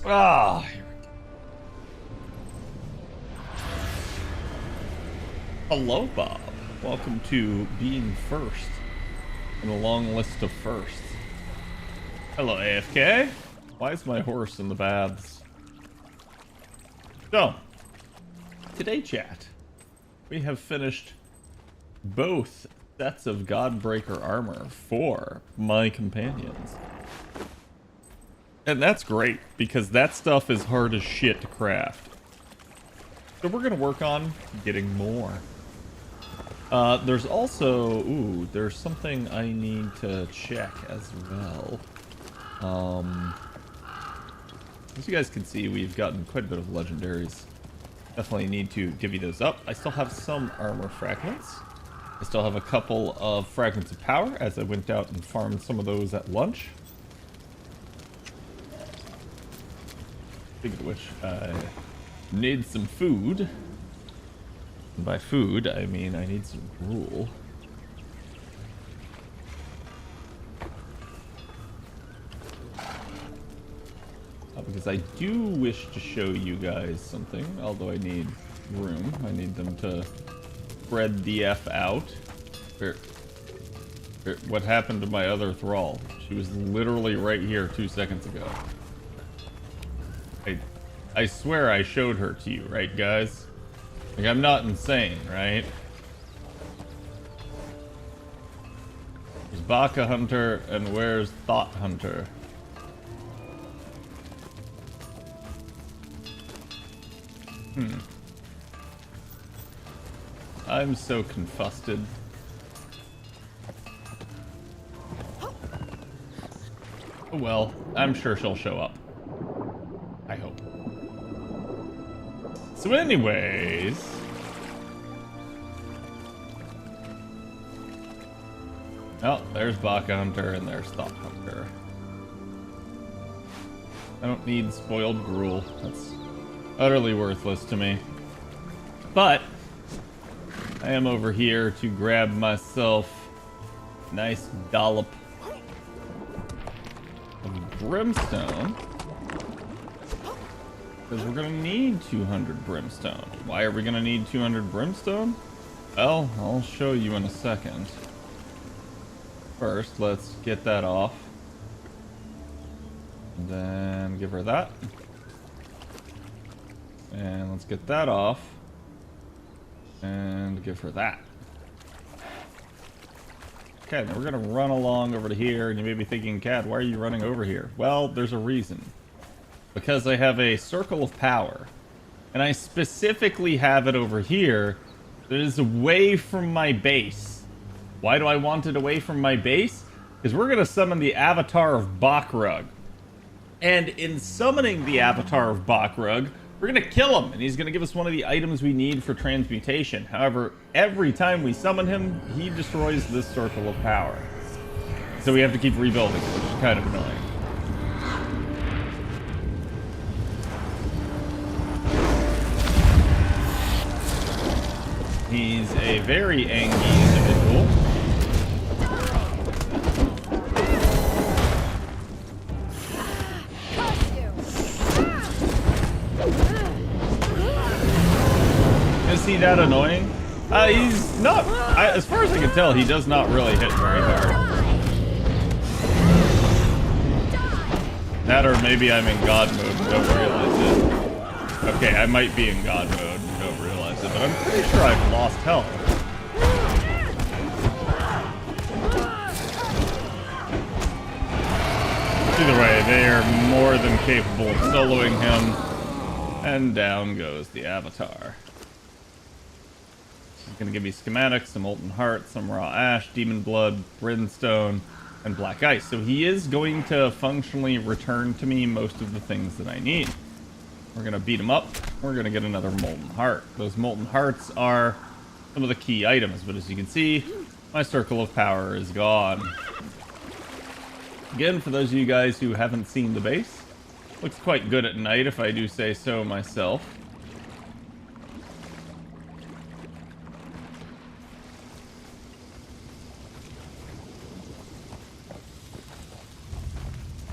Ah, hello, Bob. Welcome to being first in a long list of firsts. Hello, AFK. Why is my horse in the baths? So, today, chat, we have finished both sets of Godbreaker armor for my companions. And that's great, because that stuff is hard as shit to craft. So we're going to work on getting more. There's also... Ooh, there's something I need to check as well. As you guys can see, we've gotten quite a bit of legendaries. Definitely need to divvy those up. I still have some armor fragments. I still have a couple of fragments of power, as I went out and farmed some of those at lunch. Speaking of which, I need some food. And by food, I mean I need some gruel. Because I do wish to show you guys something, although I need room. I need them to spread the F out. What happened to my other thrall? She was literally right here 2 seconds ago. I swear I showed her to you, right, guys? Like, I'm not insane, right? There's Baka Hunter, and where's Thought Hunter? I'm so confused. Oh well, I'm sure she'll show up. I hope. So anyways... Oh, there's Baka Hunter and there's Thought Hunter. I don't need spoiled gruel. That's utterly worthless to me. But I am over here to grab myself a nice dollop of brimstone. Because we're going to need 200 brimstone. Why are we going to need 200 brimstone? Well, I'll show you in a second. First, let's get that off. And then give her that. And let's get that off. And give her that. Okay, now we're going to run along over to here. And you may be thinking, Cad, why are you running over here? Well, there's a reason. Because I have a circle of power. And I specifically have it over here that is away from my base. Why do I want it away from my base? Because we're going to summon the Avatar of Bakrug. And in summoning the Avatar of Bakrug, we're going to kill him. And he's going to give us one of the items we need for transmutation. However, every time we summon him, he destroys this circle of power. So we have to keep rebuilding, which is kind of annoying. He's a very angry individual. Is he that annoying? He's not, as far as I can tell, he does not really hit very hard. That or maybe I'm in God mode and don't realize it. Okay, I might be in God mode and don't realize it, but I'm pretty sure I've lost health. Either way, they are more than capable of soloing him. And down goes the Avatar. He's going to give me schematics, some molten heart, some raw ash, demon blood, brimstone, and black ice. So he is going to functionally return to me most of the things that I need. We're going to beat him up. We're going to get another molten heart. Those molten hearts are some of the key items, but as you can see, my circle of power is gone. Again, for those of you guys who haven't seen the base, looks quite good at night if I do say so myself.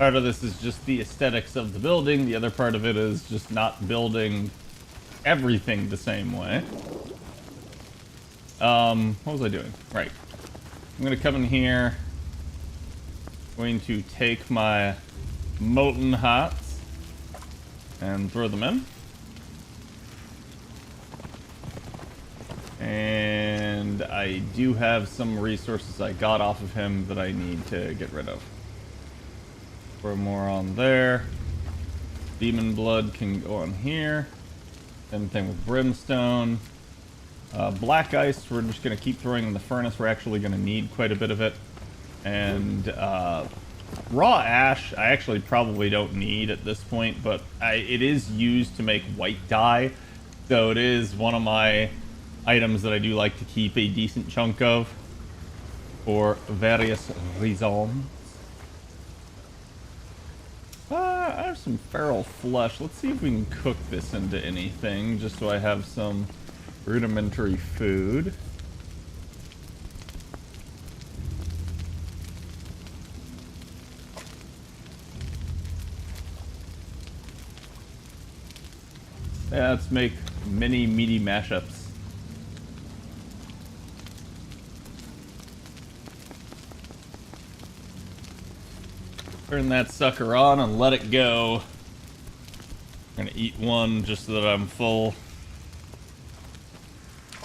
Part of this is just the aesthetics of the building. The other part of it is just not building everything the same way. What was I doing? Right. I'm gonna come in here. Going to take my molten hots and throw them in. And I do have some resources I got off of him that I need to get rid of. Throw more on there. Demon blood can go on here. Same thing with brimstone. Black ice, we're just going to keep throwing in the furnace. We're actually going to need quite a bit of it. And raw ash, I actually probably don't need at this point, but it is used to make white dye. So it is one of my items that I do like to keep a decent chunk of for various reasons. I have some feral flesh. Let's see if we can cook this into anything, just so I have some rudimentary food. Yeah, let's make mini meaty mashups. Turn that sucker on and let it go. I'm gonna eat one just so that I'm full.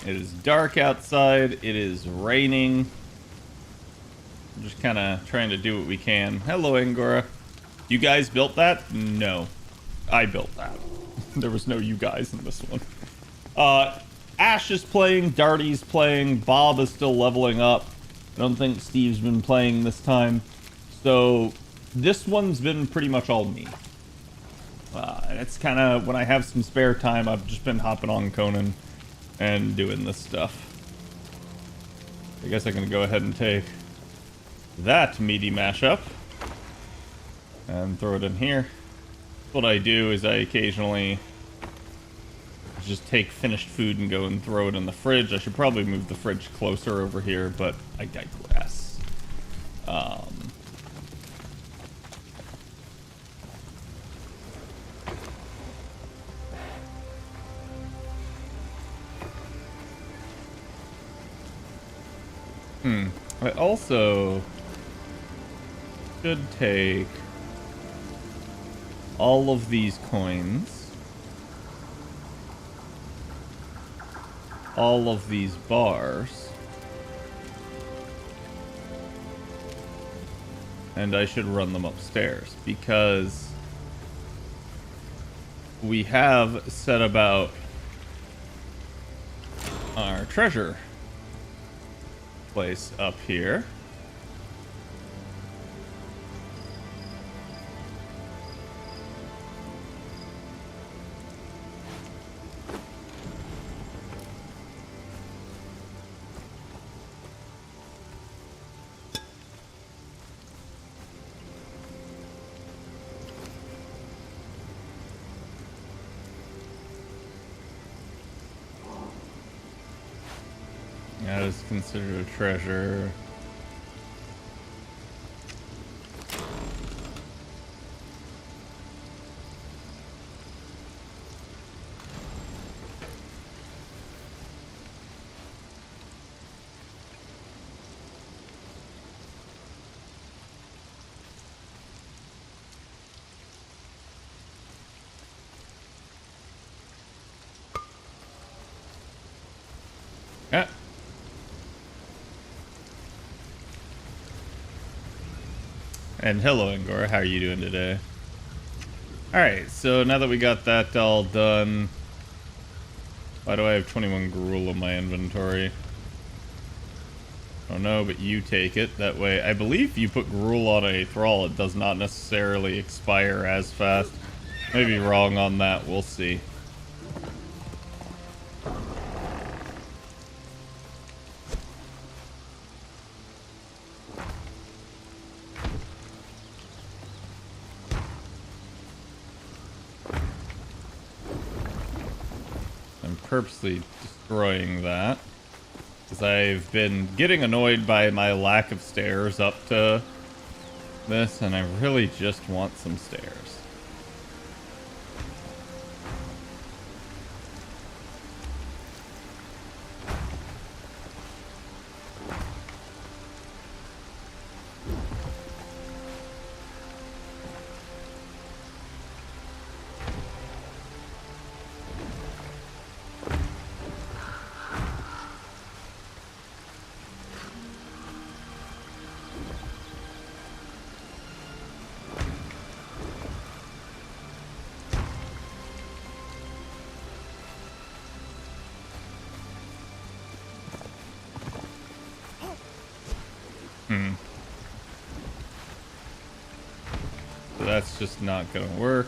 It is dark outside. It is raining. I'm just kind of trying to do what we can. Hello, Angora. You guys built that? No. I built that. There was no you guys in this one. Ash is playing. Darty's playing. Bob is still leveling up. I don't think Steve's been playing this time. So this one's been pretty much all me. And it's kind of, when I have some spare time, I've just been hopping on Conan and doing this stuff. I guess I can go ahead and take that meaty mashup and throw it in here. What I do is I occasionally just take finished food and go and throw it in the fridge. I should probably move the fridge closer over here, but I digress. I also should take all of these coins, all of these bars, and I should run them upstairs, because we have set about our treasure place up here. That is considered a treasure. Yeah. And hello, Angora. How are you doing today? Alright, so now that we got that all done, why do I have 21 gruel in my inventory? Oh no, but you take it. That way, I believe if you put gruel on a thrall, it does not necessarily expire as fast. Maybe wrong on that, we'll see. Purposely destroying that because I've been getting annoyed by my lack of stairs up to this, and I really just want some stairs. So that's just not gonna work.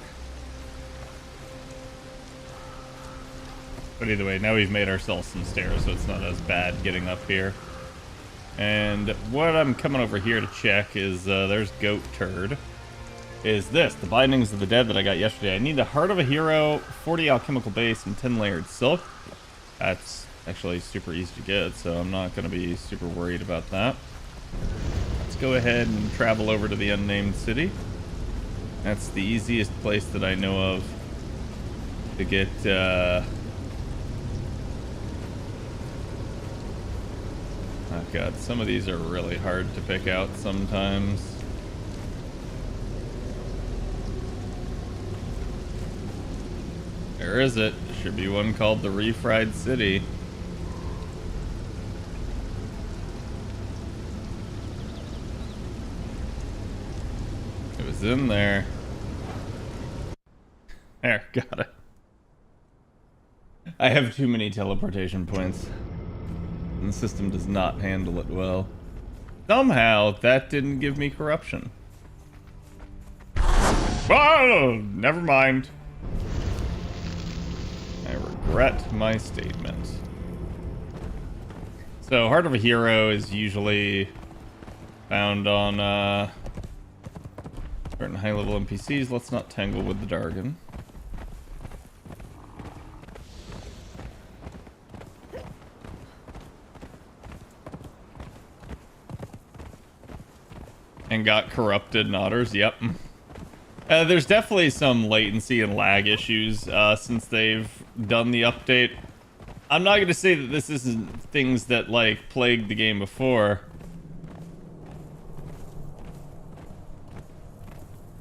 But either way, now we've made ourselves some stairs, so it's not as bad getting up here. And what I'm coming over here to check is, there's Goat Turd. Is this, the Bindings of the Dead that I got yesterday. I need the Heart of a Hero, 40 alchemical base, and 10 layered silk. That's actually super easy to get, so I'm not going to be super worried about that. Let's go ahead and travel over to the Unnamed City. That's the easiest place that I know of to get, oh god, some of these are really hard to pick out sometimes. Where is it? There should be one called the Refried City. It was in there. There, got it. I have too many teleportation points. And the system does not handle it well. Somehow, that didn't give me corruption. Oh, never mind. I regret my statement. So, Heart of a Hero is usually found on certain high-level NPCs. Let's not tangle with the jargon. And got corrupted otters, yep. There's definitely some latency and lag issues since they've done the update. I'm not going to say that this isn't things that, like, plagued the game before.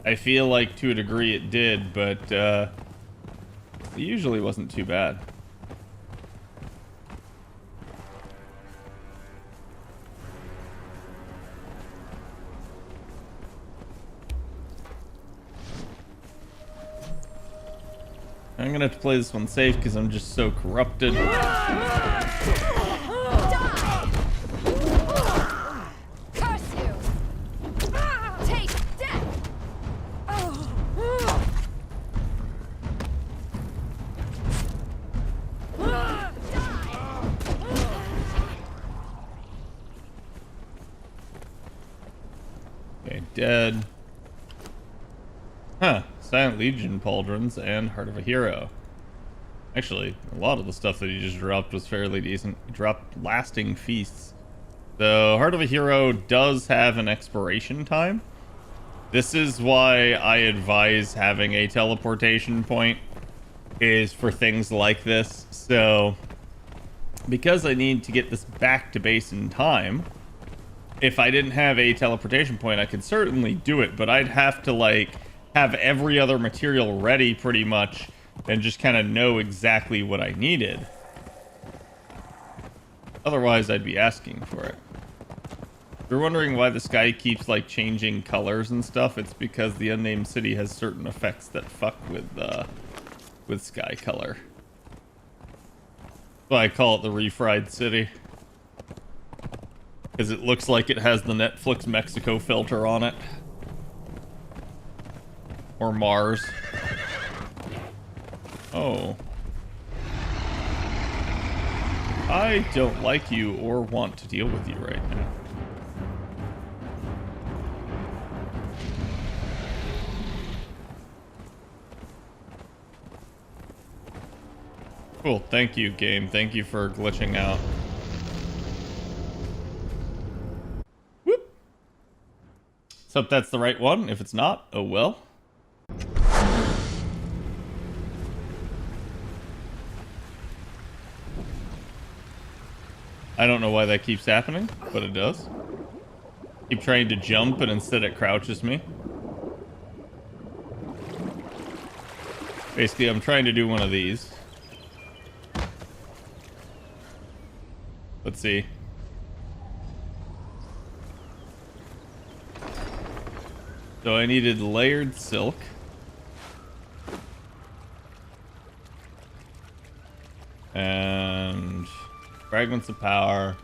I feel like to a degree it did, but it usually wasn't too bad. I'm gonna have to play this one safe because I'm just so corrupted. Curse you! Take death! Okay, dead. Huh. Silent Legion pauldrons and Heart of a Hero. Actually, a lot of the stuff that he just dropped was fairly decent. He dropped lasting feasts. So Heart of a Hero does have an expiration time. This is why I advise having a teleportation point, is for things like this. So because I need to get this back to base in time, if I didn't have a teleportation point, I could certainly do it, but I'd have to, like, have every other material ready pretty much and just kind of know exactly what I needed. Otherwise, I'd be asking for it. If you're wondering why the sky keeps, like, changing colors and stuff, it's because the Unnamed City has certain effects that fuck with sky color. So I call it the Refried City. Because it looks like it has the Netflix Mexico filter on it. Or Mars. Oh. I don't like you or want to deal with you right now. Cool, thank you, game. Thank you for glitching out. hope that's the right one. If it's not, oh well. I don't know why that keeps happening, but it does. Keep trying to jump and instead it crouches me. Basically, I'm trying to do one of these. Let's see. So I needed layered silk. And fragments of power.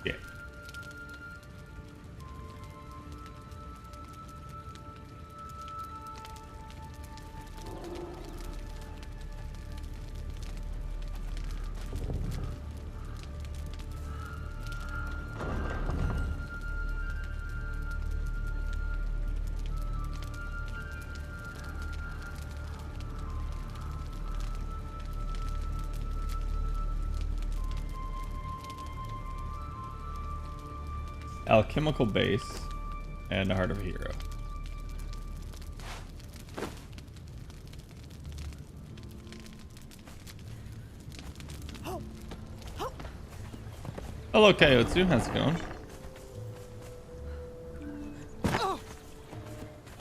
Yeah. Alchemical base and a heart of a hero. Hello, Kaiotsu. How's it going?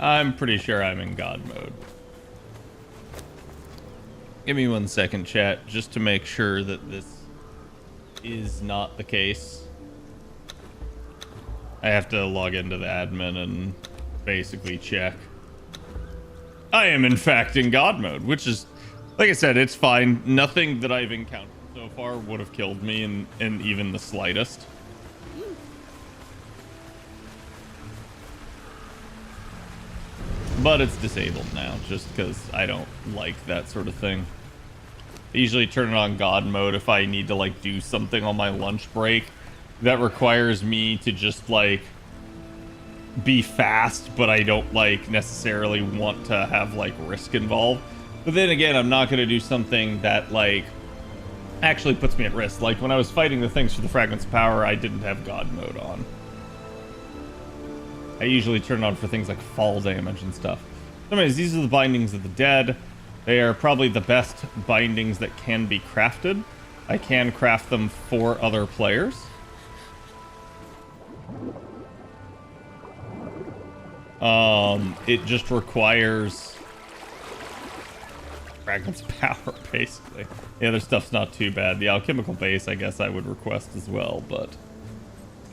I'm pretty sure I'm in God mode. Give me 1 second, chat, just to make sure that this is not the case. I have to log into the admin and basically check. I am in fact in God mode, which is, like I said, it's fine. Nothing that I've encountered so far would have killed me in even the slightest. But it's disabled now, just because I don't like that sort of thing. I usually turn it on God mode if I need to like do something on my lunch break that requires me to just like be fast, but I don't like necessarily want to have like risk involved. But then again, I'm not going to do something that like actually puts me at risk. Like when I was fighting the things for the fragments of power, I didn't have God mode on. I usually turn it on for things like fall damage and stuff. Anyways, these are the bindings of the dead. They are probably the best bindings that can be crafted. I can craft them for other players. It just requires fragments of power, basically. The other stuff's not too bad. The alchemical base, I guess I would request as well, but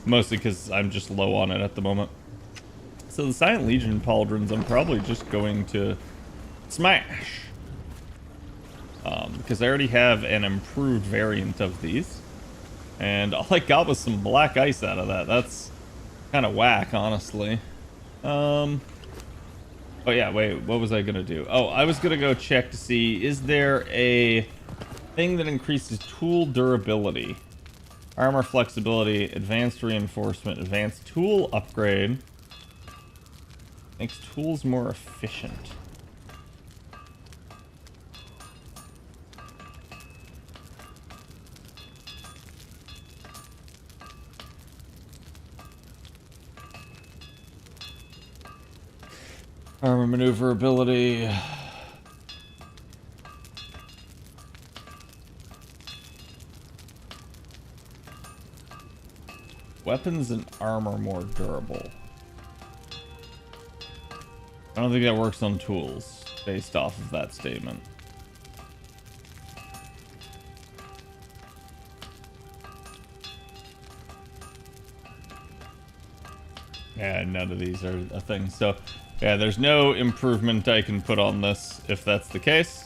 mostly because I'm just low on it at the moment. So the Silent Legion pauldrons, I'm probably just going to smash. Because I already have an improved variant of these. And all I got was some black ice out of that. That's kind of whack, honestly. Oh yeah, wait, what was I gonna do? Oh, I was gonna go check to see, is there a thing that increases tool durability? Armor flexibility, advanced reinforcement, advanced tool upgrade. Makes tools more efficient. Armor maneuverability. Weapons and armor more durable. I don't think that works on tools, based off of that statement. Yeah, none of these are a thing. So, yeah, there's no improvement I can put on this if that's the case.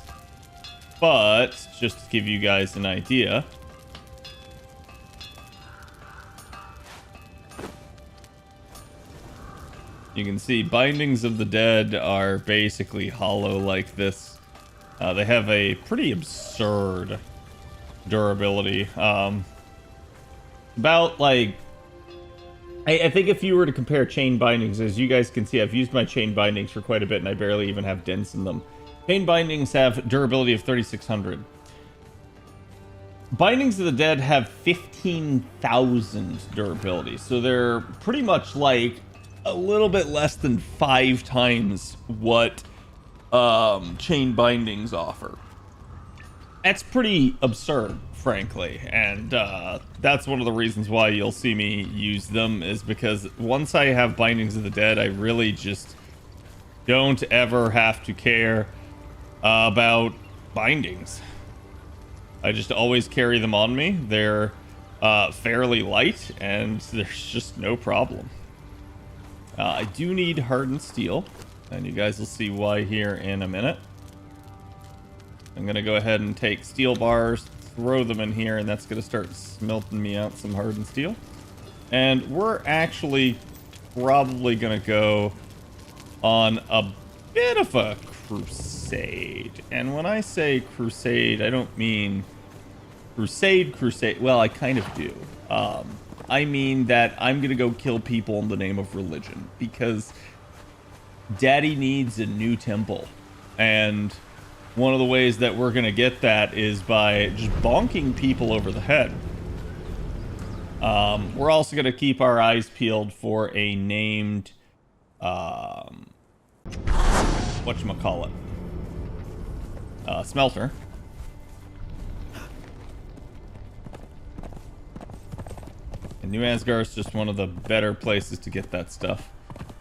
But, just to give you guys an idea, you can see bindings of the dead are basically hollow like this. They have a pretty absurd durability. About like, I think if you were to compare chain bindings, as you guys can see, I've used my chain bindings for quite a bit and I barely even have dents in them. Chain bindings have durability of 3600. Bindings of the Dead have 15,000 durability, so they're pretty much like a little bit less than 5 times what chain bindings offer. That's pretty absurd, frankly, and that's one of the reasons why you'll see me use them, is because once I have Bindings of the Dead, I really just don't ever have to care about bindings. I just always carry them on me. They're fairly light, and there's just no problem. I do need hardened steel, and you guys will see why here in a minute. I'm going to go ahead and take steel bars, throw them in here, and that's going to start smelting me out some hardened steel. And we're actually probably going to go on a bit of a crusade. And when I say crusade, I don't mean crusade. Well, I kind of do. I mean that I'm going to go kill people in the name of religion, because Daddy needs a new temple. And one of the ways that we're going to get that is by just bonking people over the head. We're also going to keep our eyes peeled for a named, whatchamacallit, smelter. And New Asgard's just one of the better places to get that stuff.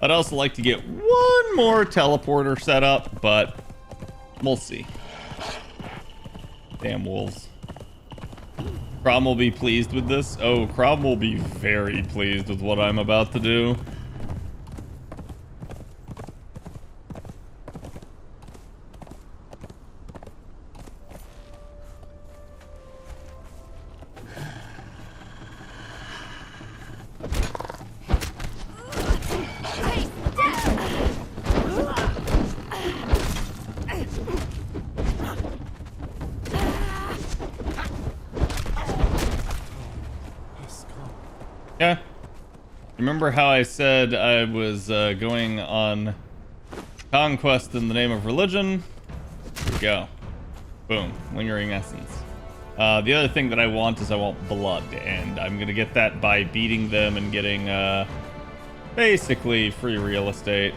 I'd also like to get one more teleporter set up, but we'll see. Damn wolves. Crom will be pleased with this. Oh, Crom will be very pleased with what I'm about to do. Yeah. Remember how I said I was going on conquest in the name of religion? Here we go. Boom. Lingering essence. The other thing that I want is I want blood, and I'm going to get that by beating them and getting basically free real estate.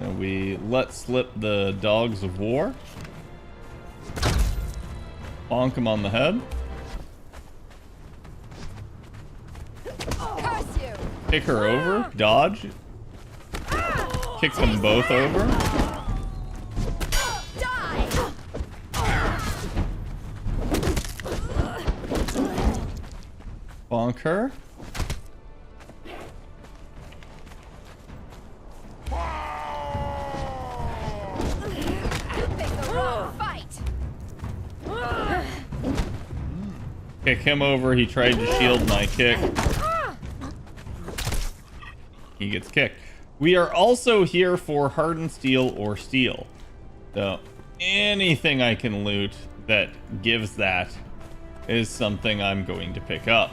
And we let slip the dogs of war. Bonk him on the head. Kick her over. Dodge. Kick them both over. Bonk her. Kick him over. He tried to shield my kick. He gets kicked. We are also here for hardened steel or steel. So anything I can loot that gives that is something I'm going to pick up.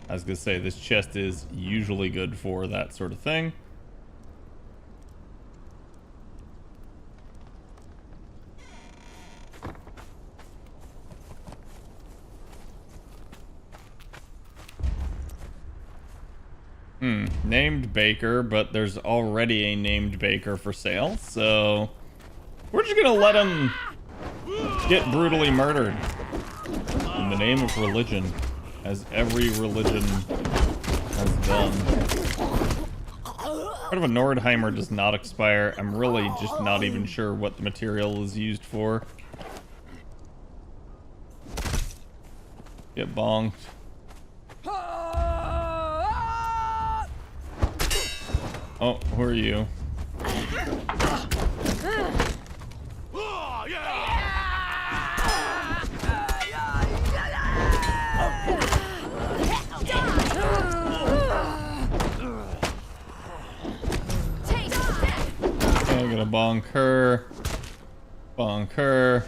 I was gonna say, this chest is usually good for that sort of thing. Named baker, but there's already a named baker for sale, so we're just gonna let him get brutally murdered in the name of religion, as every religion has done. Part of a Nordheimer does not expire. I'm really just not even sure what the material is used for. Get bonked. Oh, who are you? gonna bonk her. Bonk her.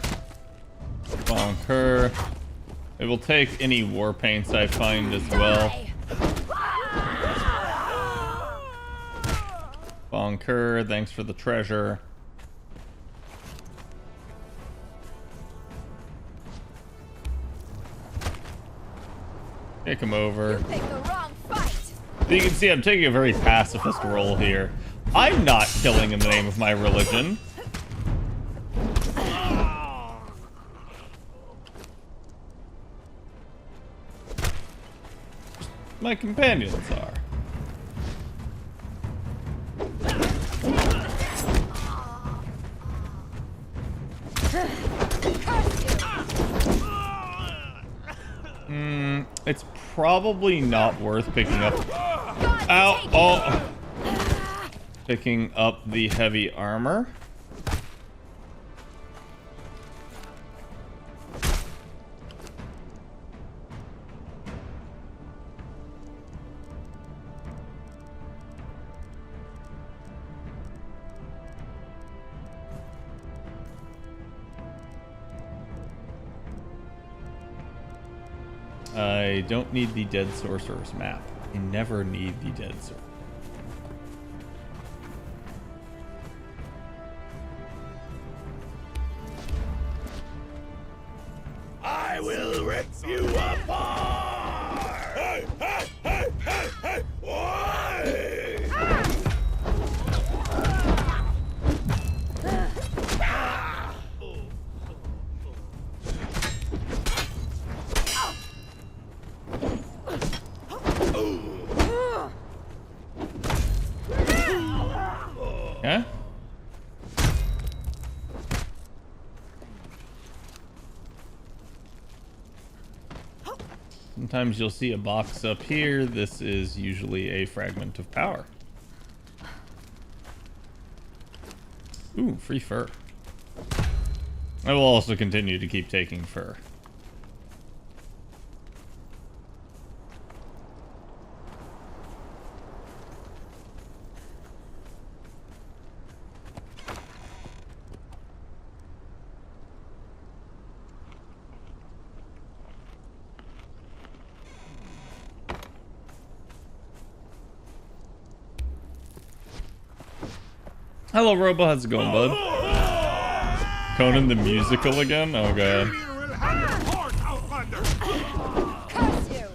Bonk her. It will take any war paints I find as well. Bonk her. Thanks for the treasure. Kick him over. You picked the wrong fight. So you can see I'm taking a very pacifist role here. I'm not killing in the name of my religion. My companions are. It's probably not worth picking up. Ow! Oh! Picking up the heavy armor. I don't need the Dead Sorcerer's map. I never need the Dead Sorcerer. I will rip you apart! Hey, hey, hey, hey, hey! Why? Okay. Sometimes you'll see a box up here. This is usually a fragment of power. Ooh, free fur. I will also continue to keep taking fur. Hello, Robo. How's it going, bud? Conan the musical again? Oh, God. Curse you!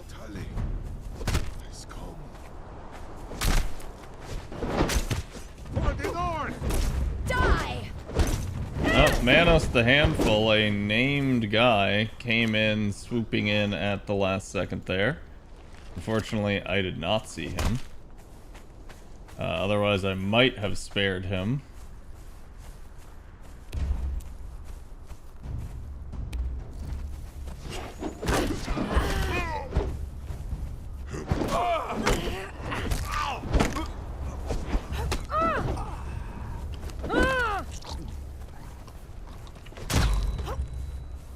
Die! Oh, Manos the Handful, a named guy, came in, swooping in at the last second there. Unfortunately, I did not see him. Otherwise, I might have spared him.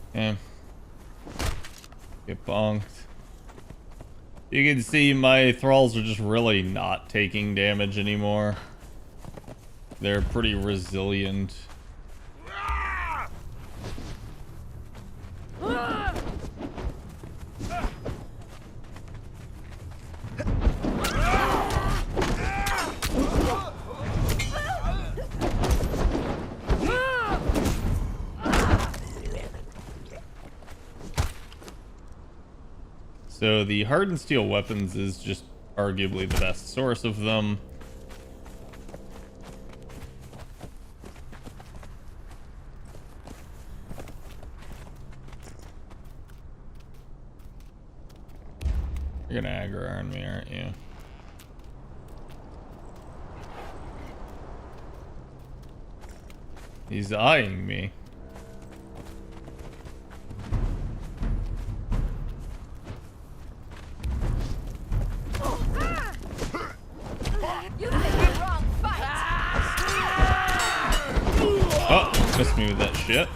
Okay. Get bonked. You can see my thralls are just really not taking damage anymore. They're pretty resilient. So the hardened steel weapons is just arguably the best source of them. You're gonna aggro on me, aren't you? He's eyeing me. You picked the wrong fight! Oh, missed me with that shit.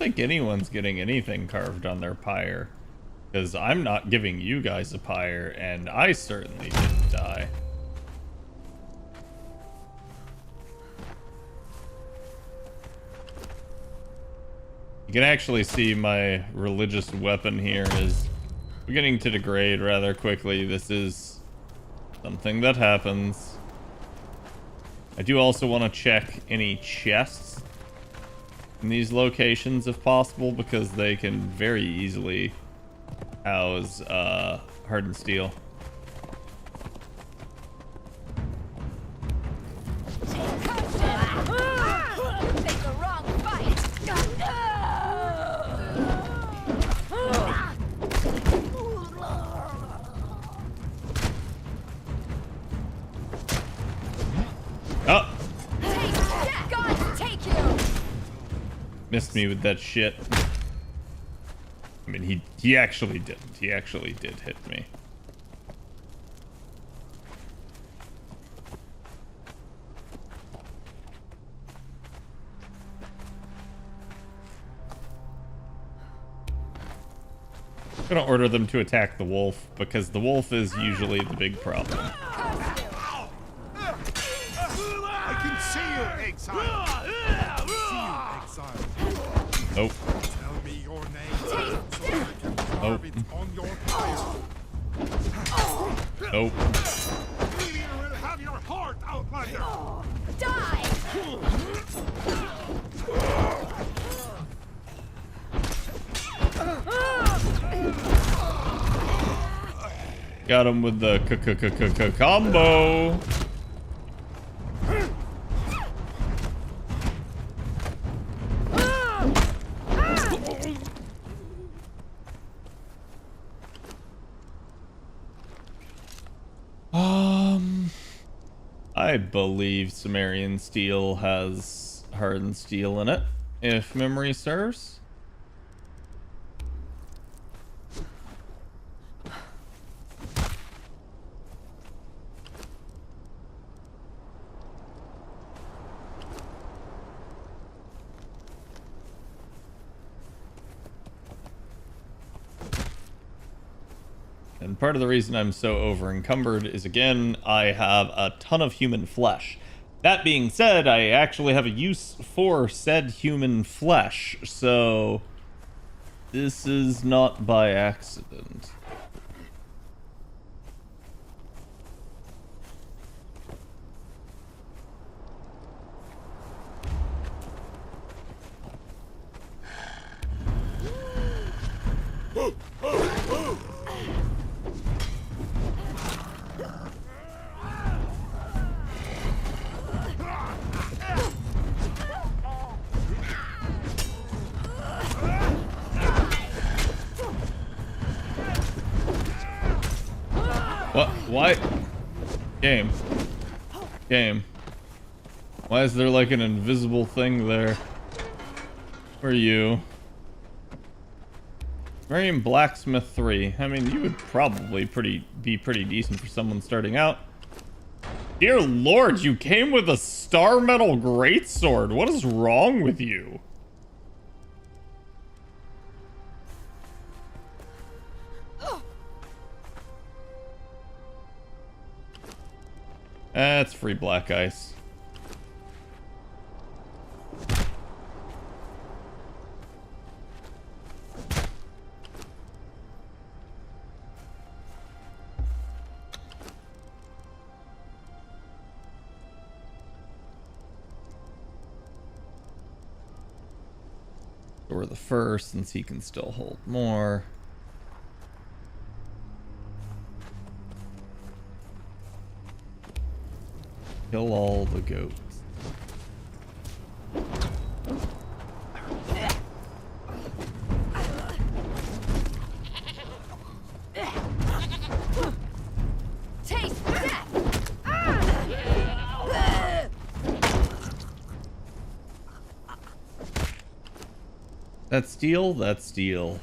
think anyone's getting anything carved on their pyre. Because I'm not giving you guys a pyre, and I certainly didn't die. You can actually see my religious weapon here is beginning to degrade rather quickly. This is something that happens. I do also want to check any chests in these locations if possible, because they can very easily house hardened steel. Oh! God, take you! Missed me with that shit. I mean, he actually didn't. He actually did hit me. I'm gonna order them to attack the wolf, because the wolf is usually the big problem. I can see you, exile. Nope. Tell me your name so I can carve it on your pyre. Nope. Maybe you will have your heart, Outlander. Die! Got him with the combo. I believe Sumerian steel has hardened steel in it, if memory serves. And part of the reason I'm so over encumbered is, again, I have a ton of human flesh. That being said, I actually have a use for said human flesh, so this is not by accident. What? Why? Game. Game. Why is there like an invisible thing there? Where are you? Miriam Blacksmith 3. I mean, you would probably be pretty decent for someone starting out. Dear Lord, you came with a star metal greatsword. What is wrong with you? That's free black ice. Or the first, since he can still hold more. Kill all the goats. Taste death! That's steel? That's steel.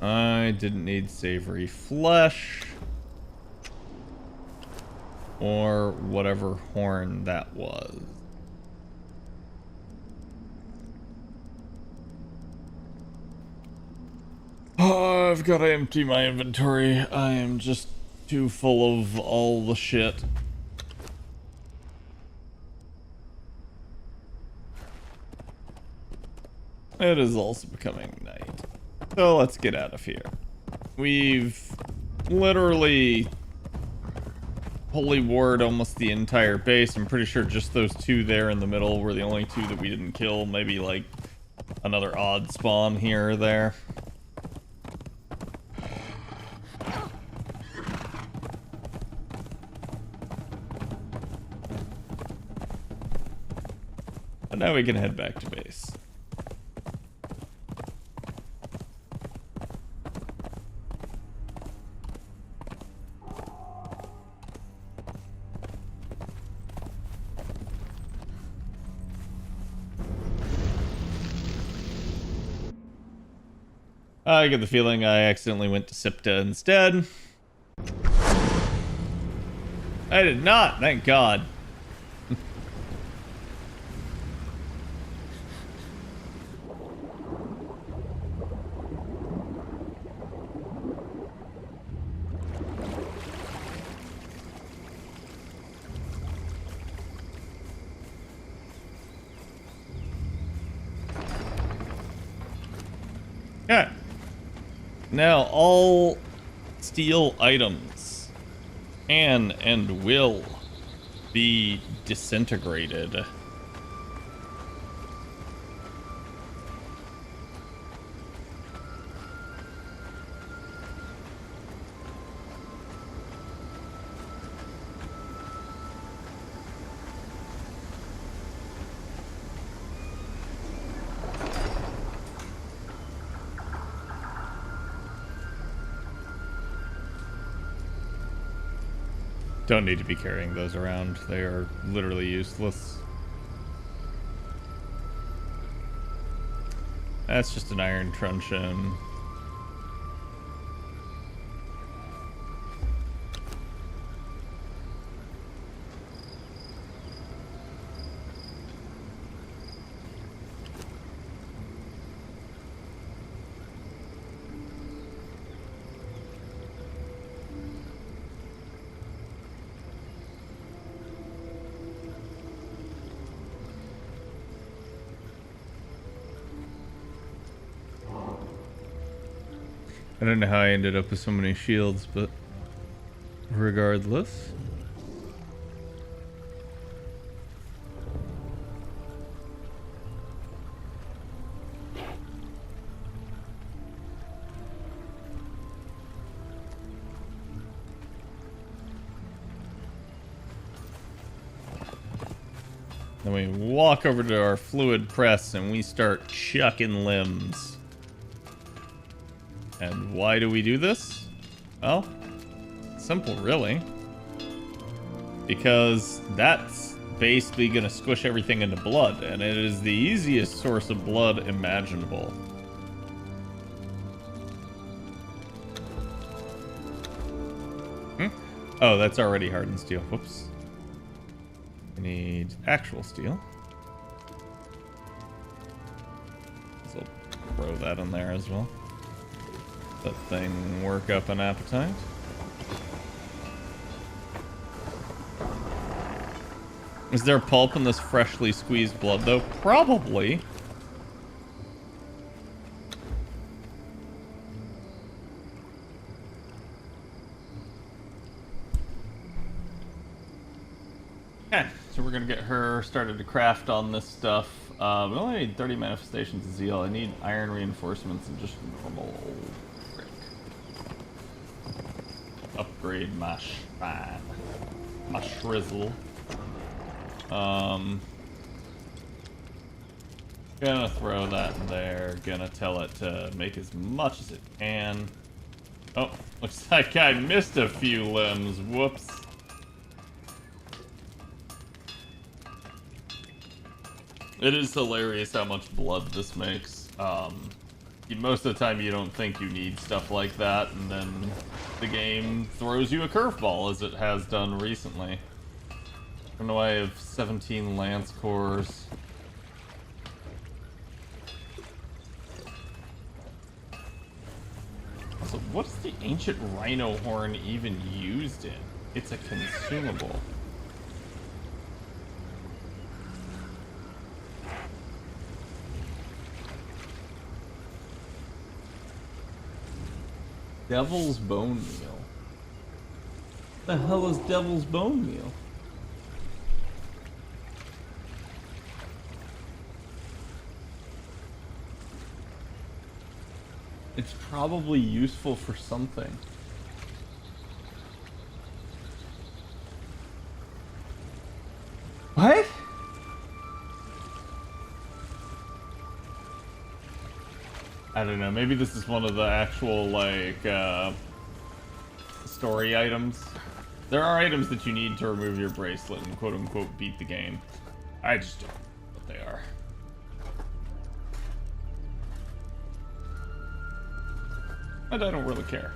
I didn't need savory flesh. Or whatever horn that was. Oh, I've got to empty my inventory. I am just too full of all the shit. It is also becoming night. So let's get out of here. We've literally holy warred almost the entire base. I'm pretty sure just those two there in the middle were the only two that we didn't kill. Maybe like another odd spawn here or there. But now we can head back to base. I get the feeling I accidentally went to Sipta instead. I did not, thank God. Yeah. Now, all steel items can and will be disintegrated. Don't need to be carrying those around. They are literally useless. That's just an iron truncheon. I don't know how I ended up with so many shields, but regardless. Then we walk over to our fluid press and we start chucking limbs. And why do we do this? Well, simple really. Because that's basically gonna squish everything into blood, and it is the easiest source of blood imaginable. Oh, that's already hardened steel. Whoops. We need actual steel. So throw that in there as well. That thing work up an appetite. Is there pulp in this freshly squeezed blood though? Probably. Okay, so we're gonna get her started to craft on this stuff. We only need 30 manifestations of zeal. I need iron reinforcements and just normal brick. Upgrade my shrine. My shrizzle. Gonna throw that in there. Gonna tell it to make as much as it can. Oh, looks like I missed a few limbs. Whoops. It is hilarious how much blood this makes. Most of the time you don't think you need stuff like that, and then the game throws you a curveball, as it has done recently. I don't know why I have 17 Lance cores. Also, what's the ancient rhino horn even used in? It's a consumable. Devil's bone meal. The hell is devil's bone meal? It's probably useful for something. What? I don't know, maybe this is one of the actual, like, story items. There are items that you need to remove your bracelet and quote-unquote beat the game. I just don't know what they are. And I don't really care.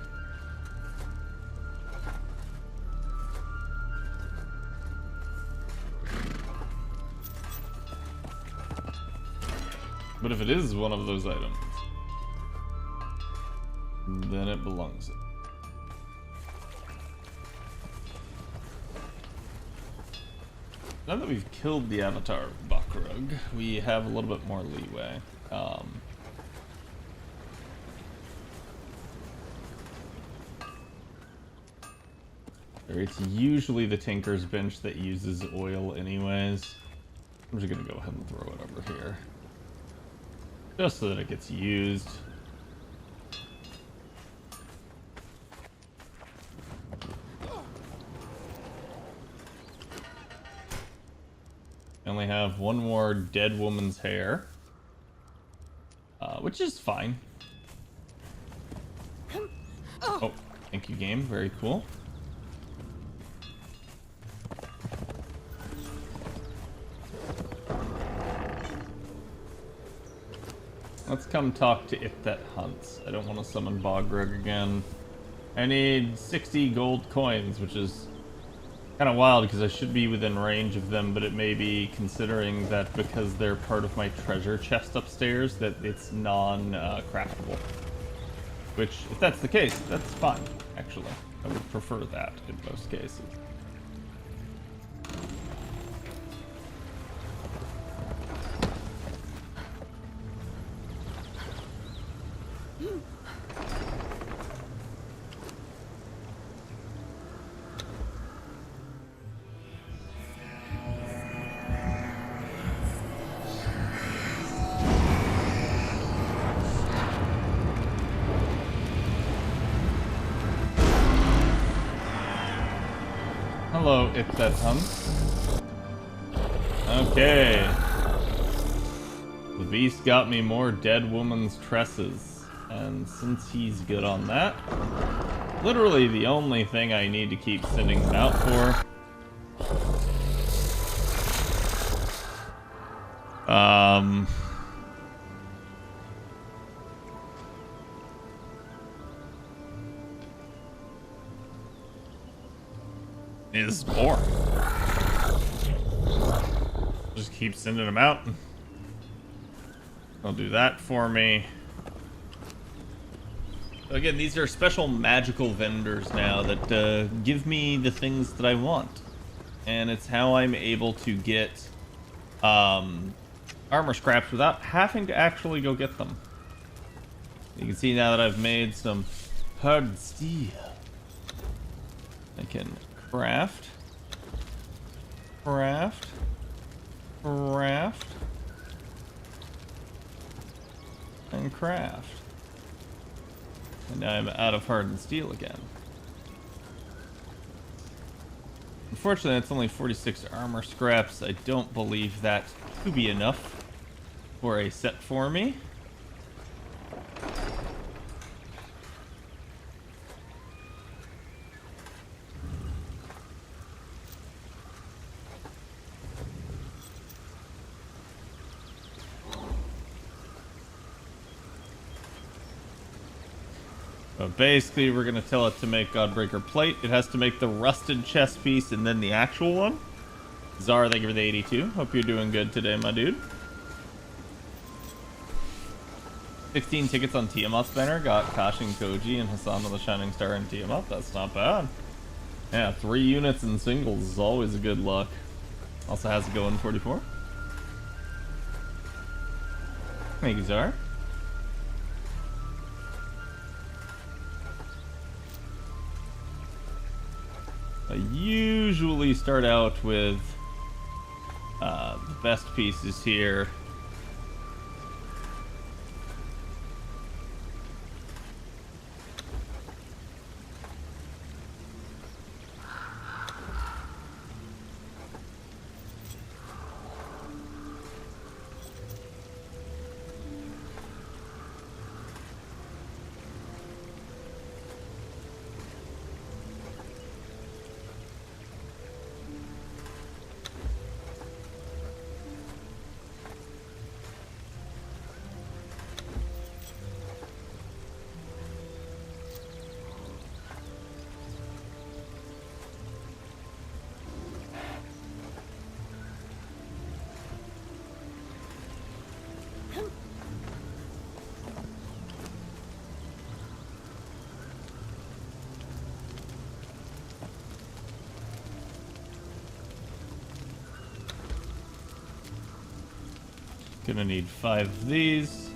But if it is one of those items, then it belongs in. Now that we've killed the avatar of Bakrug, we have a little bit more leeway. It's usually the Tinker's Bench that uses oil anyways. I'm just gonna go ahead and throw it over here. Just so that it gets used. I only have one more dead woman's hair. Which is fine. Oh, thank you, game. Very cool. Let's come talk to it that hunts. I don't want to summon Bogrug again. I need 60 gold coins, which is kind of wild because I should be within range of them, but it may be considering that because they're part of my treasure chest upstairs that it's non-craftable. Which, if that's the case, that's fine, actually. I would prefer that in most cases. Hello, it that hunts. Okay. The beast got me more dead woman's tresses. And since he's good on that, literally the only thing I need to keep sending them out for is more. Just keep sending them out. They'll do that for me. So again, these are special magical vendors now that give me the things that I want. And it's how I'm able to get armor scraps without having to actually go get them. You can see now that I've made some hard steel. I can craft, craft, craft, and craft. And now I'm out of hardened steel again. Unfortunately, that's only 46 armor scraps. I don't believe that to be enough for a set for me. But basically, we're gonna tell it to make Godbreaker plate. It has to make the rusted chest piece and then the actual one. Zara, thank you for the 82. Hope you're doing good today, my dude. 16 tickets on Tiamat's banner. Got Kashin Koji and Hassan of the Shining Star and Tiamat. That's not bad. Yeah, 3 units in singles is always a good luck. Also has it going 44. Thank you, Zara. I usually start out with the best pieces here. Gonna need 5 of these.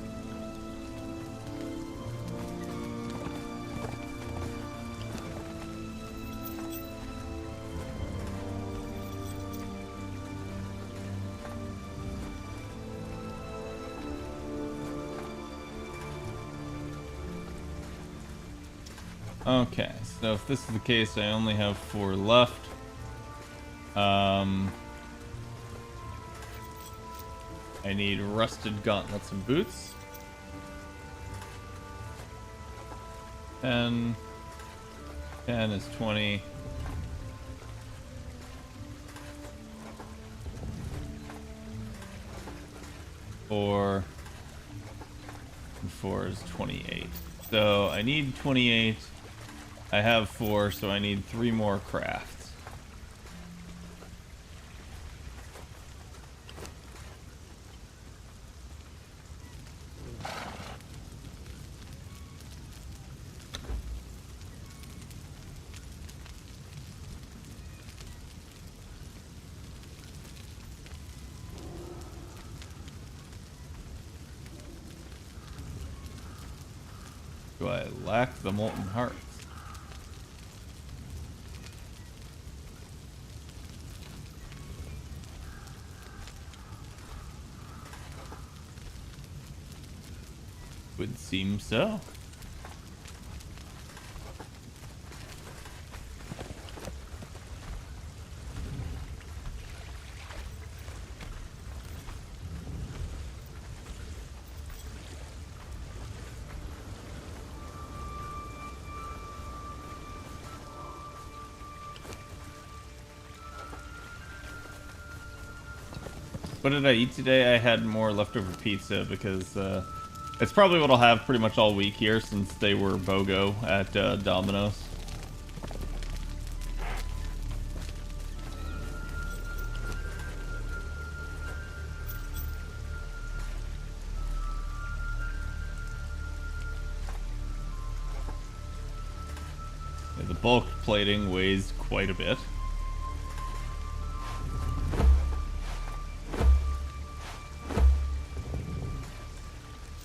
Okay, so if this is the case, I only have 4 left. I need rusted gauntlets and boots. 10 is 20. 4 and 4 is 28. So I need 28. I have 4, so I need 3 more crafts. Do I lack the molten hearts? Would seem so. What did I eat today? I had more leftover pizza because it's probably what I'll have pretty much all week here since they were BOGO at Domino's. Yeah, the bulk plating weighs quite a bit.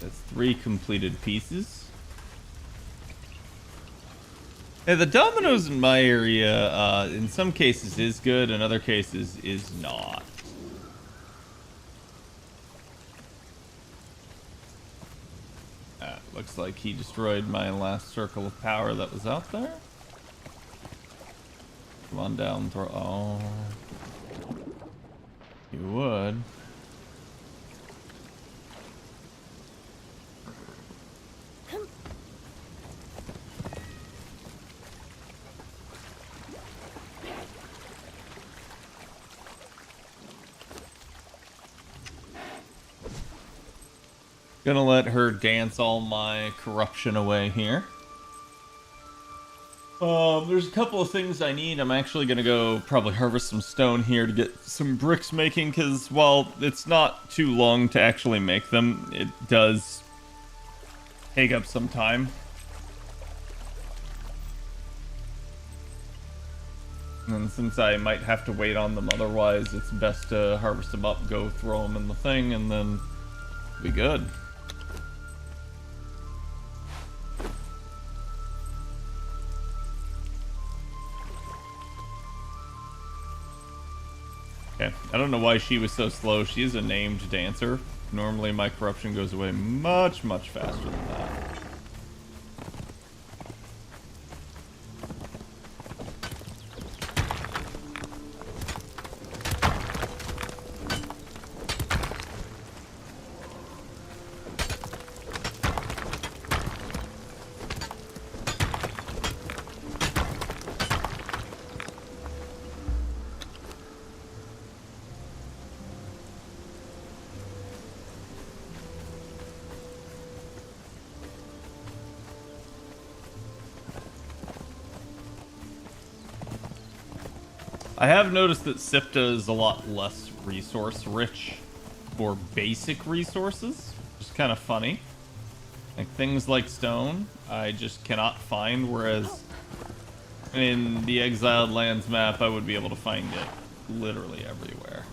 That's 3 completed pieces. Yeah, the Domino's in my area, in some cases is good, in other cases is not. Looks like he destroyed my last circle of power that was out there. Come on down, throw. Oh. You would. Gonna let her dance all my corruption away here. There's a couple of things I need. I'm actually gonna go probably harvest some stone here to get some bricks making, because while it's not too long to actually make them, it does take up some time. And since I might have to wait on them otherwise, it's best to harvest them up, go throw them in the thing, and then be good. Okay, I don't know why she was so slow. She is a named dancer. Normally my corruption goes away much, much faster than that. I have noticed that SIPTA is a lot less resource rich for basic resources, which is kind of funny. Like things like stone, I just cannot find, whereas in the Exiled Lands map, I would be able to find it literally everywhere.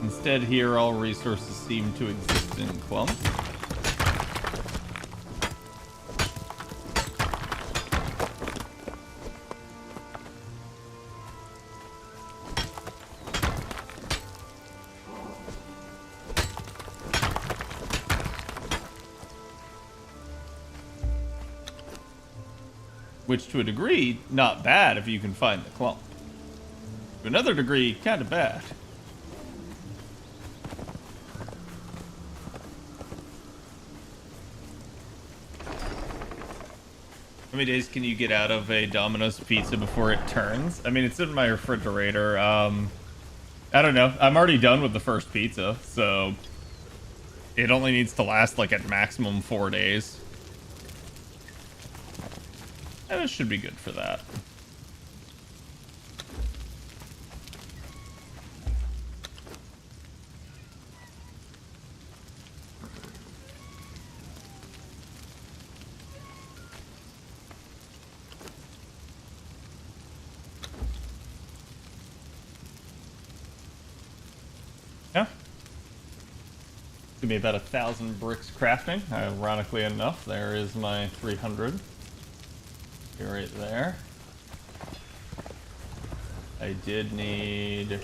Instead here, all resources seem to exist in clumps. Which to a degree, not bad if you can find the clump. To another degree, kind of bad. How many days can you get out of a Domino's pizza before it turns? I mean, it's in my refrigerator. I don't know. I'm already done with the first pizza, so it only needs to last like at maximum 4 days. And it should be good for that. Yeah. Give me about 1,000 bricks crafting. Ironically enough, there is my 300. You're right there. I did need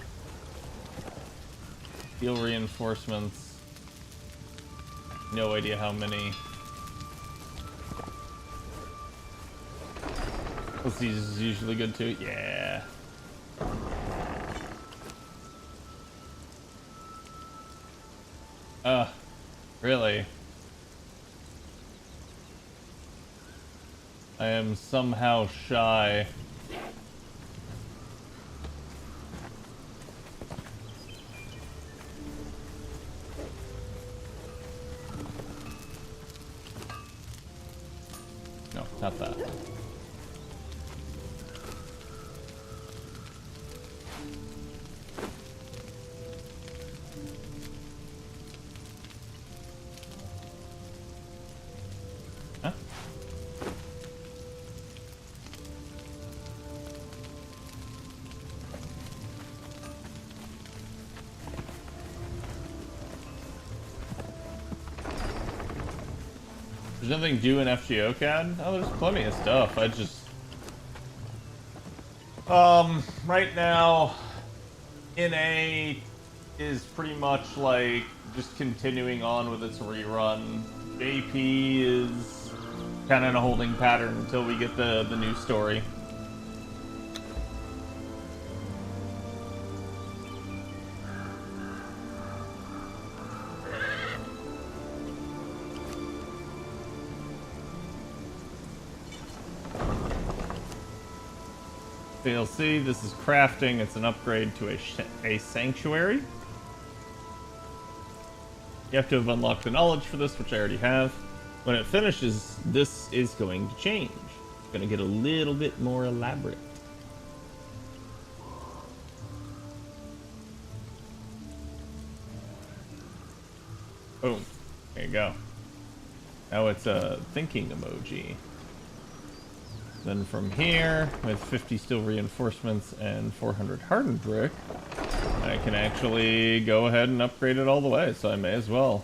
steel reinforcements. No idea how many. These is usually good too. Yeah. Really? I am somehow shy. No, not that. Huh? There's nothing due in FGO CAD? Oh, there's plenty of stuff. I just... right now, NA is pretty much like just continuing on with its rerun. JP is kind of in a holding pattern until we get the new story. DLC. This is crafting. It's an upgrade to a sanctuary. You have to have unlocked the knowledge for this, which I already have. When it finishes, this is going to change. It's going to get a little bit more elaborate. Boom. There you go. Now it's a thinking emoji. Then from here, with 50 steel reinforcements and 400 hardened brick, I can actually go ahead and upgrade it all the way, so I may as well.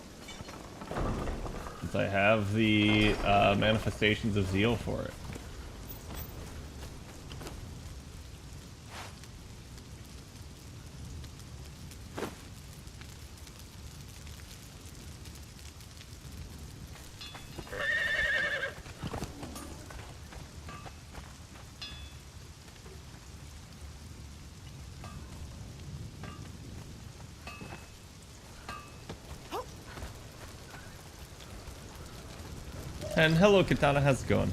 Since I have the manifestations of zeal for it. And hello, Katana, how's it going?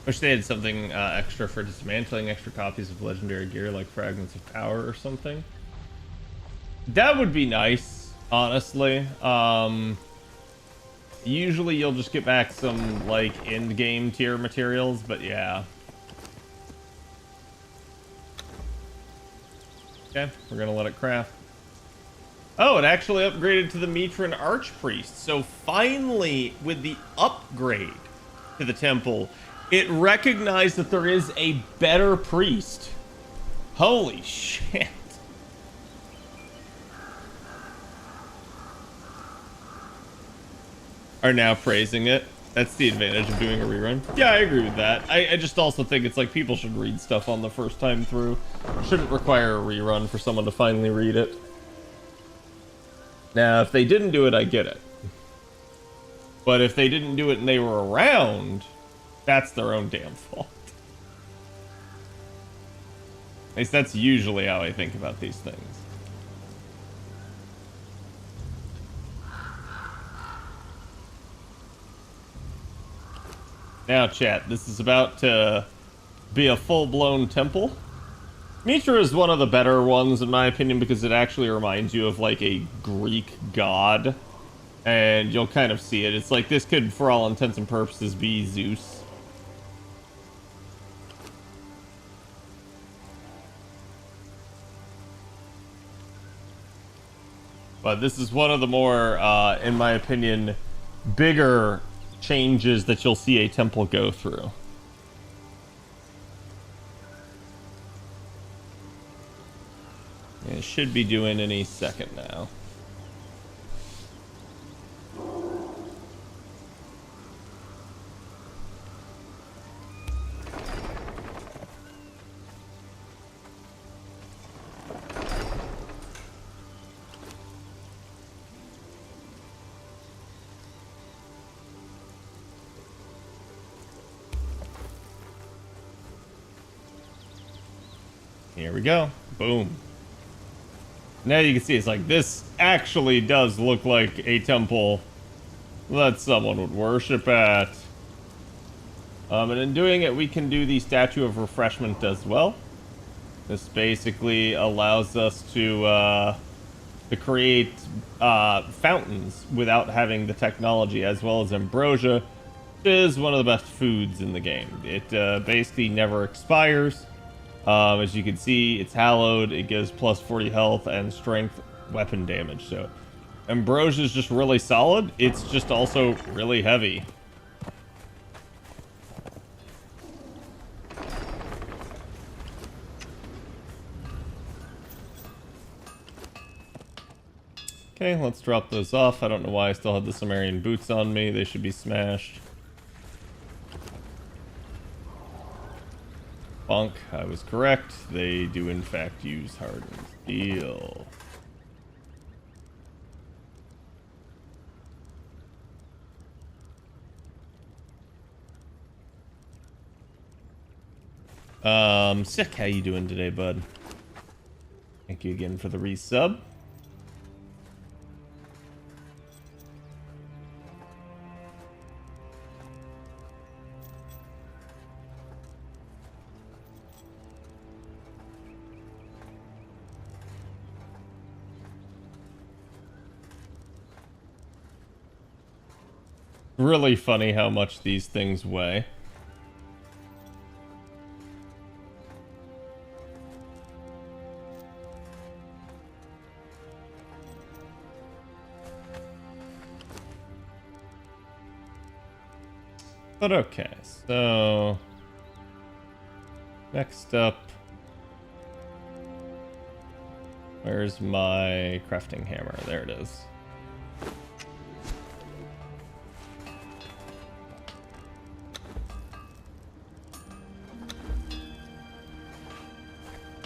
Wish they had something extra for dismantling extra copies of legendary gear, like fragments of power or something. That would be nice, honestly. Usually you'll just get back some, like, end-game tier materials, but yeah. Okay, we're gonna let it craft. Oh, it actually upgraded to the Mitran Archpriest. So finally, with the upgrade to the temple, it recognized that there is a better priest. Holy shit. Are now praising it. That's the advantage of doing a rerun. Yeah, I agree with that. I just also think it's like people should read stuff on the first time through. Shouldn't require a rerun for someone to finally read it. Now, if they didn't do it, I get it. But if they didn't do it and they were around, that's their own damn fault. At least that's usually how I think about these things. Now, chat, this is about to be a full-blown temple. Mitra is one of the better ones, in my opinion, because it actually reminds you of, like, a Greek god. And you'll kind of see it. It's like, this could, for all intents and purposes, be Zeus. But this is one of the more, in my opinion, bigger changes that you'll see a temple go through. It should be doing any second now. Here we go. Boom. Now you can see it's like this actually does look like a temple that someone would worship at. And in doing it, we can do the Statue of Refreshment as well. This basically allows us to create fountains without having the technology, as well as ambrosia, which is one of the best foods in the game. It basically never expires. As you can see, it's hallowed. It gives plus 40 health and strength weapon damage. So ambrosia is just really solid. It's just also really heavy. Okay, let's drop those off. I don't know why I still have the Sumerian boots on me. They should be smashed. Bonk, I was correct. They do in fact use hardened steel. Sick, how you doing today, bud? Thank you again for the resub. Really funny how much these things weigh. But okay, so next up, where's my crafting hammer? There it is.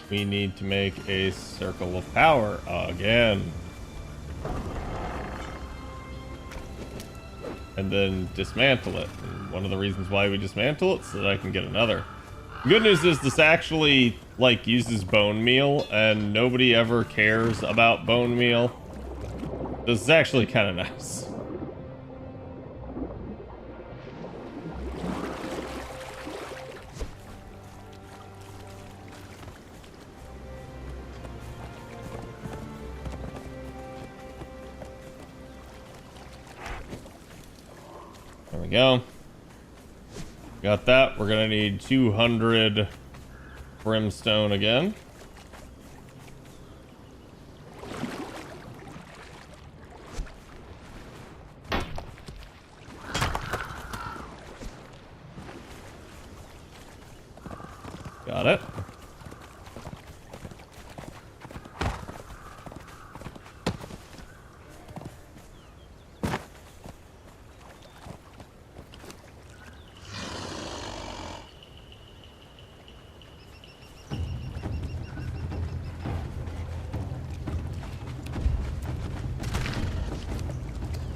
We need to make a circle of power again. And then dismantle it. And one of the reasons why we dismantle it is so that I can get another. The good news is this actually, like, uses bone meal, and nobody ever cares about bone meal. This is actually kind of nice. There we go. Got that. We're gonna need 200 brimstone again. Got it.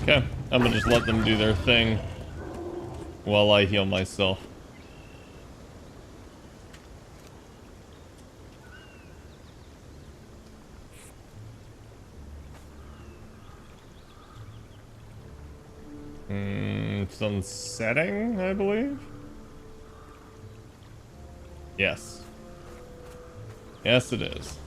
Okay, I'm gonna just let them do their thing while I heal myself. Sun's setting, I believe. Yes. Yes, it is.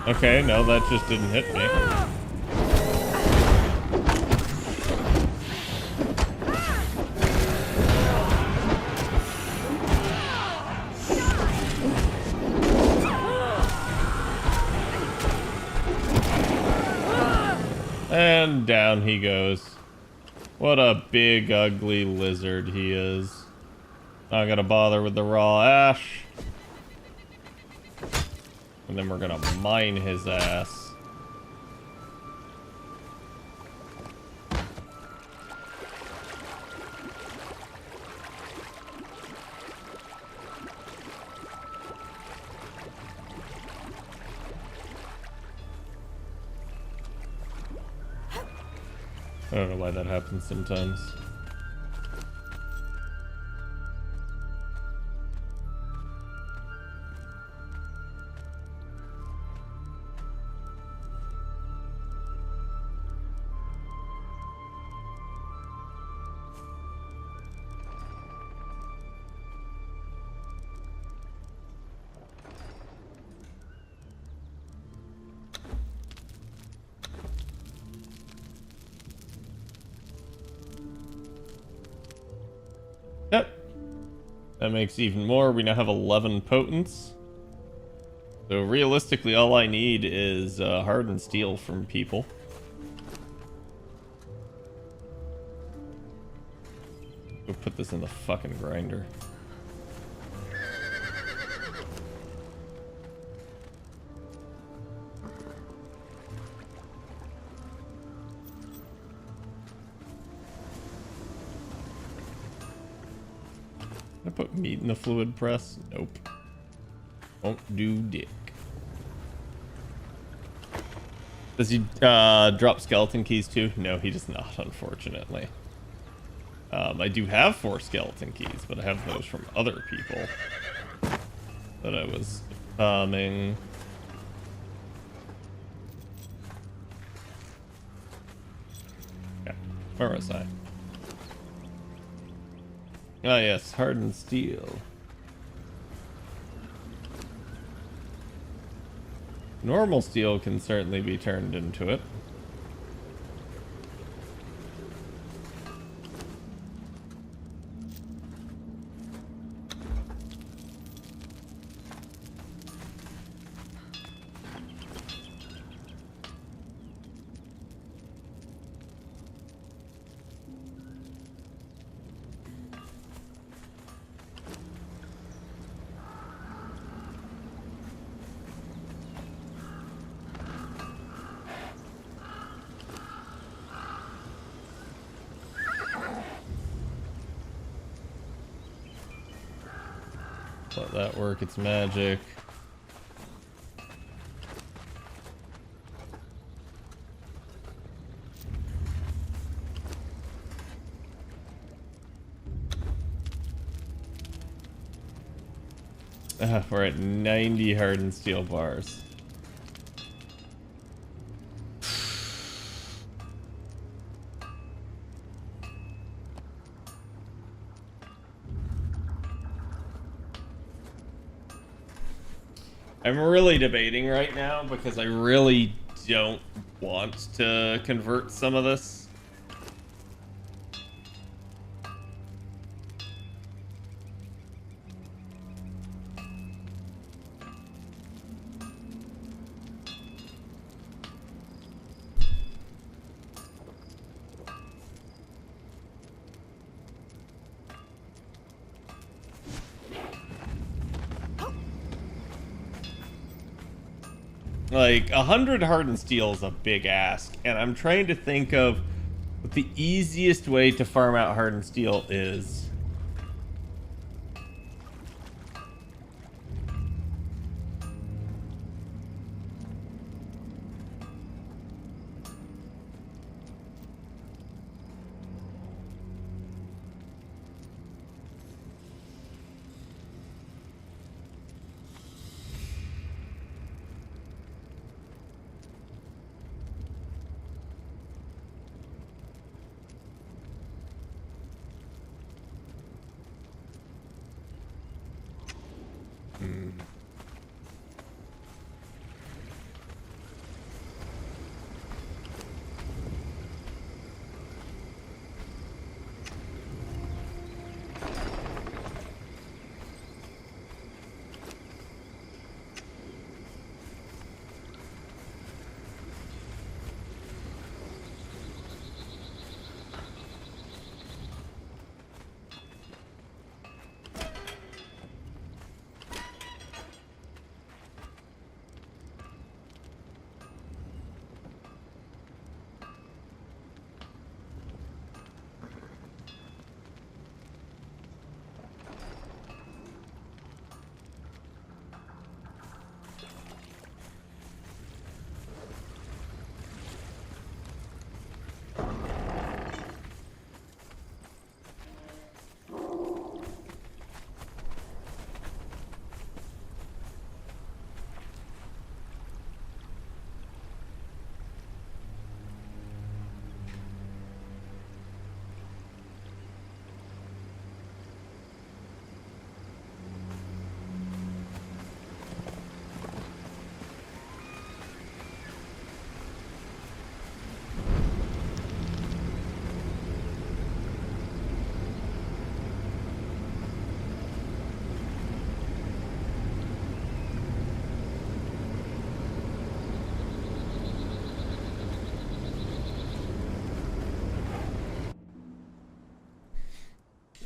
Okay, no, that just didn't hit me. And down he goes. What a big, ugly lizard he is. Not gonna bother with the raw ash. And then we're gonna mine his ass. I don't know why that happens sometimes. Yep. That makes even more. We now have 11 potents. So realistically, all I need is hardened steel from people. Go put this in the fucking grinder. I put meat in the fluid press? Nope. Won't do dick. Does he drop skeleton keys too? No, he does not, unfortunately. I do have 4 skeleton keys, but I have those from other people that I was farming. Yeah, where was I? Ah, yes, hardened steel. Normal steel can certainly be turned into it. Let that work its magic. We're at 90 hardened steel bars. I'm really debating right now because I really don't want to convert some of this. Like, 100 hardened steel is a big ask, and I'm trying to think of what the easiest way to farm out hardened steel is.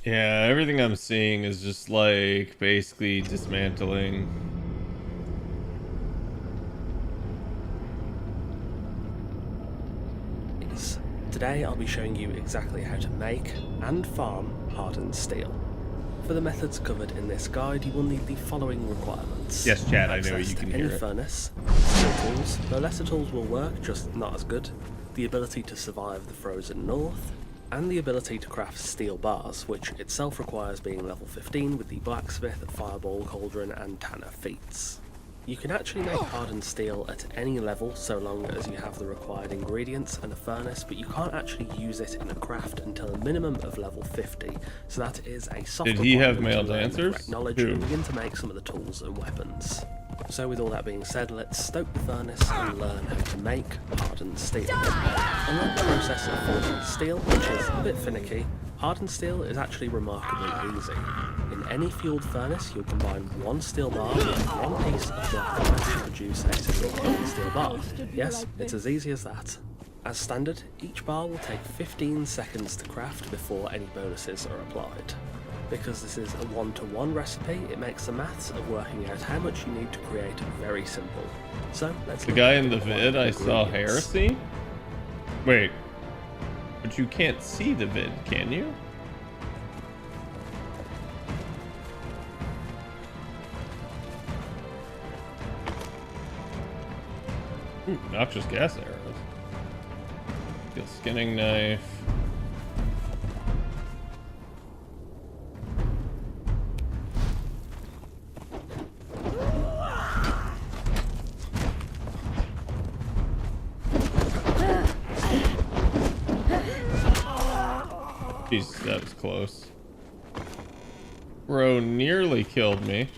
Yeah, everything I'm seeing is just like basically dismantling. Today I'll be showing you exactly how to make and farm hardened steel. For the methods covered in this guide, you will need the following requirements. Yes, Chad, I know Access you to can any hear it. furnace, steel tools, though lesser tools will work, just not as good, the ability to survive the frozen north, and the ability to craft steel bars, which itself requires being level 15 with the blacksmith, fireball, cauldron and tanner feats. You can actually make hardened steel at any level so long as you have the required ingredients and a furnace, but you can't actually use it in a craft until a minimum of level 50, so that is a soft Did he have requirement to male learn the dancers? correct knowledge and begin to make some of the tools and weapons. So with all that being said, let's stoke the furnace and learn how to make hardened steel. Unlike the process of forging steel, which is a bit finicky, hardened steel is actually remarkably easy. In any fueled furnace, you'll combine one steel bar with one piece of black ice to produce a single steel bar. Yes, it's as easy as that. As standard, each bar will take 15 seconds to craft before any bonuses are applied. Because this is a one-to-one recipe, it makes the maths of working out how much you need to create very simple. So let's The look guy at in the vid I saw ingredients. heresy? Wait. But you can't see the vid, can you? Noxious gas arrows. Steel skinning knife. Jeez, that was close. Bro nearly killed me.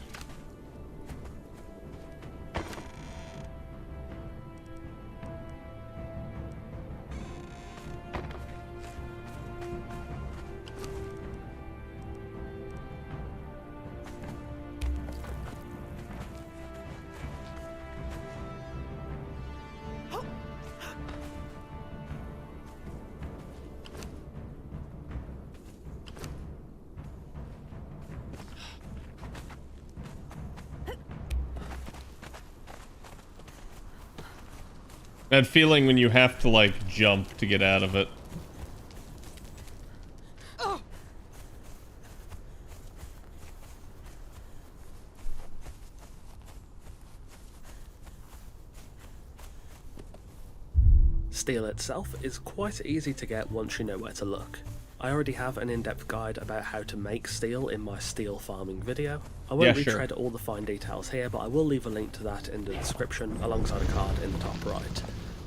That feeling when you have to, like, jump to get out of it. Steel itself is quite easy to get once you know where to look. I already have an in-depth guide about how to make steel in my steel farming video. I won't retread all the fine details here, but I will leave a link to that in the description alongside a card in the top right.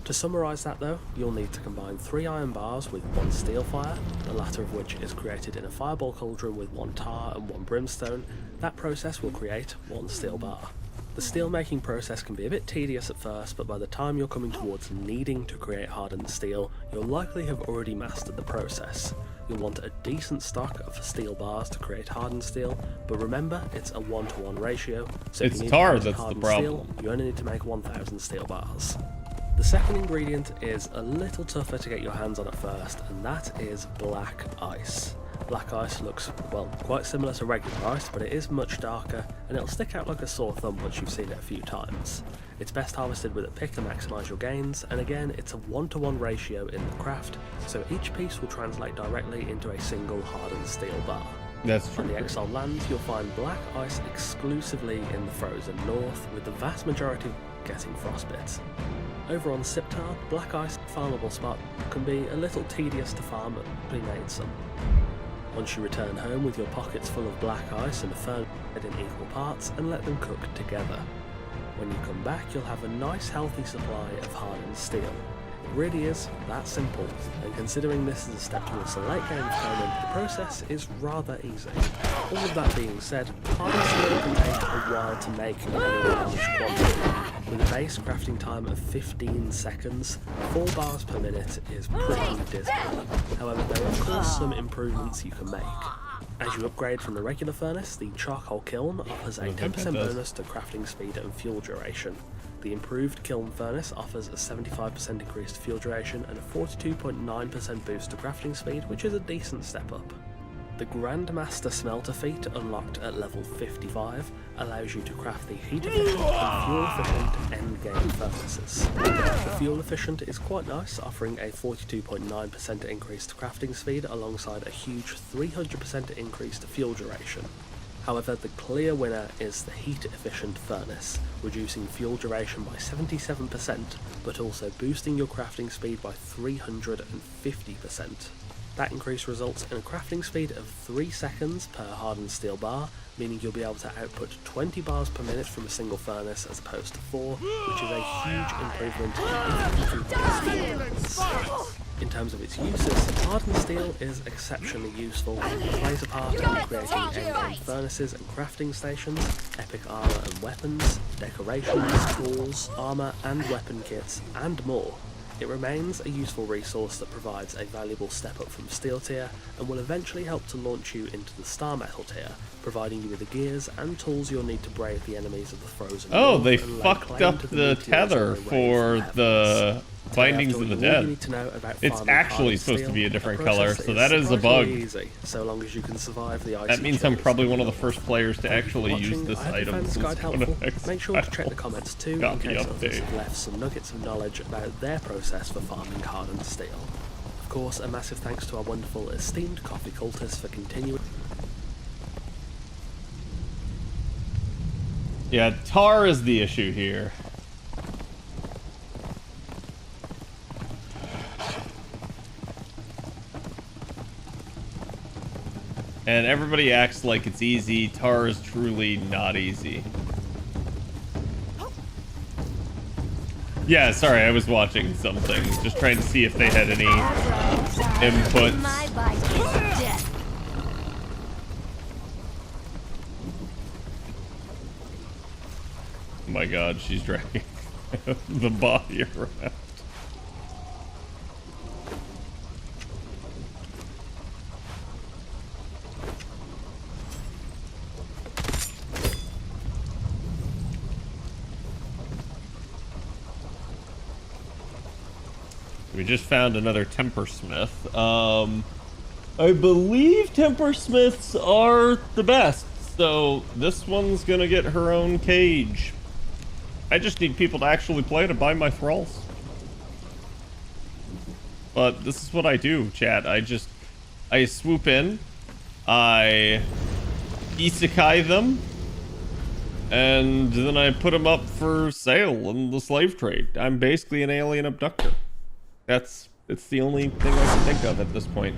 To summarise that though, you'll need to combine 3 iron bars with 1 steel fire, the latter of which is created in a fireball cauldron with 1 tar and 1 brimstone. That process will create 1 steel bar. The steel making process can be a bit tedious at first, but by the time you're coming towards needing to create hardened steel, you'll likely have already mastered the process. You'll want a decent stock of steel bars to create hardened steel, but remember it's a 1-to-1 ratio, so if It's you need tar 1,000 that's the hardened problem. steel, you only need to make 1,000 steel bars. The second ingredient is a little tougher to get your hands on at first, and that is black ice. Black ice looks, well, quite similar to regular ice, but it is much darker, and it'll stick out like a sore thumb once you've seen it a few times. It's best harvested with a pick to maximise your gains, and again, it's a 1-to-1 ratio in the craft, so each piece will translate directly into a single hardened steel bar. That's true. On the exiled lands, you'll find black ice exclusively in the frozen north, with the vast majority getting frostbite. Over on Siptar, black ice farmable spot can be a little tedious to farm, but we made some. Once you return home with your pockets full of black ice and a furnace in equal parts and let them cook together. When you come back, you'll have a nice healthy supply of hardened steel. It really is that simple, and considering this is a step towards the late game development, the process is rather easy. All of that being said, hardened steel can take a while to make in any large quantity. With a base crafting time of 15 seconds, 4 bars per minute is pretty dismal. However, there are of course some improvements you can make. As you upgrade from the regular furnace, the charcoal kiln offers a 10% bonus to crafting speed and fuel duration. The improved kiln furnace offers a 75% increased fuel duration and a 42.9% boost to crafting speed, which is a decent step up. The Grandmaster Smelter feat, unlocked at level 55, allows you to craft the heat efficient and fuel efficient endgame furnaces. The fuel efficient is quite nice, offering a 42.9% increased crafting speed alongside a huge 300% increased fuel duration. However, the clear winner is the heat-efficient furnace, reducing fuel duration by 77%, but also boosting your crafting speed by 350%. That increase results in a crafting speed of 3 seconds per hardened steel bar, meaning you'll be able to output 20 bars per minute from a single furnace as opposed to 4, which is a huge improvement in steel. In terms of its uses, hardened steel is exceptionally useful. It plays a part in creating endgame furnaces and crafting stations, epic armour and weapons, decorations, tools, armour and weapon kits, and more. It remains a useful resource that provides a valuable step up from steel tier and will eventually help to launch you into the star metal tier, providing you with the gears and tools you'll need to brave the enemies of the frozen north they and lay fucked claim up to the meteors tether they raise for from the heavens. Bindings Today, of the I've told you all you Dead. need to know about It's farming actually hardened supposed to steel, be a different process color, that so is that is a surprisingly bug. easy, so long as you can survive the icy That means I'm chills. probably one of the first players to actually use Watching, this I hope you item. found this since guide it's one helpful. of the Make sure to check the comments too, in Got the case others update. have left some nuggets of knowledge about their process for farming hardened steel. Of course, a massive thanks to our wonderful esteemed coffee cultists for continuing. Yeah, tar is the issue here. And everybody acts like it's easy. Tar is truly not easy. Yeah, sorry, I was watching something. Just trying to see if they had any inputs. My bite is death. Oh my god, she's dragging the body around. We just found another tempersmith. I believe tempersmiths are the best, so this one's gonna get her own cage. I just need people to actually play to buy my thralls. But this is what I do, chat. I swoop in, I isekai them, and then I put them up for sale in the slave trade. I'm basically an alien abductor. It's the only thing I can think of at this point.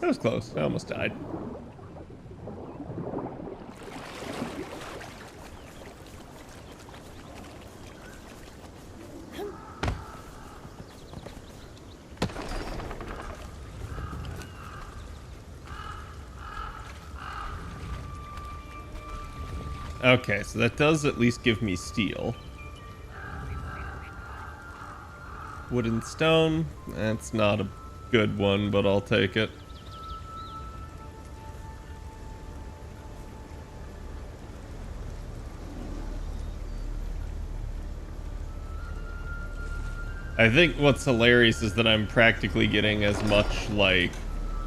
That was close. I almost died. Okay, so that does at least give me steel. Wood and stone. That's not a good one, but I'll take it. I think what's hilarious is that I'm practically getting as much, like,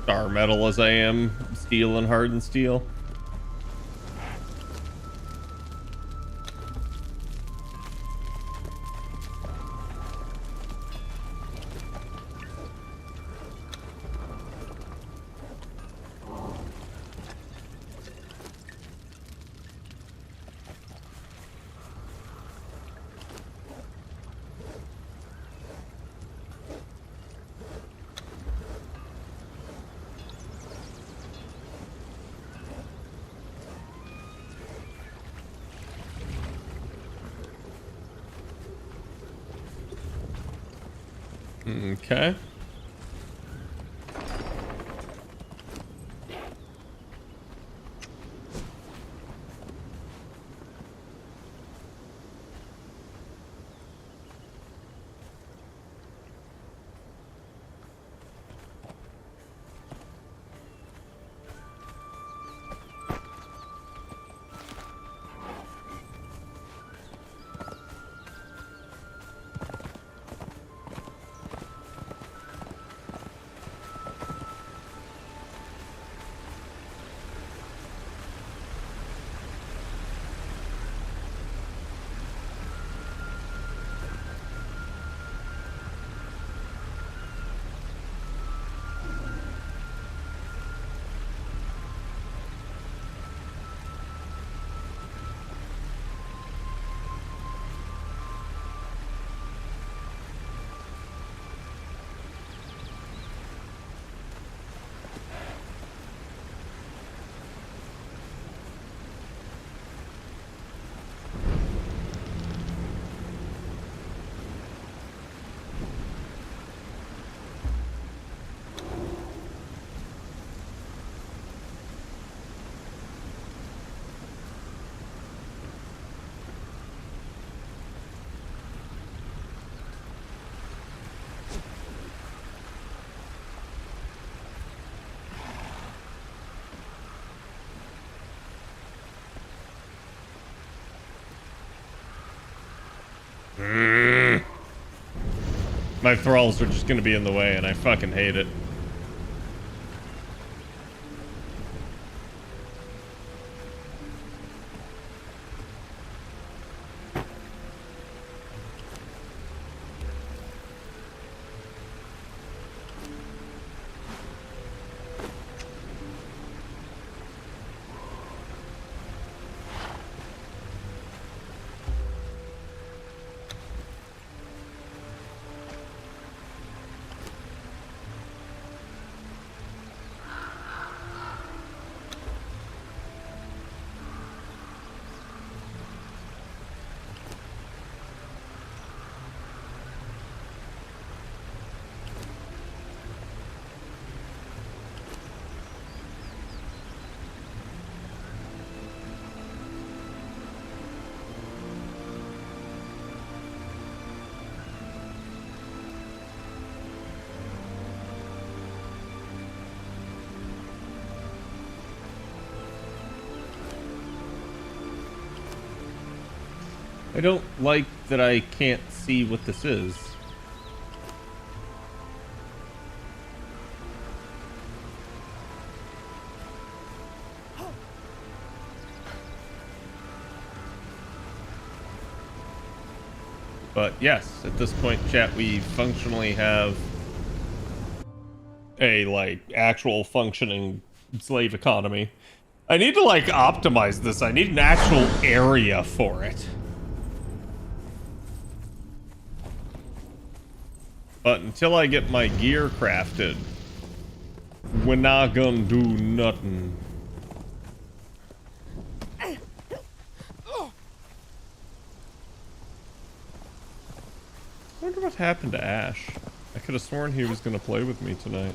star metal as I am steel and hardened steel. Okay. My thralls are just gonna be in the way, and I fucking hate it. I don't like that I can't see what this is. But yes, at this point, chat, we functionally have a, like, actual functioning slave economy. I need to, like, optimize this. I need an actual area for it. But until I get my gear crafted, we're not gonna do nothing. I wonder what happened to Ash. I could have sworn he was gonna play with me tonight.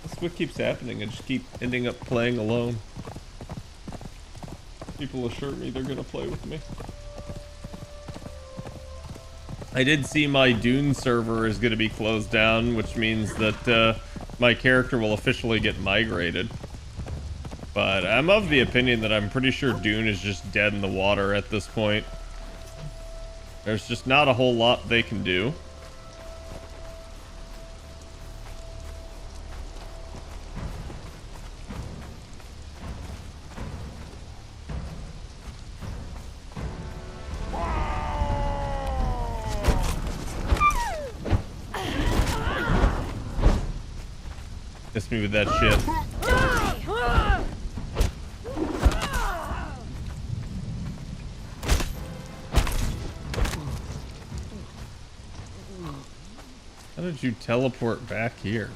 That's what keeps happening. I just keep ending up playing alone. People assure me they're gonna play with me. I did see my Dune server is going to be closed down, which means that my character will officially get migrated. But I'm of the opinion that I'm pretty sure Dune is just dead in the water at this point. There's just not a whole lot they can do. Miss me with that shit. How did you teleport back here?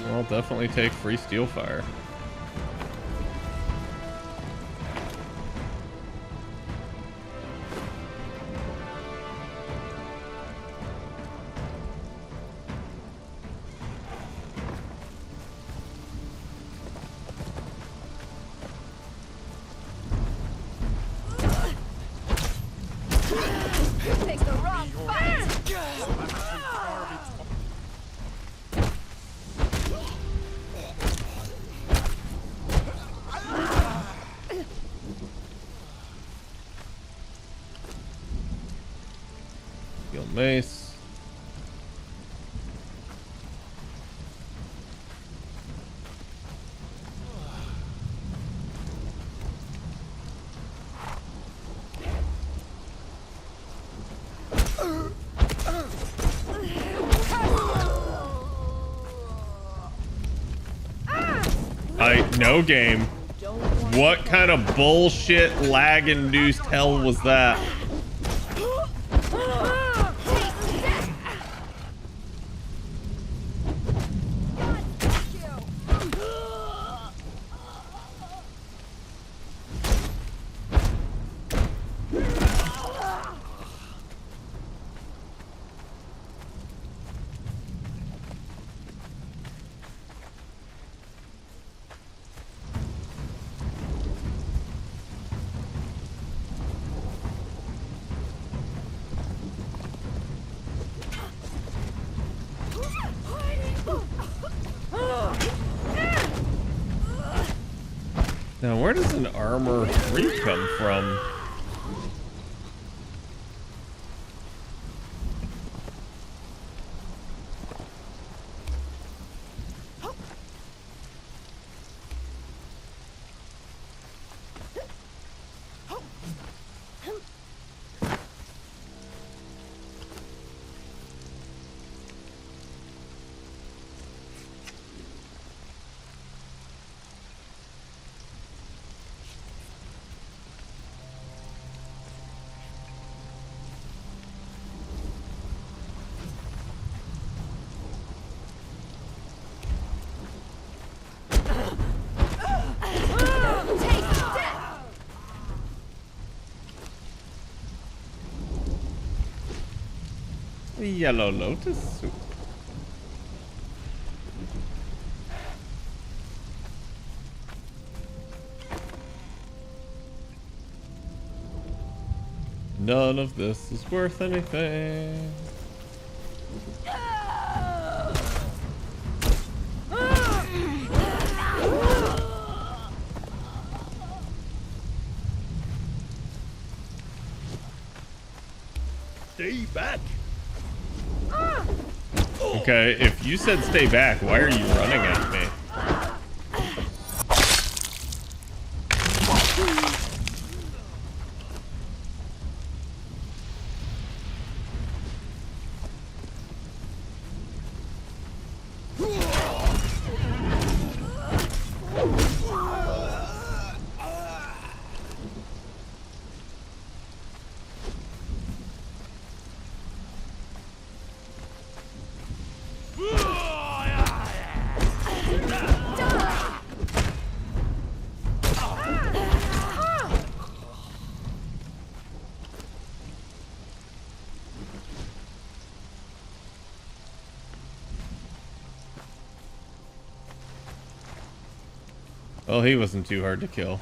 I'll definitely take free steel fire. Take the wrong fight. Steel mace. No game. What kind of bullshit lag-induced hell was that? Now, where does an armor 3 come from? Yellow lotus soup. None of this is worth anything. Stay back. Okay, if you said stay back, why are you running at me? Well, he wasn't too hard to kill.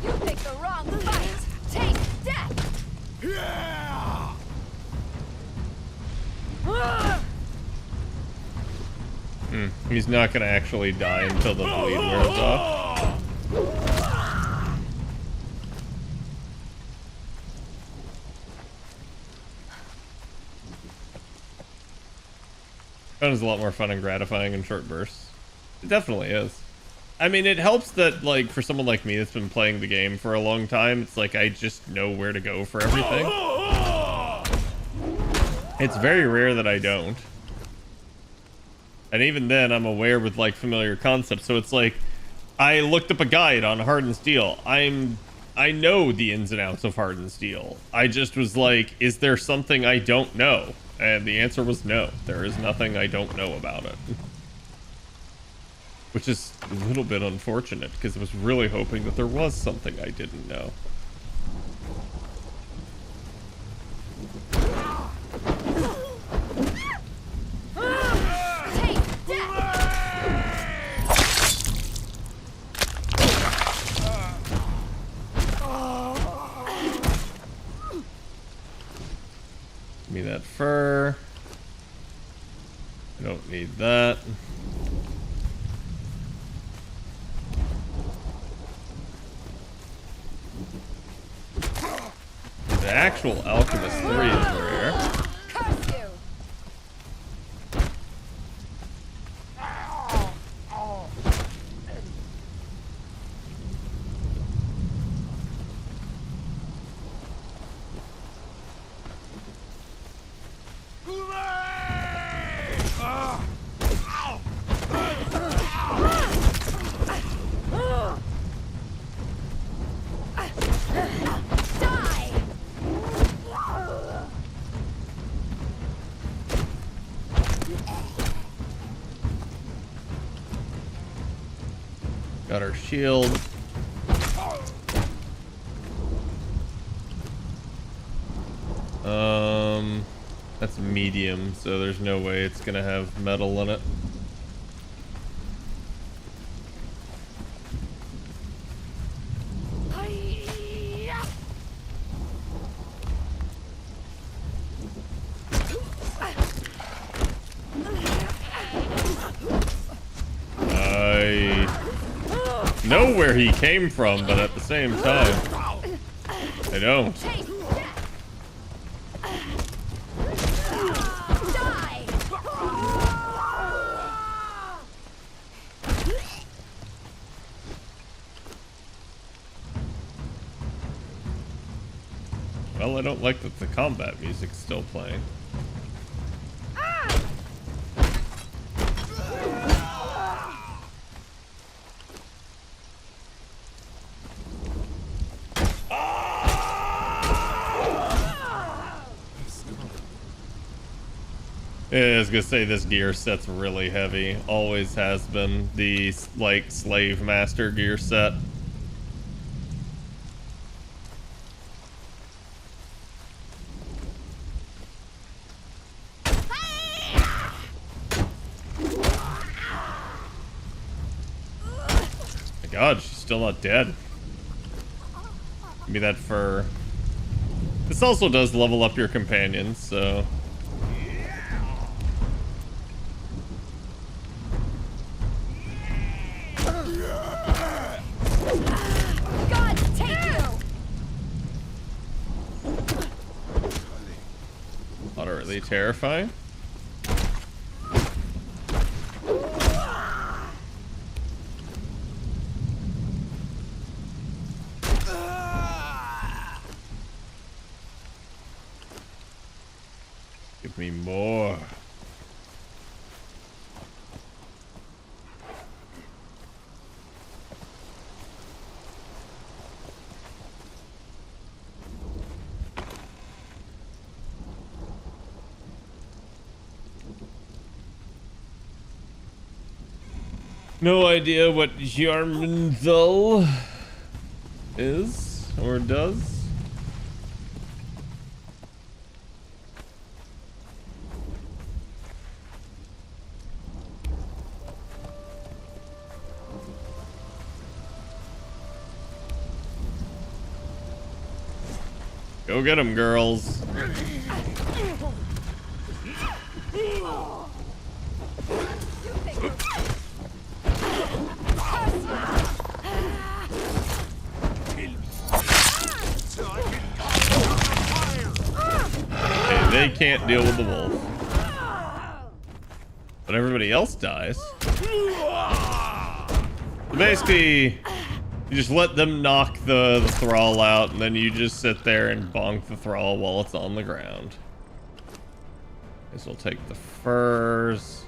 You picked the wrong fight. Take death. He's not gonna actually die until the bleed wears off. Fun is a lot more fun and gratifying in short bursts. It definitely is. I mean, it helps that, like, for someone like me that's been playing the game for a long time, it's like I just know where to go for everything. It's very rare that I don't. And even then, I'm aware with, like, familiar concepts. So it's like, I looked up a guide on Hardened Steel. I know the ins and outs of Hardened Steel. I just was like, is there something I don't know? And the answer was no. There is nothing I don't know about it. Which is a little bit unfortunate, because I was really hoping that there was something I didn't know. Take death. Give me that fur. I don't need that. The actual Alchemist 3 is rare. Curse you. Die. Got our shield. That's medium, so there's no way it's gonna have metal in it. I know where he came from, but at the same time, I don't. Well, I don't like that the combat music's still playing. Yeah, I was gonna say this gear set's really heavy. Always has been. The, like, Slave Master gear set. My God, she's still not dead. Give me that fur. This also does level up your companions, so... Moderately terrifying. Give me more. No idea what Yarmundhal is or does. Go get him, girls. Hey, they can't deal with the wolf. But everybody else dies. Basically, you just let them knock the thrall out, and then you just sit there and bonk the thrall while it's on the ground. Guess we'll take the furs.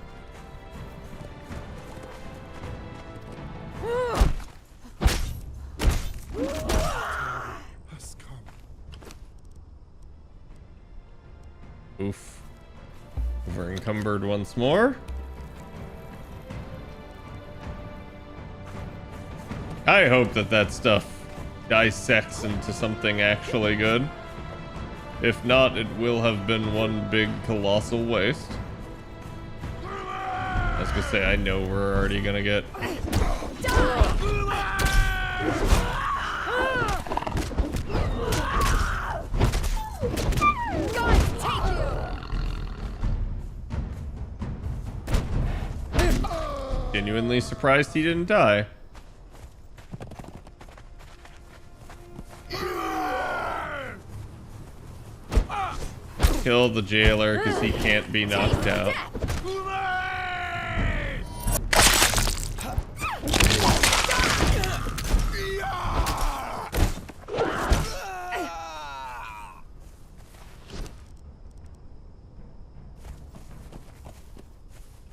Oof. Over encumbered once more. I hope that that stuff dissects into something actually good. If not, it will have been one big colossal waste. I was gonna say, I know we're already gonna get... Genuinely surprised he didn't die. Kill the jailer because he can't be knocked out.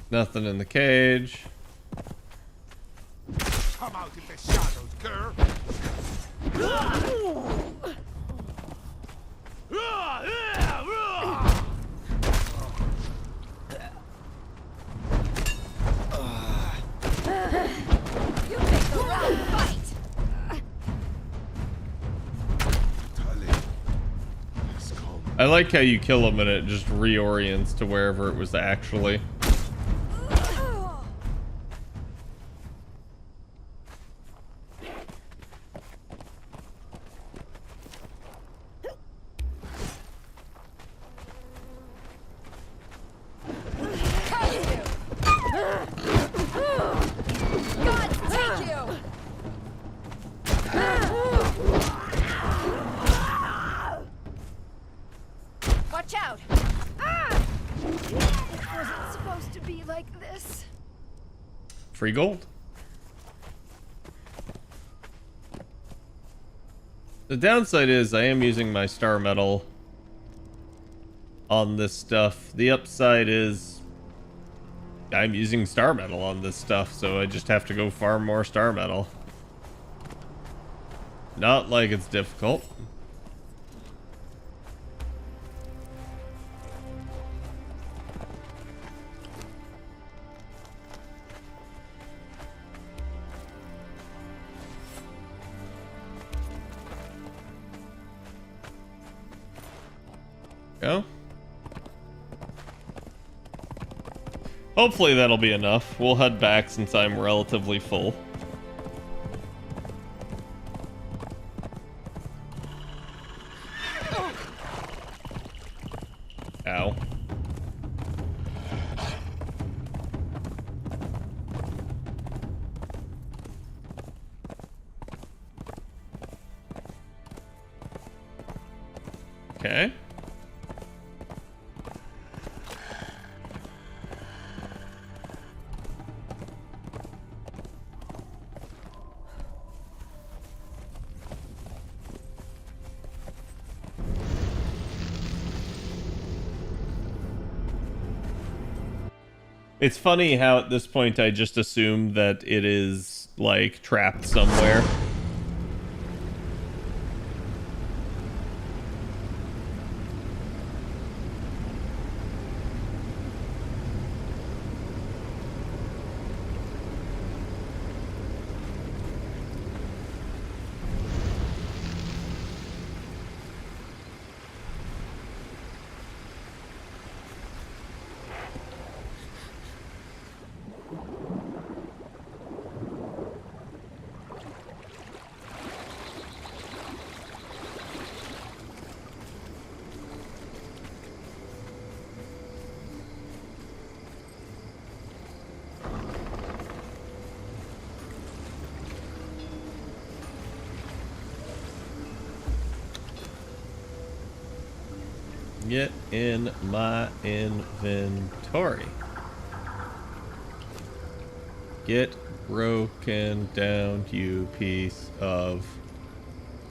Nothing in the cage. Come out in the shadows, girl. You picked the wrong fight. Tully has come. I like how you kill him and it just reorients to wherever it was actually. Watch out! Ah! It wasn't supposed to be like this. Free gold. The downside is I am using my star metal on this stuff. The upside is I'm using star metal on this stuff, so I just have to go farm more star metal. Not like it's difficult. Go. Hopefully that'll be enough. We'll head back since I'm relatively full. Ow. Okay. It's funny how at this point I just assume that it is, like, trapped somewhere. Get in my inventory. Get broken down, you piece of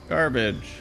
garbage.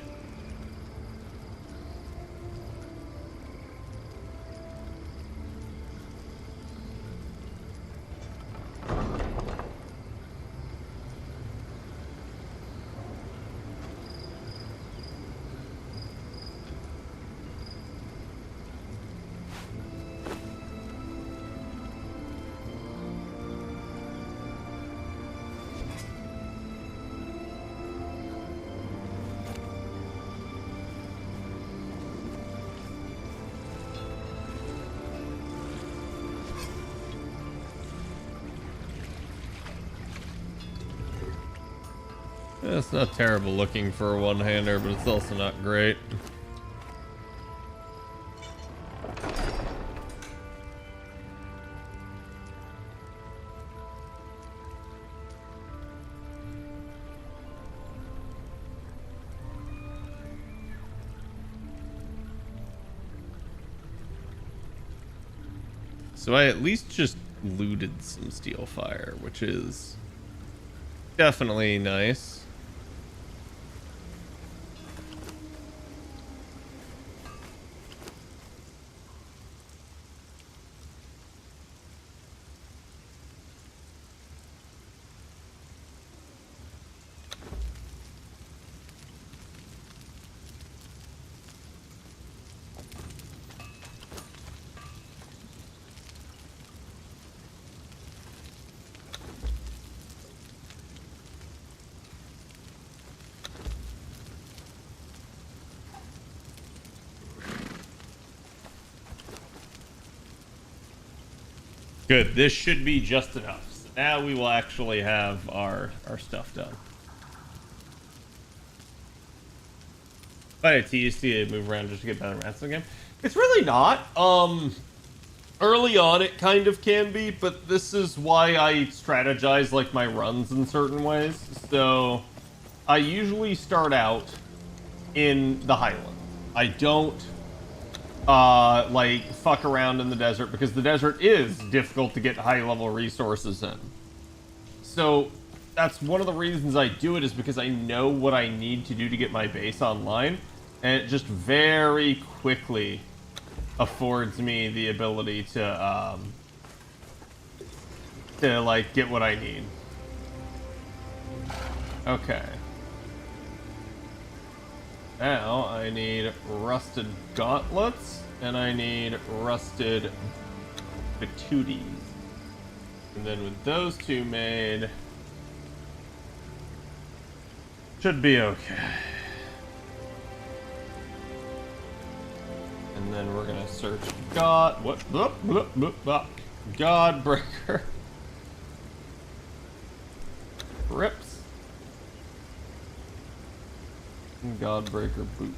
Yeah, it's not terrible looking for a one-hander, but it's also not great. So I at least just looted some steel fire, which is definitely nice. Good. This should be just enough. So now we will actually have our stuff done. But it's easy to move around just to get better maps in the game. It's really not. Early on it kind of can be, but this is why I strategize like my runs in certain ways. So I usually start out in the highlands. I don't like fuck around in the desert because the desert is difficult to get high level resources in. So that's one of the reasons I do it, is because I know what I need to do to get my base online, and it just very quickly affords me the ability to like get what I need. Okay. Now I need rusted gauntlets and I need rusted patooties. And then with those two made, should be okay. And then we're gonna search God. What? Godbreaker. Rips. And Godbreaker boots.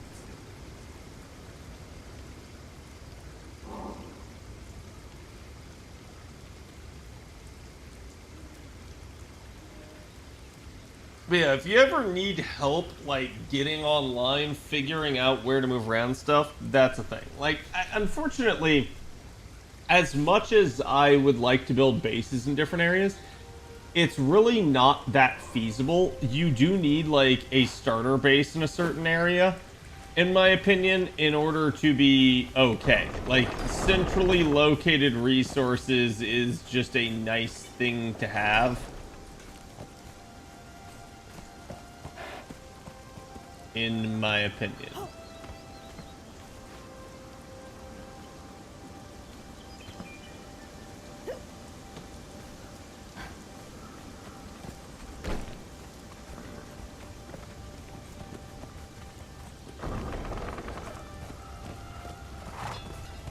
But yeah, if you ever need help, like, getting online, figuring out where to move around stuff, that's a thing. Like, unfortunately, as much as I would like to build bases in different areas, it's really not that feasible. You do need, like, a starter base in a certain area, in my opinion, in order to be okay. Like, centrally located resources is just a nice thing to have, in my opinion.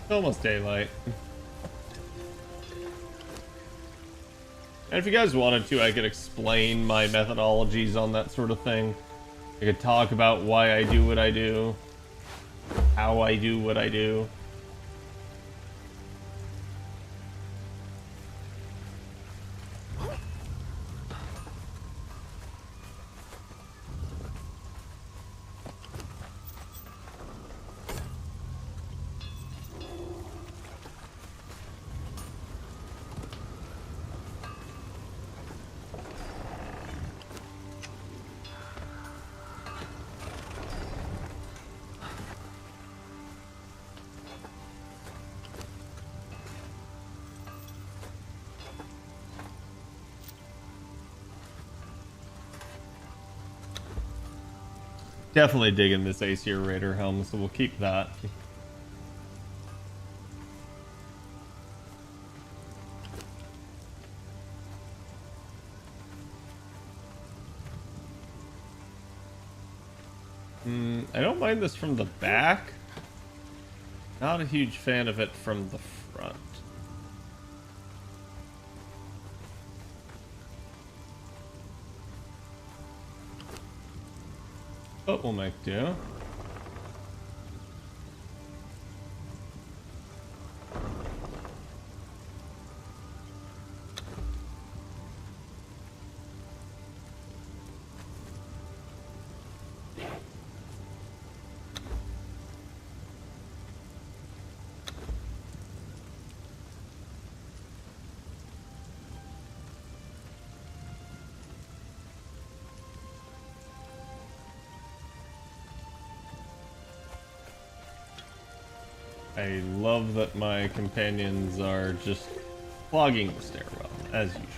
It's almost daylight. And if you guys wanted to, I could explain my methodologies on that sort of thing. I could talk about why I do what I do, how I do what I do. Definitely digging this Aesir Raider helm, so we'll keep that. I don't mind this from the back. Not a huge fan of it from the front. But we'll make do. I love that my companions are just clogging the stairwell, as usual.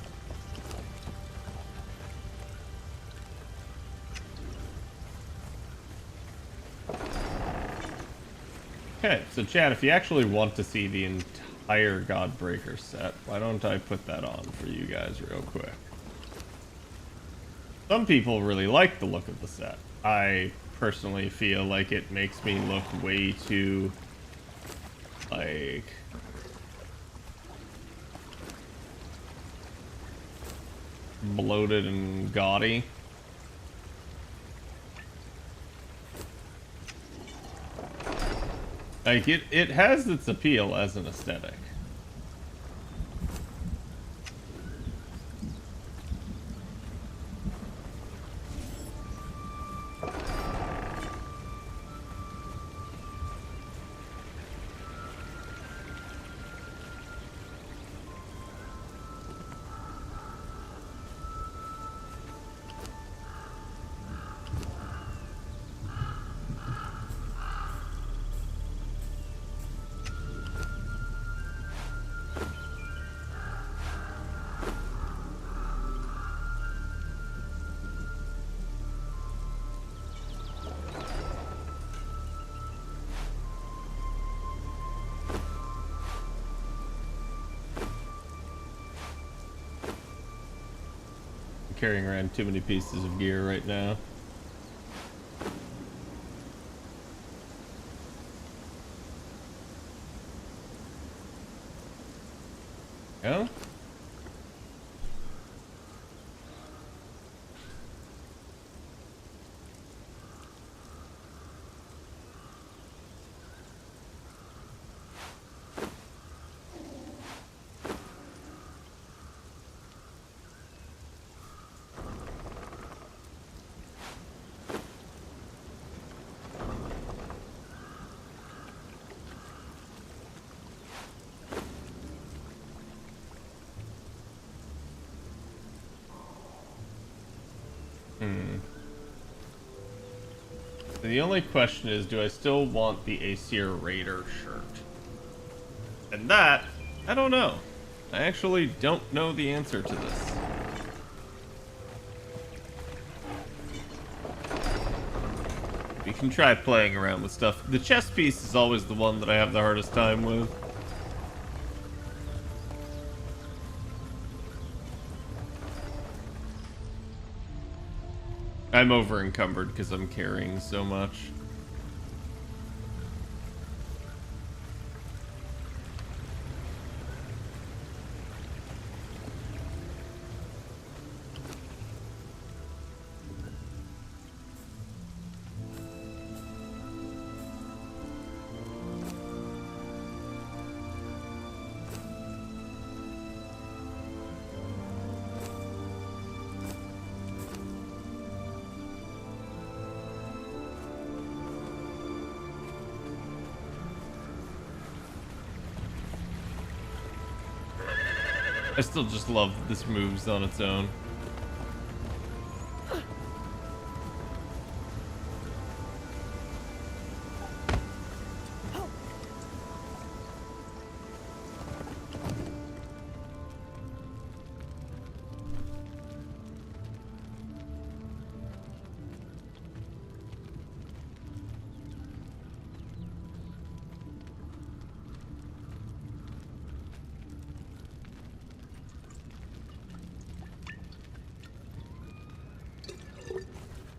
Okay, so chat, if you actually want to see the entire Godbreaker set, why don't I put that on for you guys real quick? Some people really like the look of the set. I personally feel like it makes me look way too... like bloated and gaudy. Like, it has its appeal as an aesthetic. Carrying around too many pieces of gear right now. Oh? The only question is, do I still want the Aesir Raider shirt? And that, I don't know. I actually don't know the answer to this. We can try playing around with stuff. The chest piece is always the one that I have the hardest time with. I'm over encumbered because I'm carrying so much. I still just love that this moves on its own.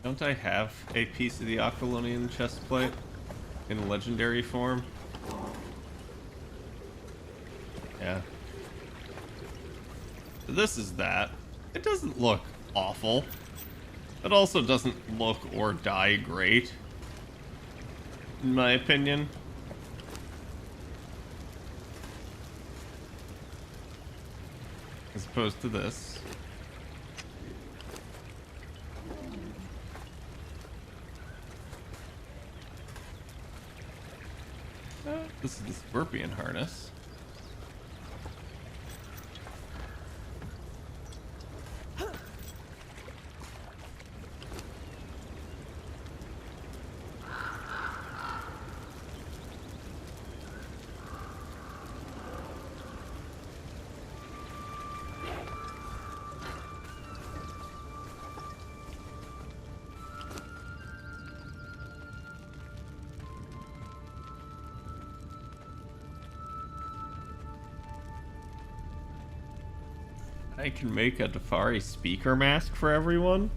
Don't I have a piece of the Aquilonian chestplate in legendary form? Yeah. So this is that. It doesn't look awful. It also doesn't look or die great, in my opinion. As opposed to this. This is the Scorpion harness. I can make a Dafari speaker mask for everyone.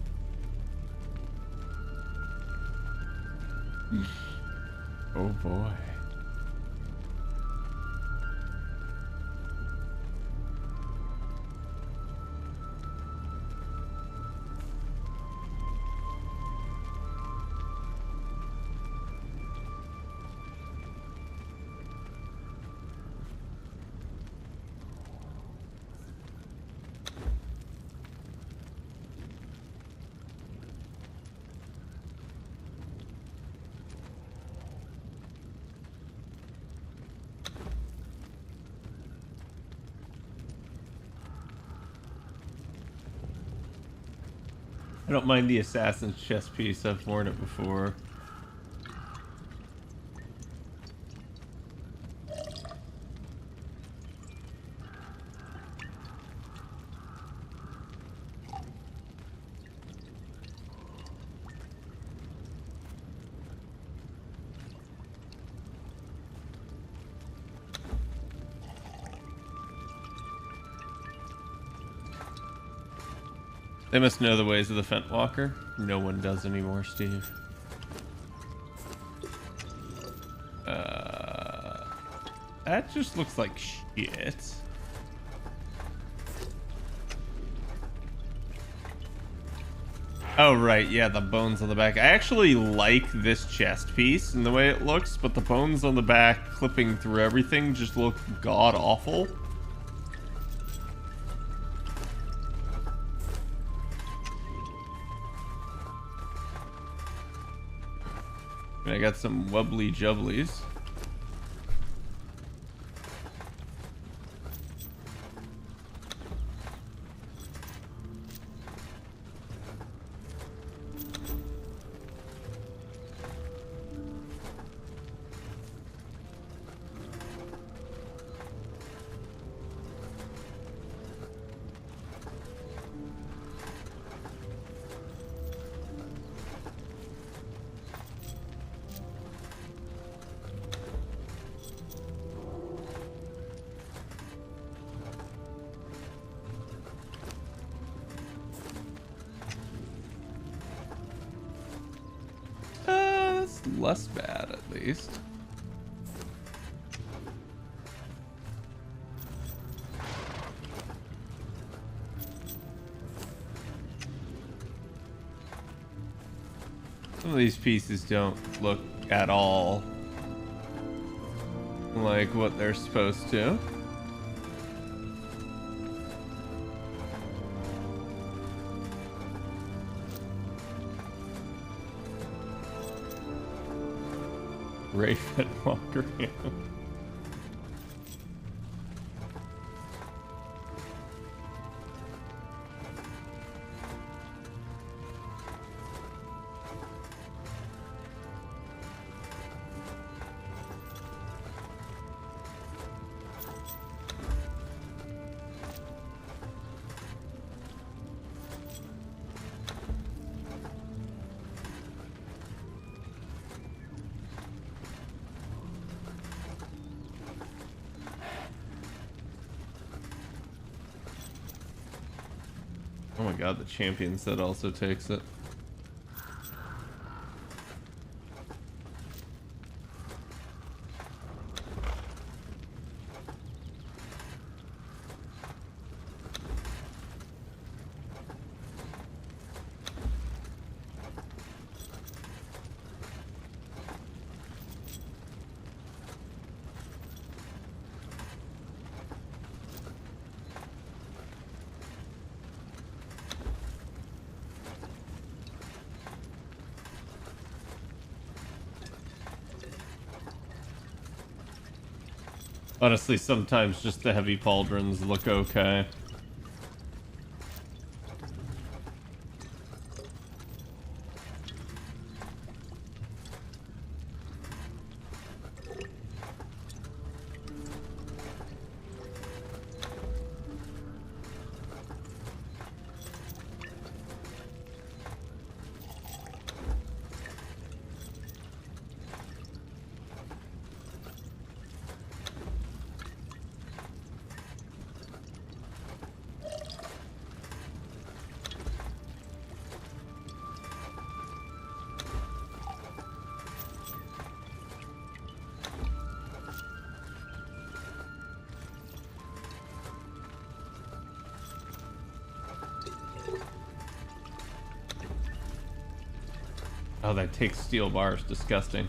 Oh boy. don't mind the assassin's chest piece. I've worn it before. They must know the ways of the Fentwalker. No one does anymore, Steve. That just looks like shit. Oh, right. Yeah, the bones on the back. I actually like this chest piece and the way it looks, but the bones on the back clipping through everything just look god-awful. I got some wubbly jubblies. Less bad, at least. Some of these pieces don't look at all like what they're supposed to. Ray Fenwalker. Yeah. Oh my god, the champion set also takes it. Honestly, sometimes just the heavy pauldrons look okay. Oh, that takes steel bars. Disgusting.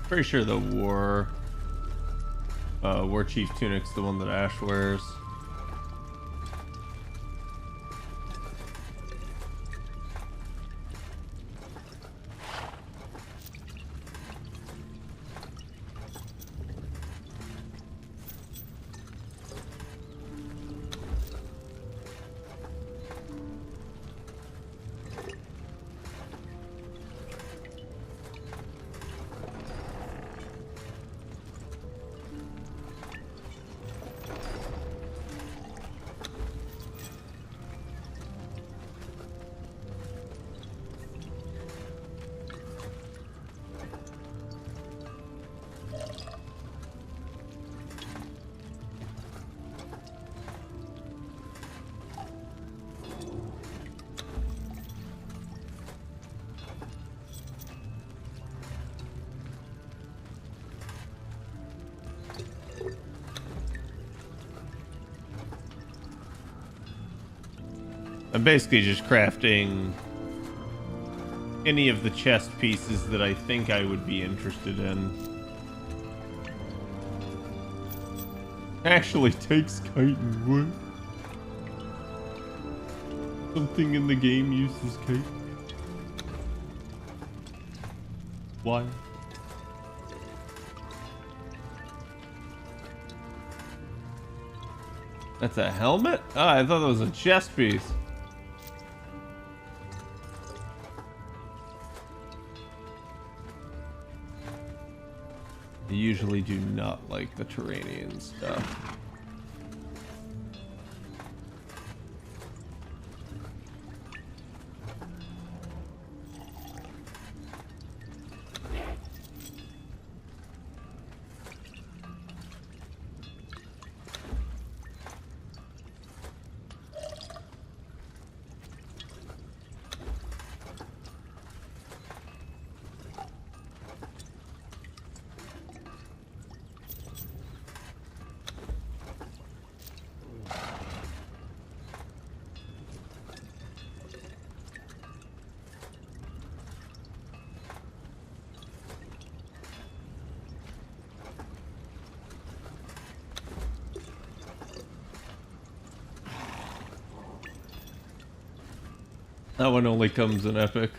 Pretty sure the war chief tunic's the one that Ash wears. I'm basically just crafting any of the chest pieces that I think I would be interested in. Actually takes chitin wood. Something in the game uses chitin. Why? That's a helmet? Oh, I thought that was a chest piece. I usually do not like the Terranian stuff. That one only comes in epic.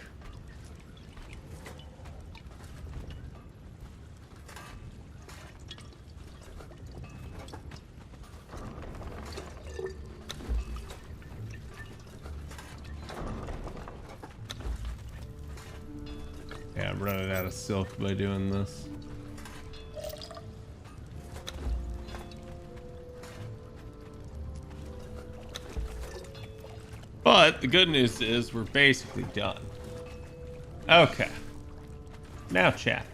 Yeah, I'm running out of silk by doing this. But the good news is we're basically done. Okay. Now, chat.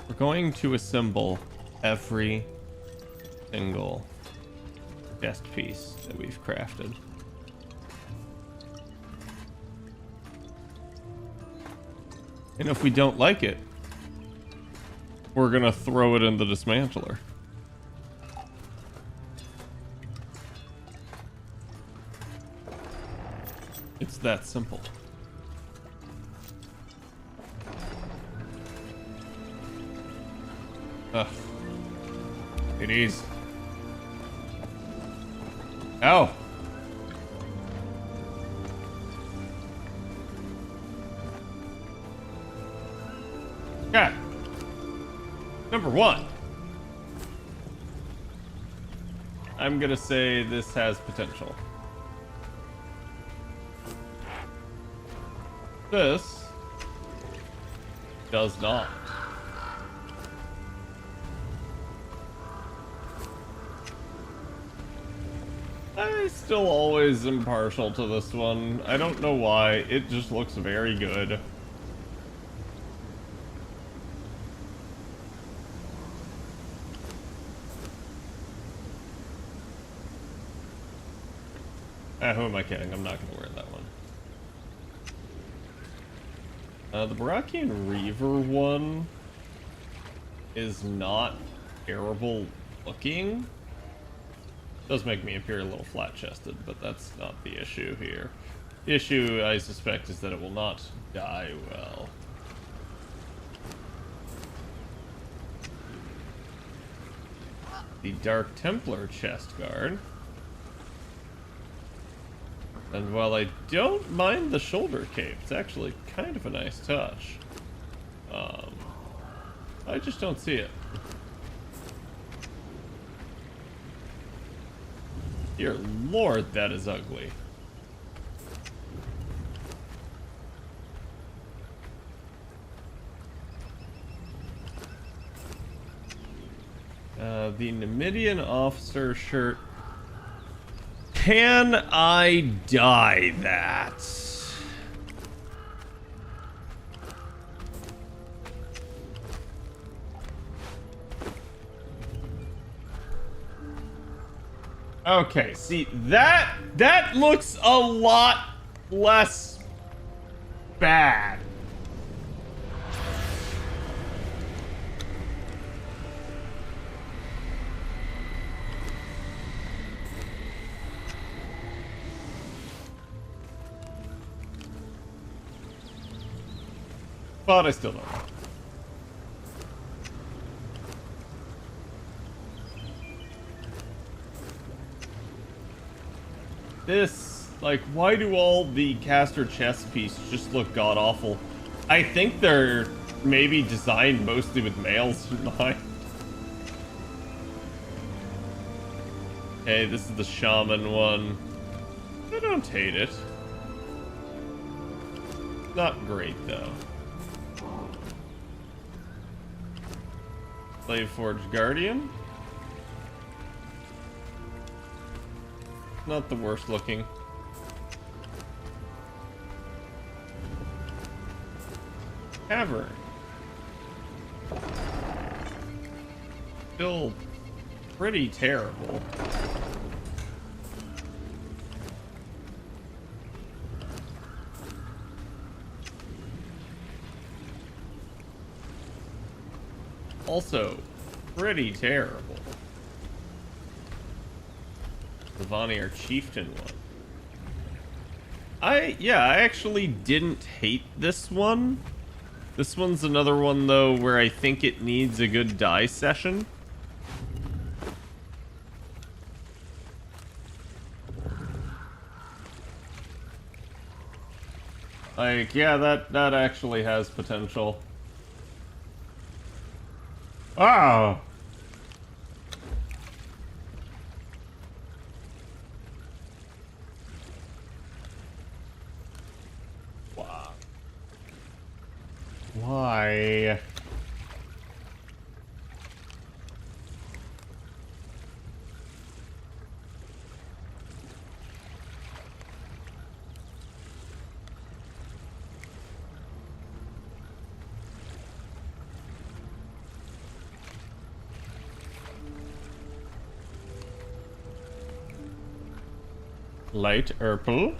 We're going to assemble every single chest piece that we've crafted. And if we don't like it, we're gonna throw it in the dismantler. It's that simple. Ugh. It is. Oh. Okay. Number one. I'm gonna say this has potential. This does not. I still always am partial to this one. I don't know why. It just looks very good. Who am I kidding? I'm not going to wear that one. The Barakian Reaver one is not terrible looking. Does make me appear a little flat-chested, but that's not the issue here. The issue, I suspect, is that it will not die well. The Dark Templar chest guard. And while I don't mind the shoulder cape, it's actually kind of a nice touch. I just don't see it. Dear Lord, that is ugly. The Numidian officer shirt. Can I dye that? Okay, see, that looks a lot less bad. But I still don't know. This, like, why do all the caster chest pieces just look god-awful? I think they're maybe designed mostly with males in mind. Okay, this is the shaman one. I don't hate it. Not great, though. Slaveforged Guardian. Not the worst looking. Cavern. Still pretty terrible. Also, pretty terrible. The Vanir Chieftain one. I actually didn't hate this one. This one's another one, though, where I think it needs a good dye session. Like, yeah, that actually has potential. Oh! Wow. Why? Light purple.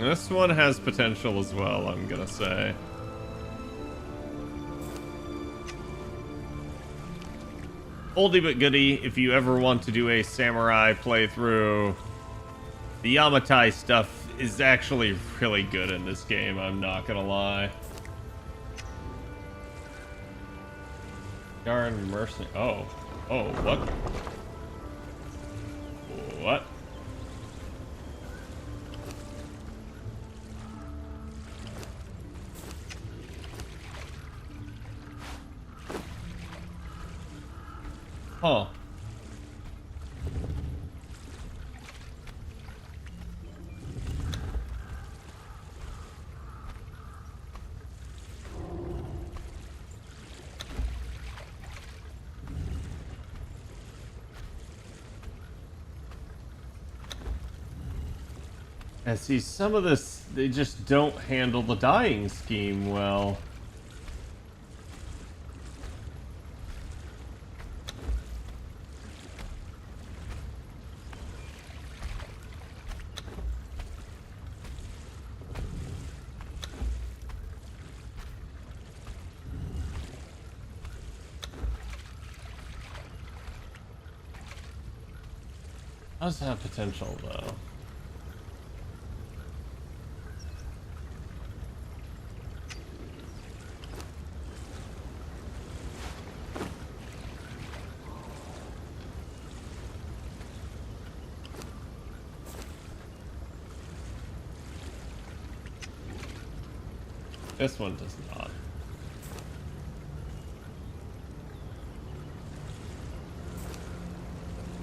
This one has potential as well, I'm gonna say. Oldie but goodie, if you ever want to do a samurai playthrough, the Yamatai stuff is actually really good in this game, I'm not gonna lie. Yarn Mercy. Oh, what? What? Huh. I see some of this, they just don't handle the dyeing scheme well. Does have potential though. This one does not.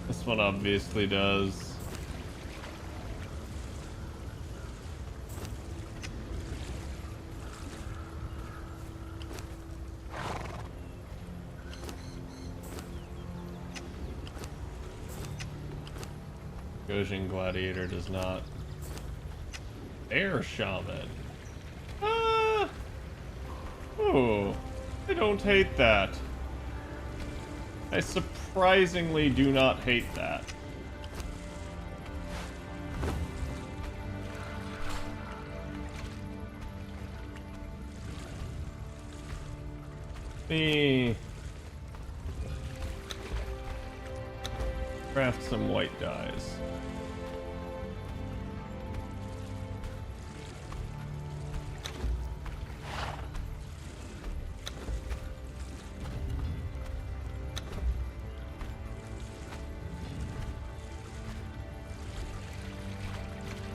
This one obviously does. Gojin Gladiator does not. Air Shaman. Oh, I don't hate that. I surprisingly do not hate that. Me craft some white dyes.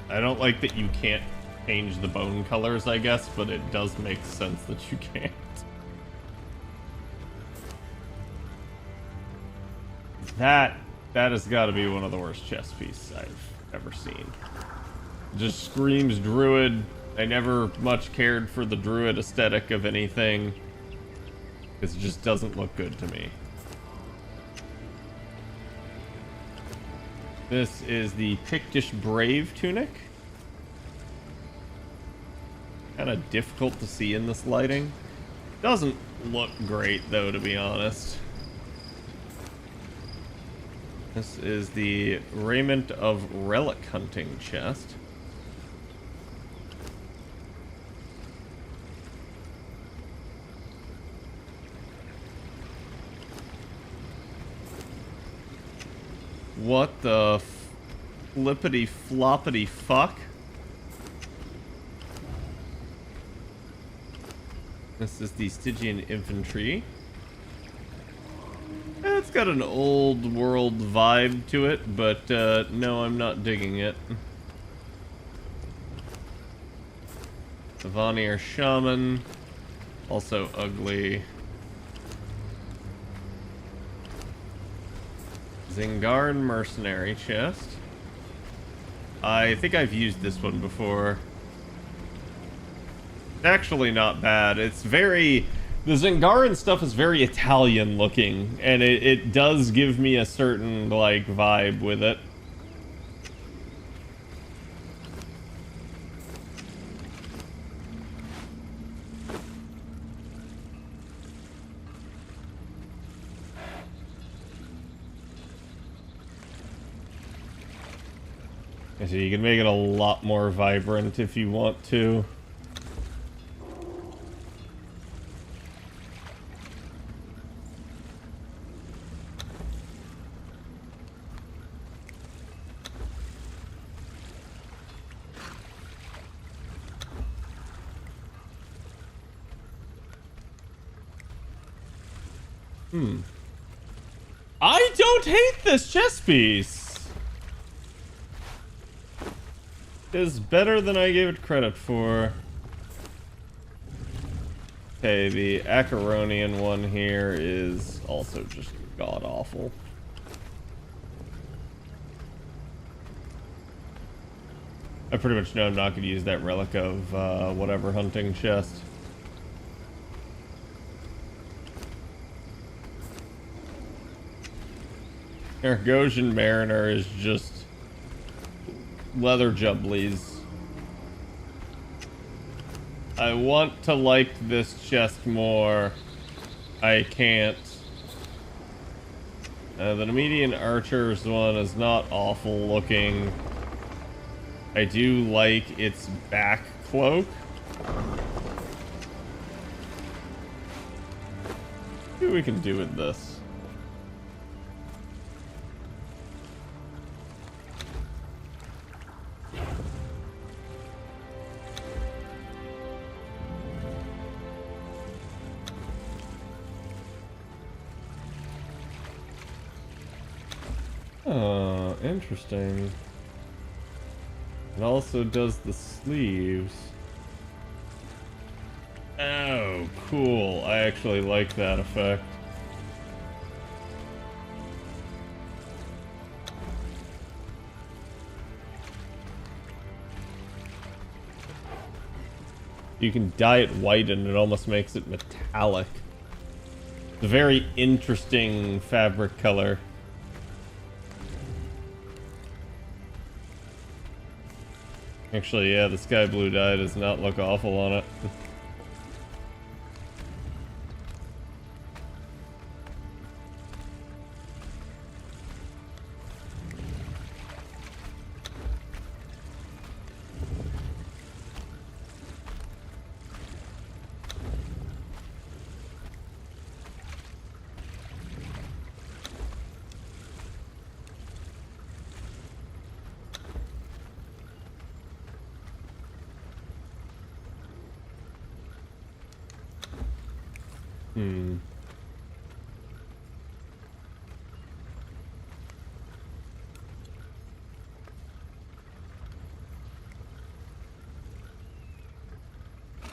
I don't like that you can't change the bone colors, I guess, but it does make sense that you can't. That has got to be one of the worst chess pieces I've ever seen. Just screams druid. I never much cared for the druid aesthetic of anything, because it just doesn't look good to me. This is the Pictish Brave tunic. Kind of difficult to see in this lighting. Doesn't look great though, to be honest. This is the Raiment of Relic Hunting chest. What the flippity floppity fuck? This is the Stygian Infantry. It's got an old world vibe to it, but no, I'm not digging it. The Vanir Shaman, also ugly. Zingarn Mercenary chest. I think I've used this one before. It's actually not bad. It's very... The Zingarn stuff is very Italian looking, and it does give me a certain, like, vibe with it. So you can make it a lot more vibrant if you want to. I don't hate this chess piece. It's better than I gave it credit for. Okay, the Acheronian one here is also just god-awful. I pretty much know I'm not going to use that relic of whatever hunting chest. Gojin Mariner is just leather jubblies. I want to like this chest more. I can't. The Nemedian Archer's one is not awful looking. I do like its back cloak. See what we can do with this. Oh, interesting. It also does the sleeves. Oh, cool. I actually like that effect. You can dye it white and it almost makes it metallic. It's a very interesting fabric color. Actually, yeah, the sky blue dye does not look awful on it. Hmm.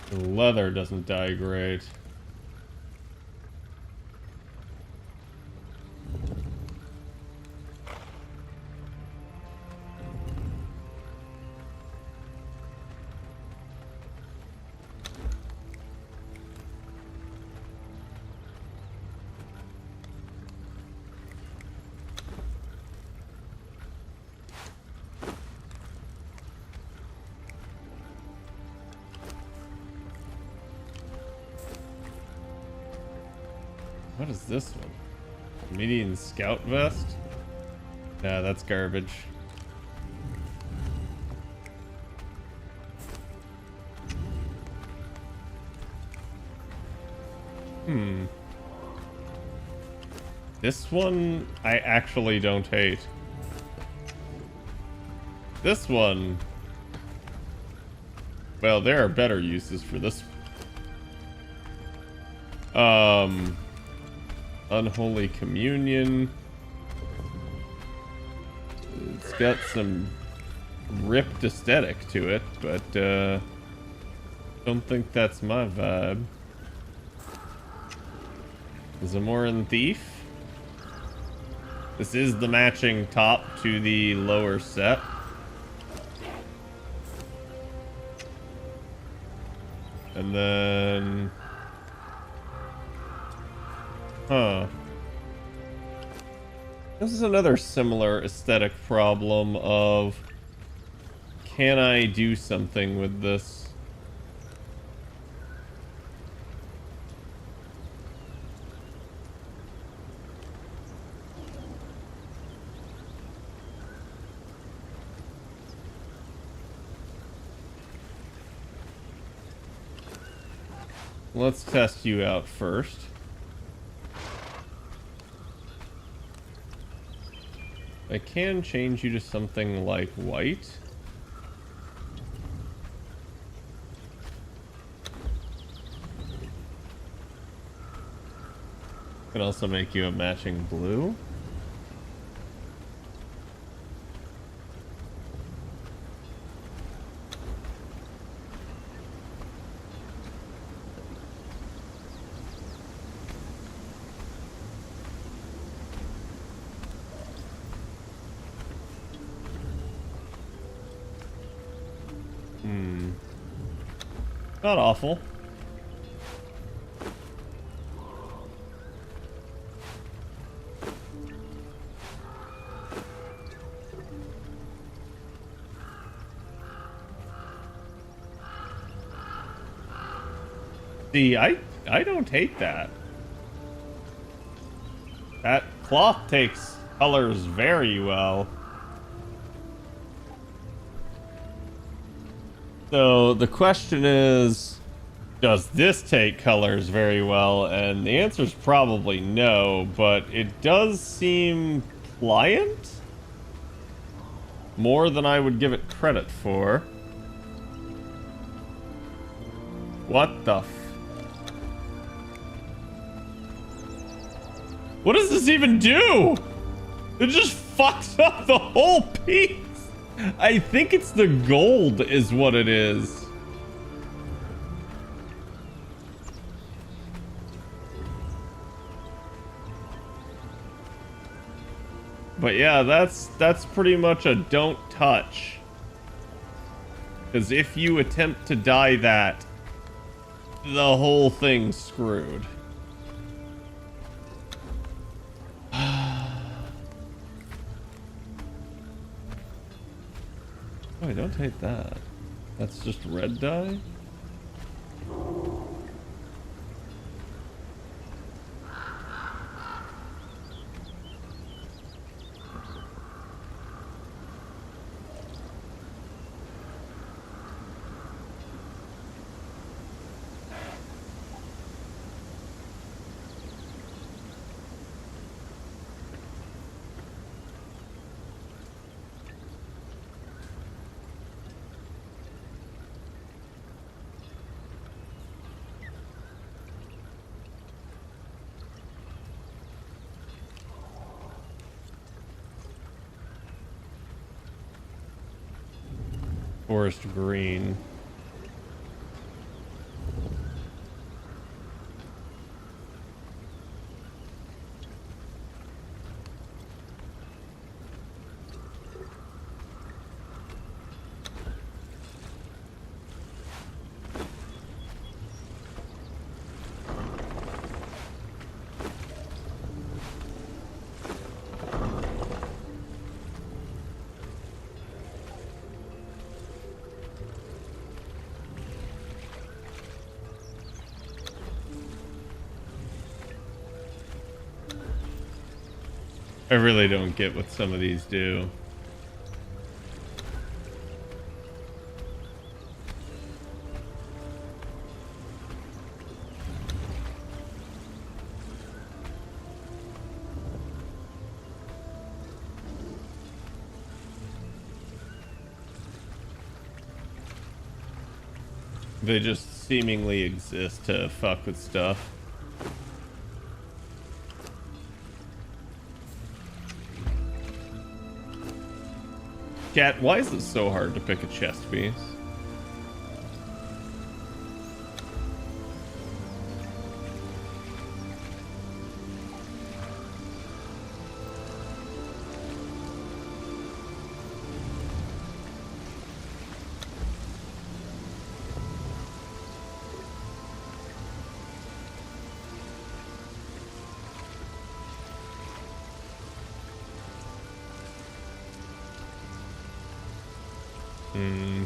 The leather doesn't dye great. What is this one? Median scout vest? Nah, that's garbage. Hmm. This one I actually don't hate. This one... Well, there are better uses for this. Unholy Communion. It's got some ripped aesthetic to it, but don't think that's my vibe. Zamoran Thief. This is the matching top to the lower set. And then... Huh. This is another similar aesthetic problem of... Can I do something with this? Let's test you out first. I can change you to something like white. Can also make you a matching blue. Not awful. See, I don't hate that. That cloth takes colors very well. So the question is, does this take colors very well? And the answer is probably no, but it does seem pliant. More than I would give it credit for. What the f... What does this even do? It just fucks up the whole piece. I think it's the gold is what it is. But yeah, that's pretty much a don't touch. Because if you attempt to dye that, the whole thing's screwed. Oh, I don't hate that. That's just red dye? Forest green. I really don't get what some of these do. They just seemingly exist to fuck with stuff. Cat, why is it so hard to pick a chest piece?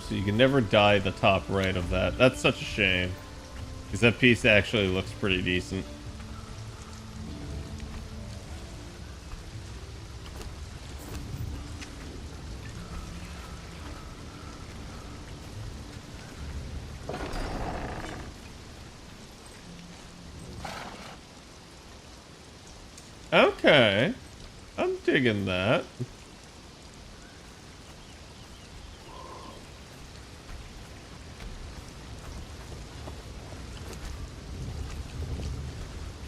So you can never dye the top right of that. That's such a shame. Because that piece actually looks pretty decent. Okay. I'm digging that.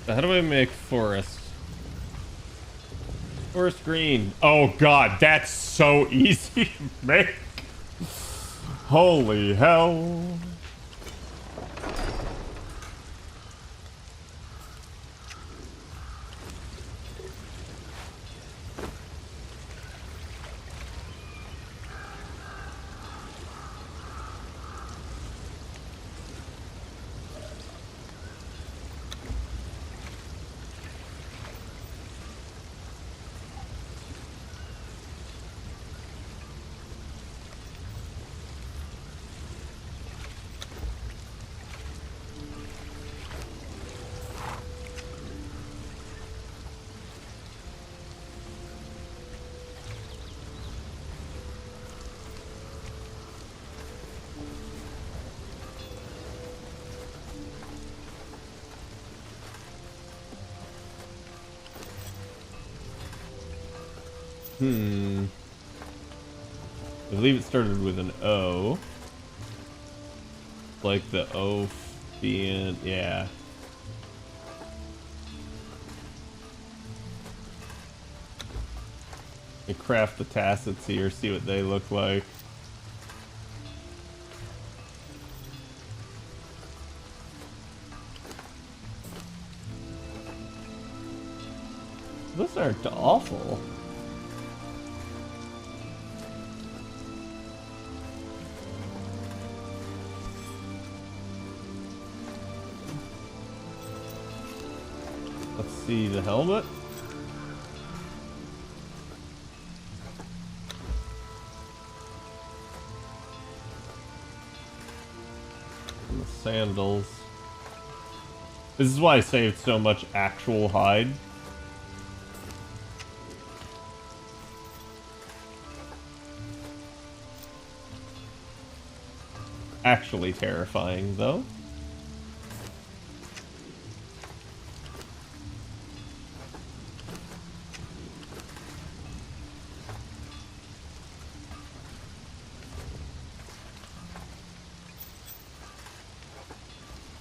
How do I make forest? Forest green. Oh god, that's so easy to make. Holy hell. I believe it started with an O. Like the O being, yeah. I craft the tacits here, see what they look like. Those aren't awful. Let's see the helmet. And the sandals. This is why I saved so much actual hide. Actually terrifying, though.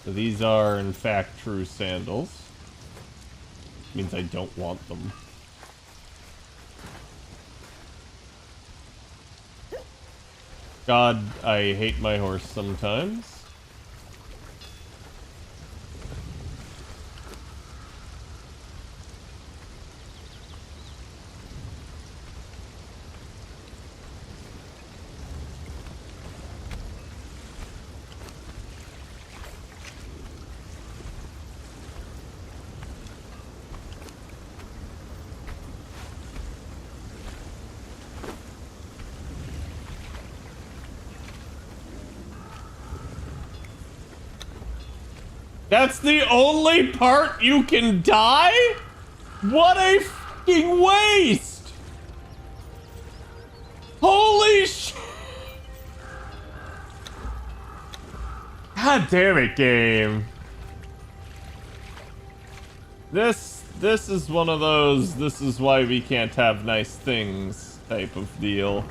So these are, in fact, true sandals. Means I don't want them. God, I hate my horse sometimes. That's the only part you can die? What a fucking waste! Holy sh... God damn it, game. This is one of those, this is why we can't have nice things type of deal.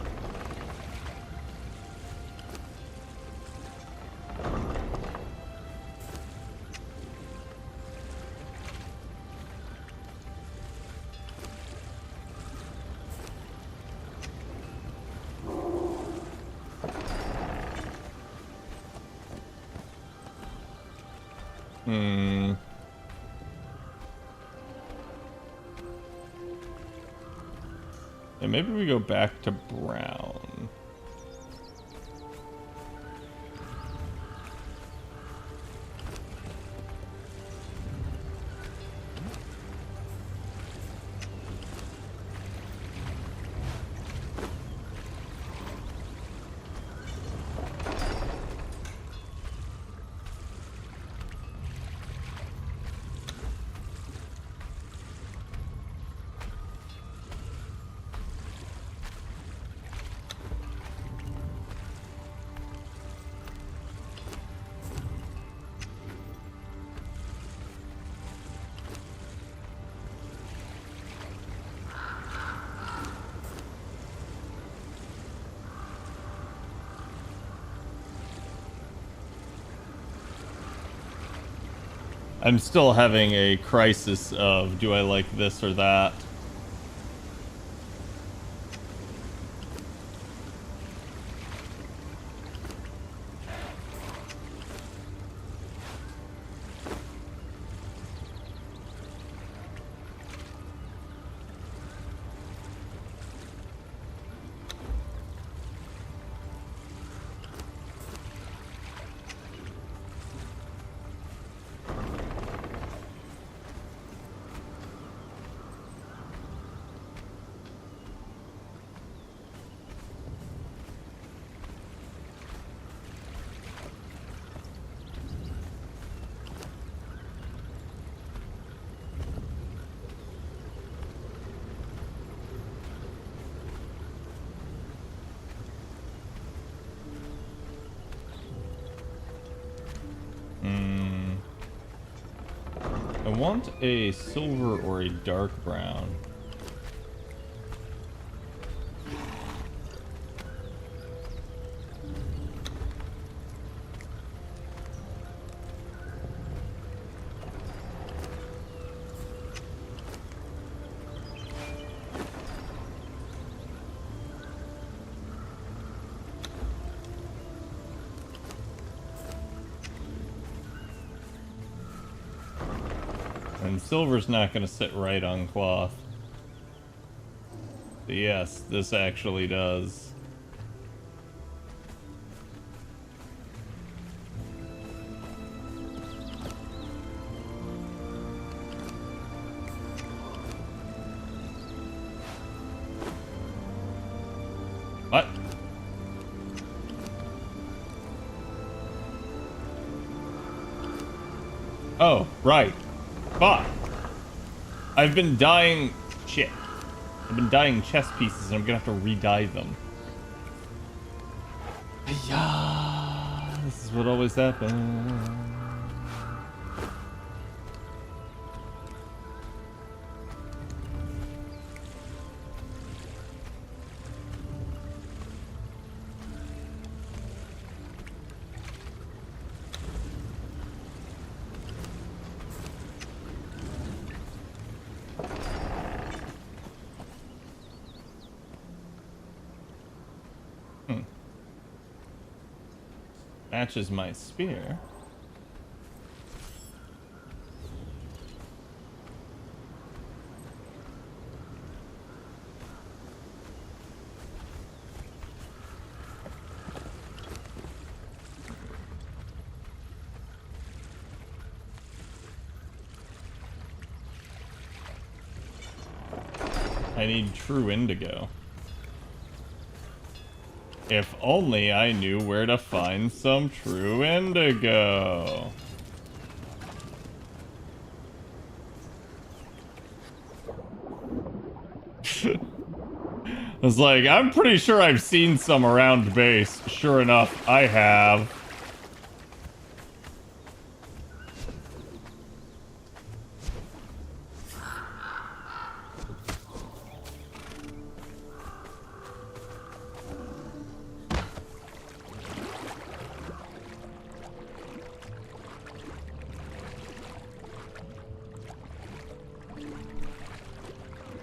And maybe we go back to brown. I'm still having a crisis of, do I like this or that? I want a silver or a dark brown. And silver's not going to sit right on cloth. But yes, this actually does. What? Oh, right. Fuck. I've been dyeing... Shit. I've been dyeing chess pieces and I'm gonna have to re-dye them. Yeah, this is what always happens. Matches my spear. I need true indigo. If only I knew where to find some true indigo. I was like, I'm pretty sure I've seen some around base. Sure enough, I have.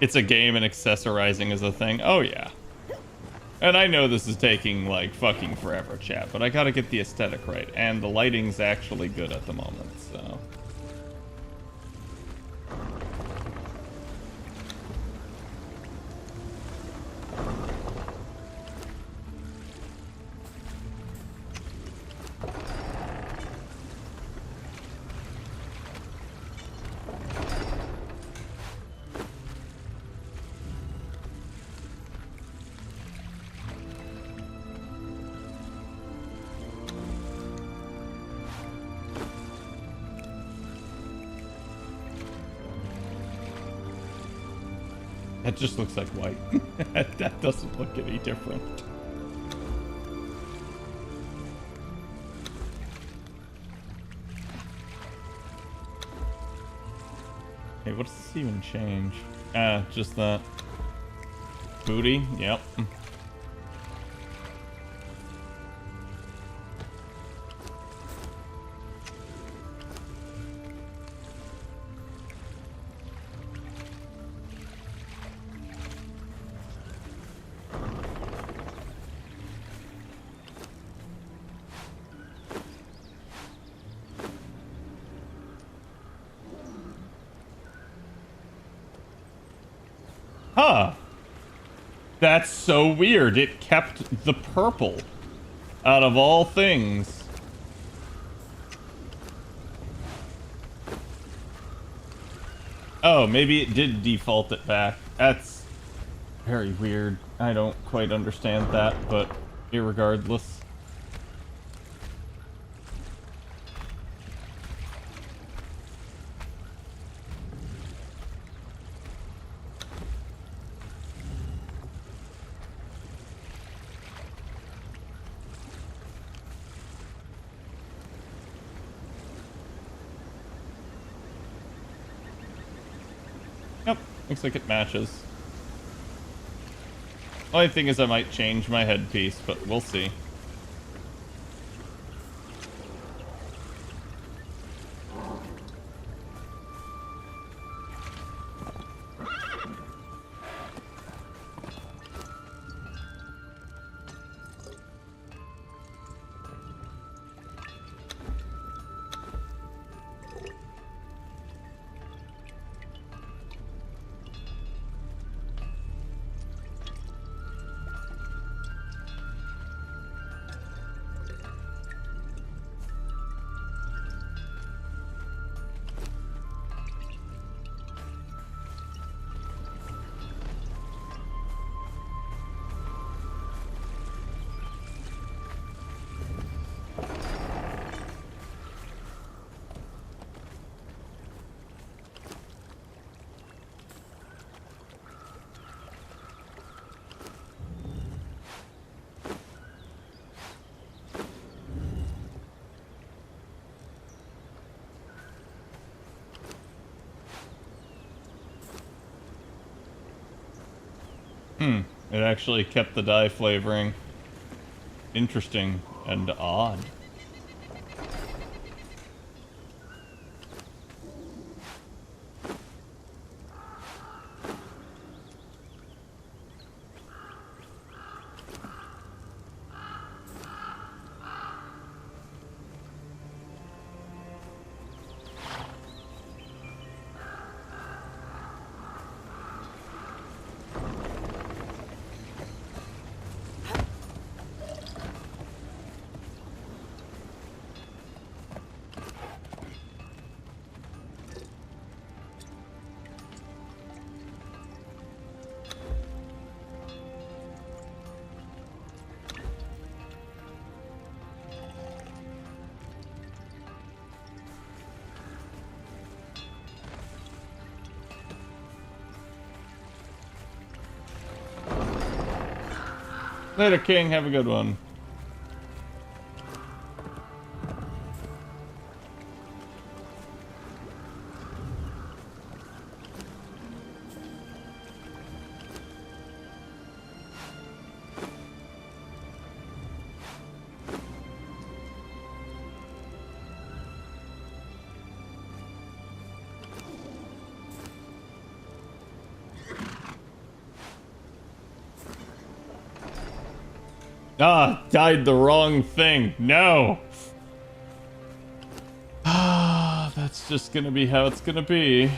It's a game and accessorizing is a thing. Oh, yeah. And I know this is taking, like, fucking forever, chat, but I gotta get the aesthetic right. And the lighting's actually good at the moment, so... That just looks like white. That doesn't look any different. Hey, what does this even change? Just that. Booty? Yep. Huh. That's so weird. It kept the purple out of all things. Oh, maybe it did default it back. That's very weird. I don't quite understand that, but irregardless. Yep, looks like it matches. Only thing is I might change my headpiece, but we'll see. It actually kept the dye flavoring interesting and odd. Later, King. Have a good one. Ah, dyed the wrong thing. No. Ah, that's just gonna be how it's gonna be.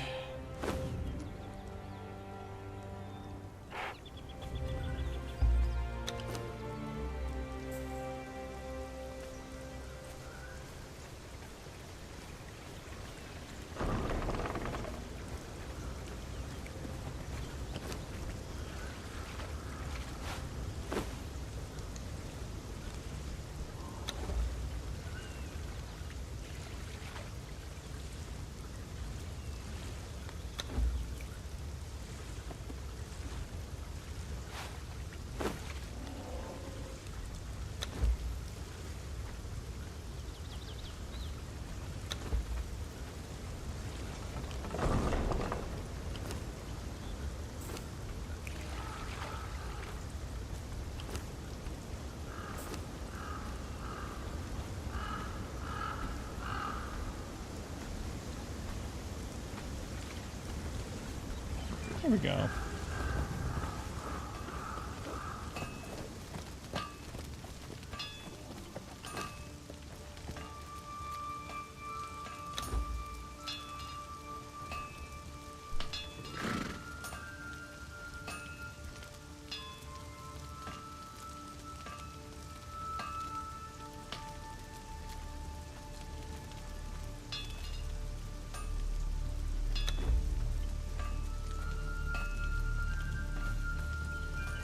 There we go.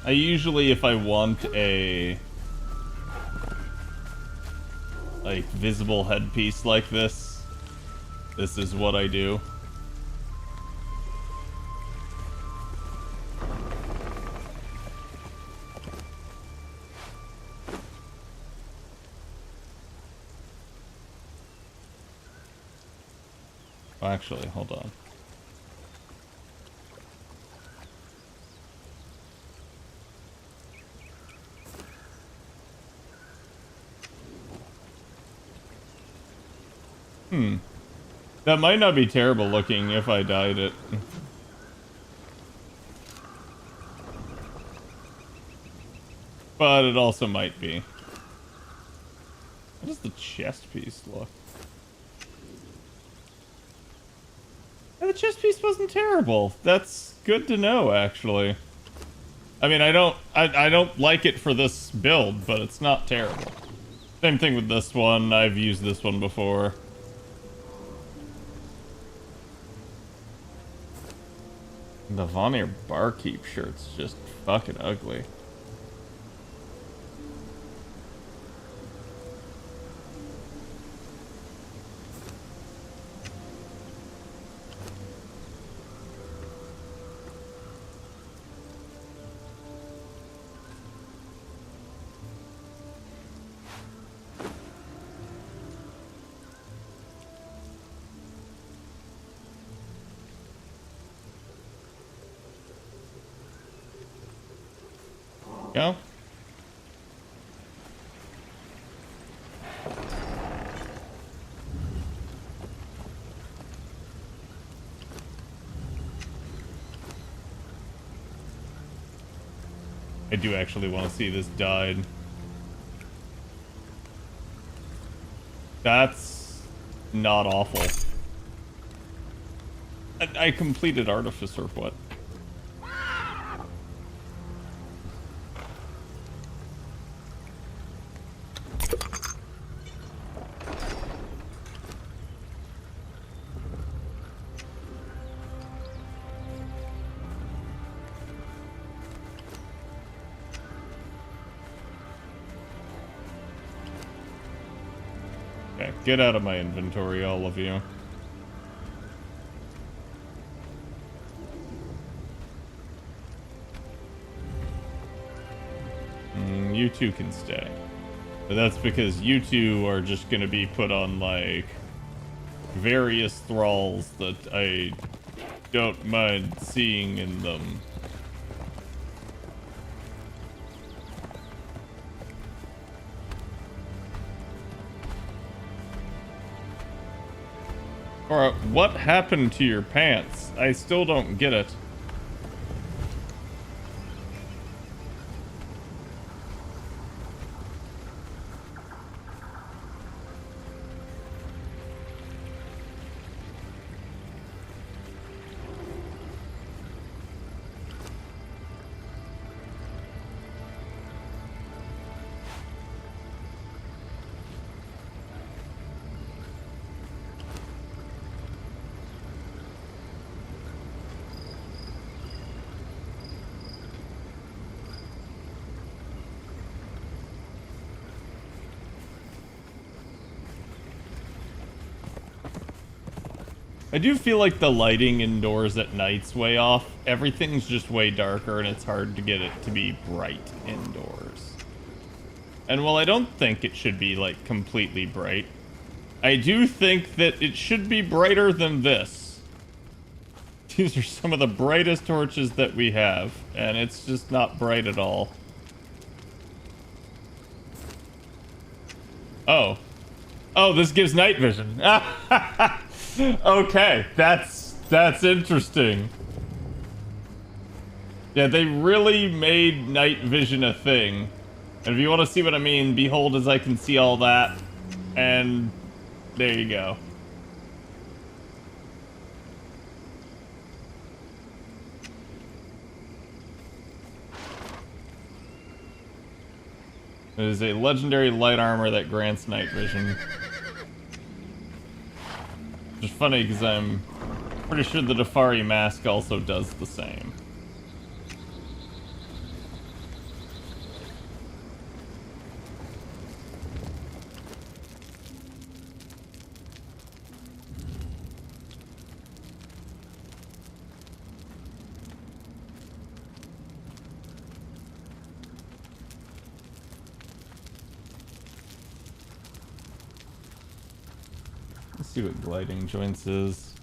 I usually, if I want a like visible headpiece like this is what I do. Oh, actually, hold on. That might not be terrible looking if I dyed it. But it also might be. How does the chest piece look? Yeah, the chest piece wasn't terrible. That's good to know, actually. I mean, I don't like it for this build, but it's not terrible. Same thing with this one. I've used this one before. The Vonnier Barkeep shirt's just fucking ugly. go. I do actually want to see this died. That's not awful. I completed Artificer, what? Okay, get out of my inventory, all of you. You two can stay. But that's because you two are just gonna be put on, like, various thralls that I don't mind seeing in them. Alright, what happened to your pants? I still don't get it. I do feel like the lighting indoors at night's way off. Everything's just way darker and it's hard to get it to be bright indoors. And while I don't think it should be, like, completely bright, I do think that it should be brighter than this. These are some of the brightest torches that we have, and it's just not bright at all. Oh. Oh, this gives night vision. Okay, that's interesting. Yeah, they really made night vision a thing. And if you want to see what I mean, behold as I can see all that. And there you go. It is a legendary light armor that grants night vision. Which is funny because I'm pretty sure the Defari mask also does the same. Let's see what gliding joints is.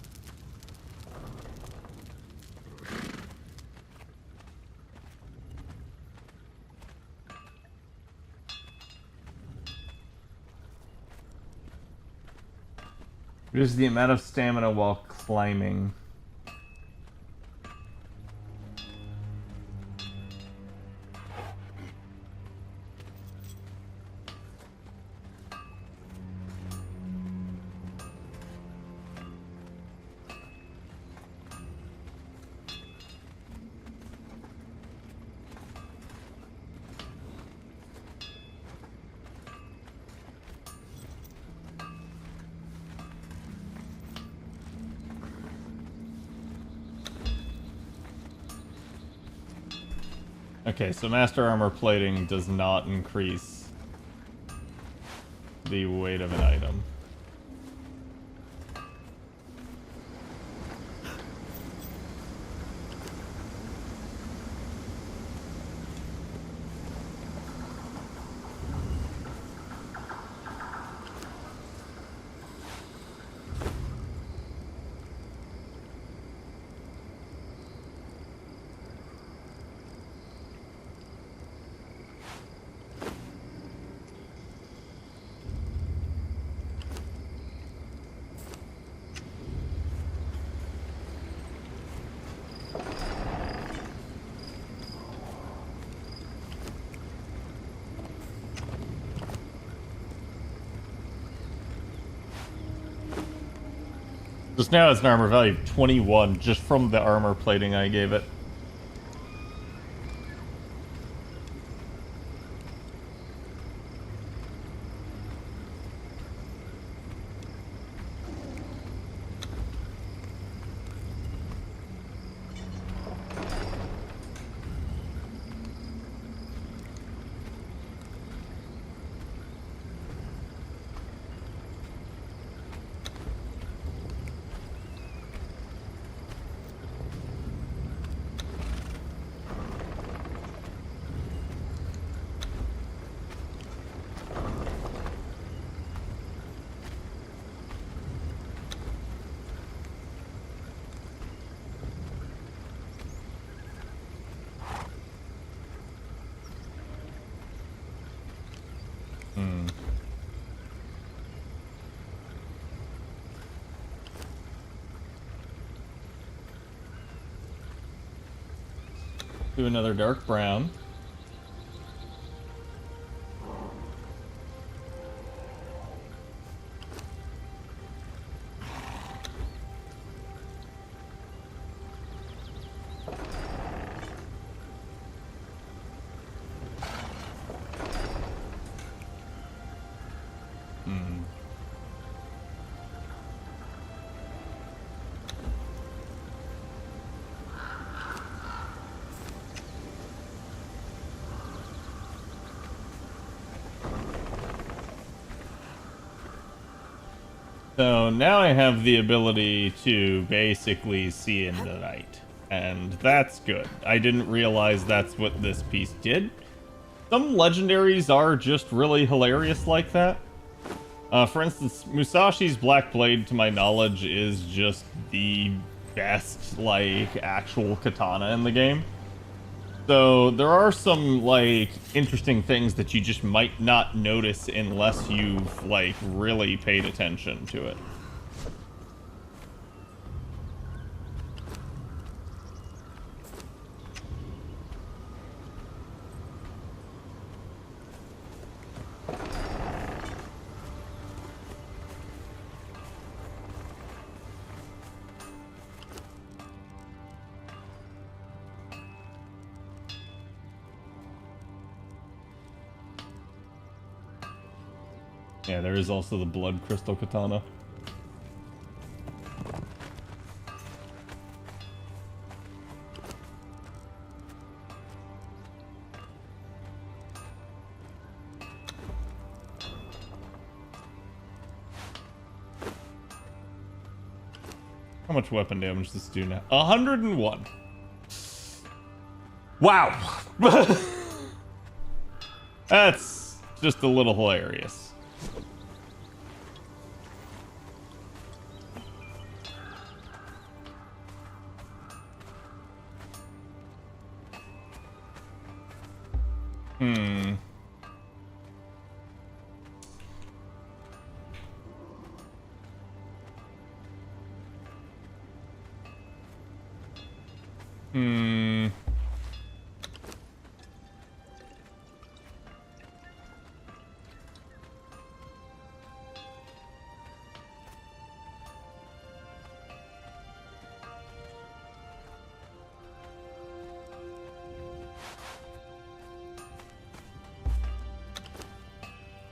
It is the amount of stamina while climbing. Okay, so master armor plating does not increase the weight of an item. Just now it's an armor value of 21 just from the armor plating I gave it. Do another dark brown. So now I have the ability to basically see in the night, and that's good. I didn't realize that's what this piece did. Some legendaries are just really hilarious like that. For instance, Musashi's Black Blade, to my knowledge, is just the best, like, actual katana in the game. So there are some, like, interesting things that you just might not notice unless you've, like, really paid attention to it. Yeah, there is also the blood crystal katana. How much weapon damage does this do now? 101. Wow! That's just a little hilarious.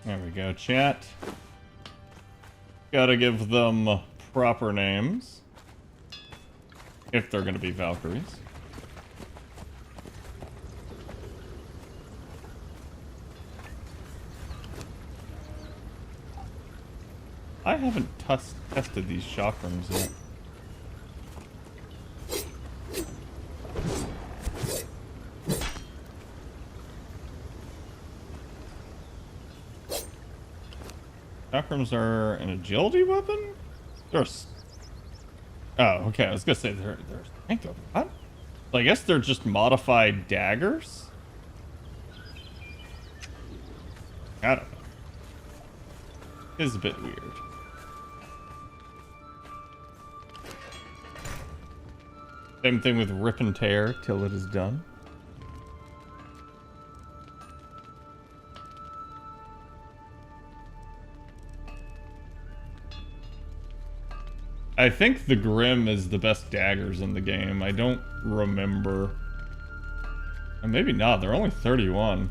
There we go, chat. Gotta give them proper names. If they're gonna be Valkyries. I haven't tested these chakrams yet. Chakrams are an agility weapon? Oh, okay. I was gonna say they're strength weapon. What? So I guess they're just modified daggers? I don't know. It's a bit weird. Same thing with rip and tear till it is done. I think the Grim is the best daggers in the game. I don't remember. Or maybe not. They're only 31.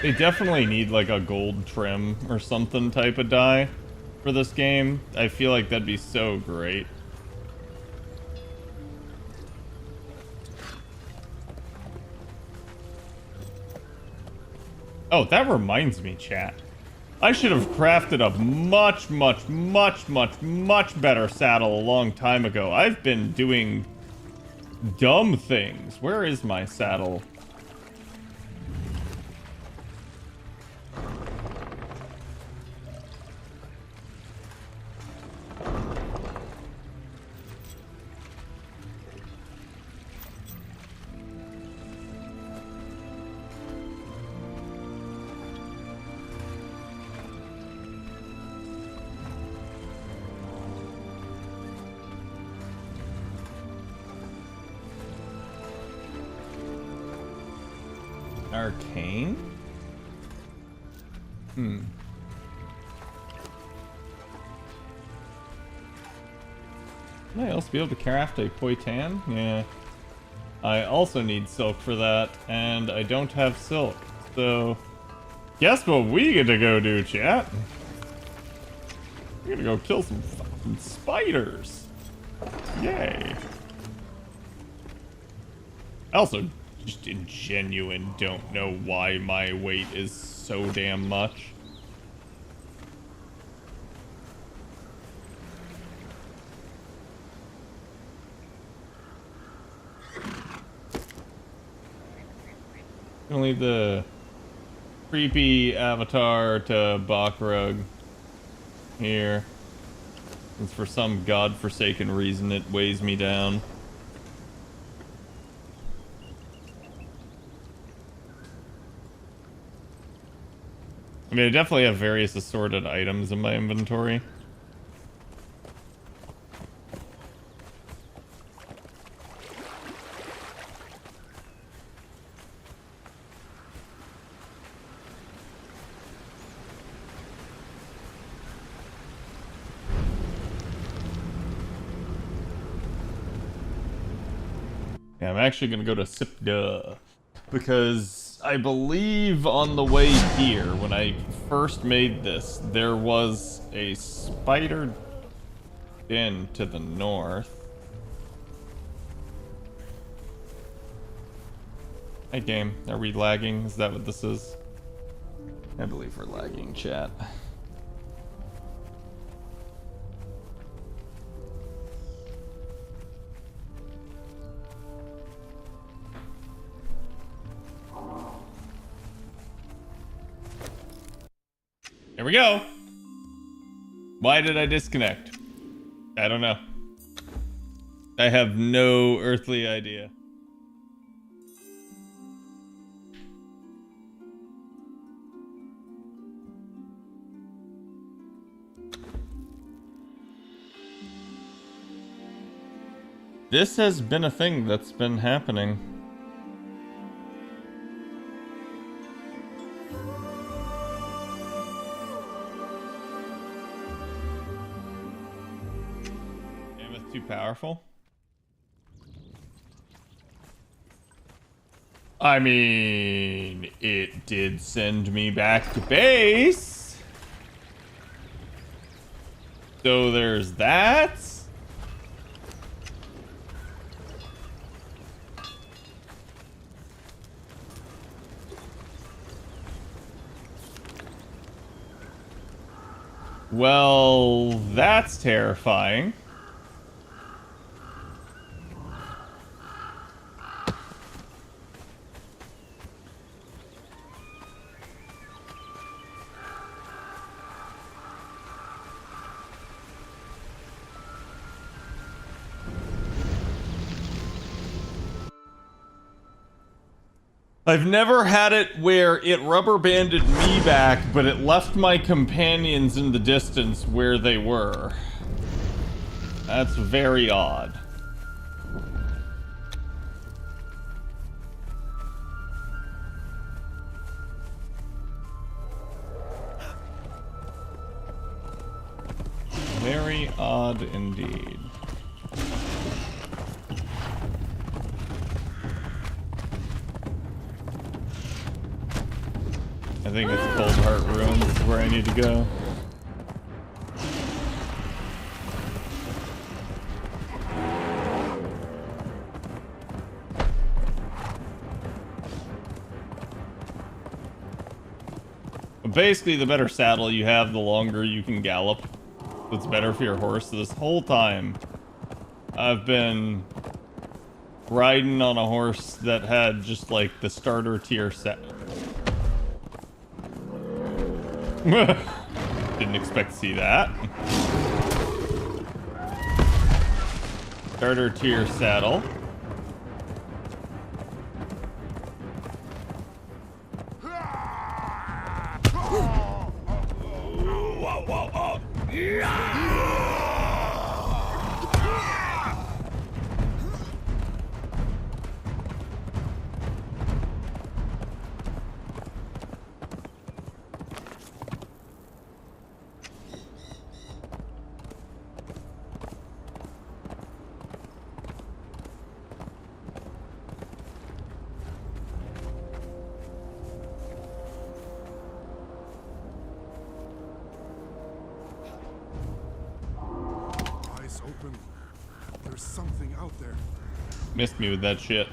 They definitely need like a gold trim or something type of die for this game. I feel like that'd be so great. Oh, that reminds me, chat. I should have crafted a much better saddle a long time ago. I've been doing dumb things. Where is my saddle? Arcane? Might else be able to craft a poitan? Yeah. I also need silk for that, and I don't have silk. So, guess what we get to go do, chat? We're gonna go kill some fucking spiders. Yay. I also just in genuine don't know why my weight is so damn much. Gonna leave the creepy avatar to Bakrug here. Since for some godforsaken reason it weighs me down. I mean, I definitely have various assorted items in my inventory. Yeah, I'm actually gonna go to Sipda because I believe on the way here, when I first made this, there was a spider den to the north. Hey game, are we lagging? Is that what this is? I believe we're lagging, chat. Here we go. Why did I disconnect? I don't know. I have no earthly idea. This has been a thing that's been happening. Too powerful? I mean, it did send me back to base. So there's that. Well, that's terrifying. I've never had it where it rubber banded me back, but it left my companions in the distance where they were. That's very odd. Very odd indeed. I think it's Cold Heart Ruins is where I need to go. But basically, the better saddle you have, the longer you can gallop. It's better for your horse. So this whole time, I've been riding on a horse that had just like the starter tier set. Didn't expect to see that. Starter tier saddle. Eyes open. There's something out there. Missed me with that shit.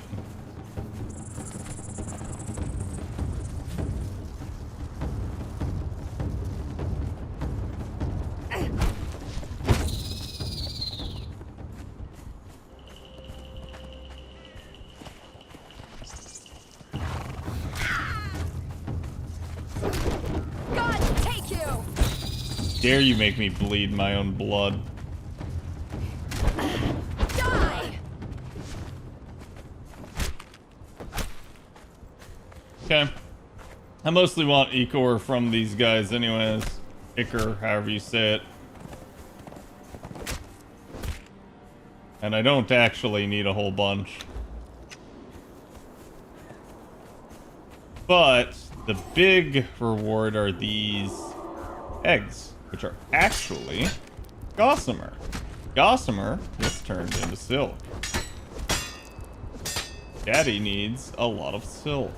God take you! Dare you make me bleed my own blood? Die! Okay. I mostly want Ichor from these guys anyways. Ichor, however you say it. And I don't actually need a whole bunch. But the big reward are these eggs, which are actually gossamer. Gossamer is turned into silk. Daddy needs a lot of silk.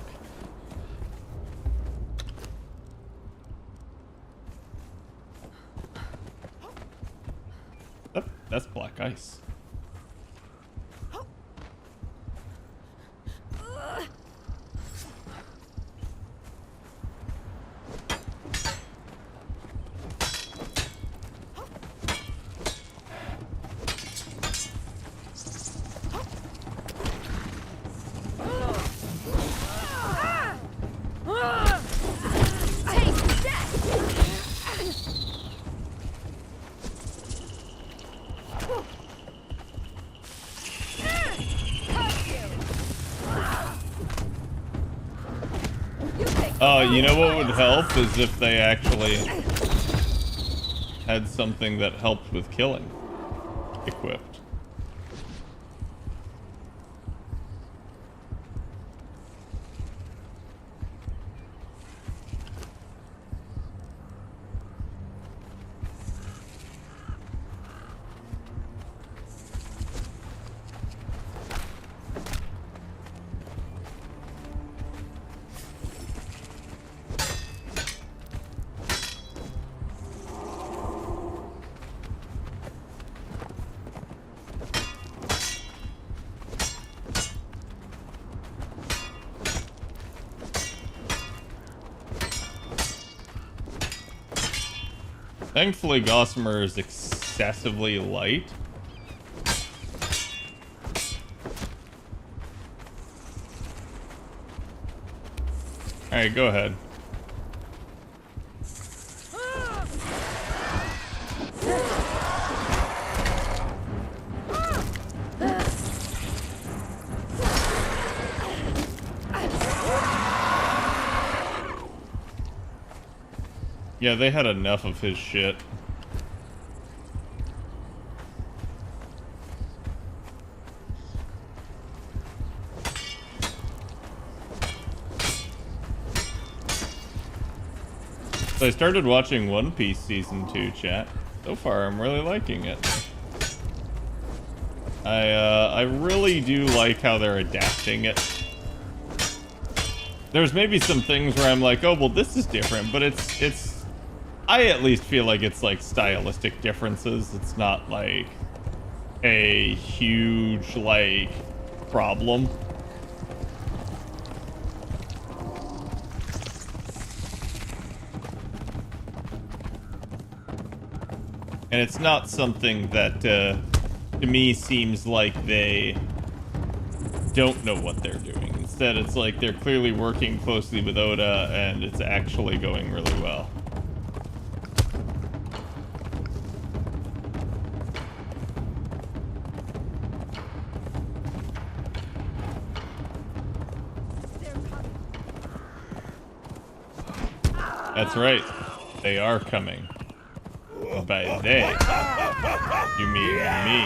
Oh, that's black ice. Take that! You know what would help is if they actually had something that helped with killing equipped. Thankfully, Gossamer is excessively light. Alright, go ahead. Yeah, they had enough of his shit. So I started watching One Piece Season 2, chat. So far, I'm really liking it. I really do like how they're adapting it. There's maybe some things where I'm like, oh, well, this is different, but it's... I at least feel like it's, like, stylistic differences. It's not, like, a huge, like, problem. And it's not something that, to me, seems like they don't know what they're doing. Instead, it's like they're clearly working closely with Oda, and it's actually going really well. That's right. They are coming. By they, you mean me.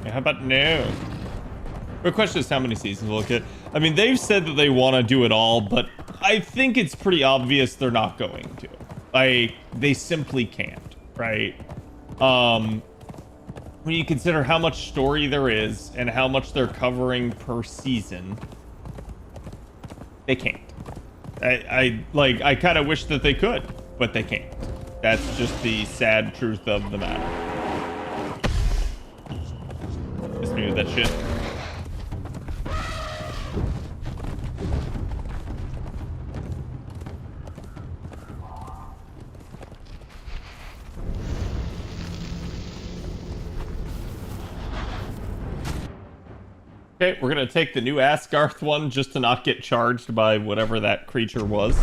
How about no? The question is how many seasons we'll get. I mean, they've said that they want to do it all, but I think it's pretty obvious they're not going to. Like, they simply can't, right? When you consider how much story there is and how much they're covering per season, they can't. I kind of wish that they could, but they can't. That's just the sad truth of the matter. Just muted that shit. Okay, we're gonna take the new Asgarth one just to not get charged by whatever that creature was.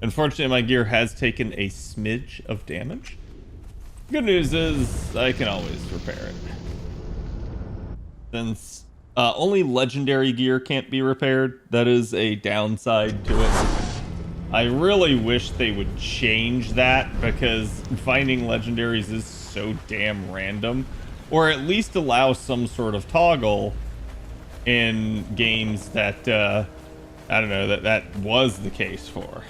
Unfortunately, my gear has taken a smidge of damage. Good news is I can always repair it. Since only legendary gear can't be repaired, that is a downside to it. I really wish they would change that, because finding legendaries is so damn random. Or at least allow some sort of toggle in games that, I don't know, that was the case for.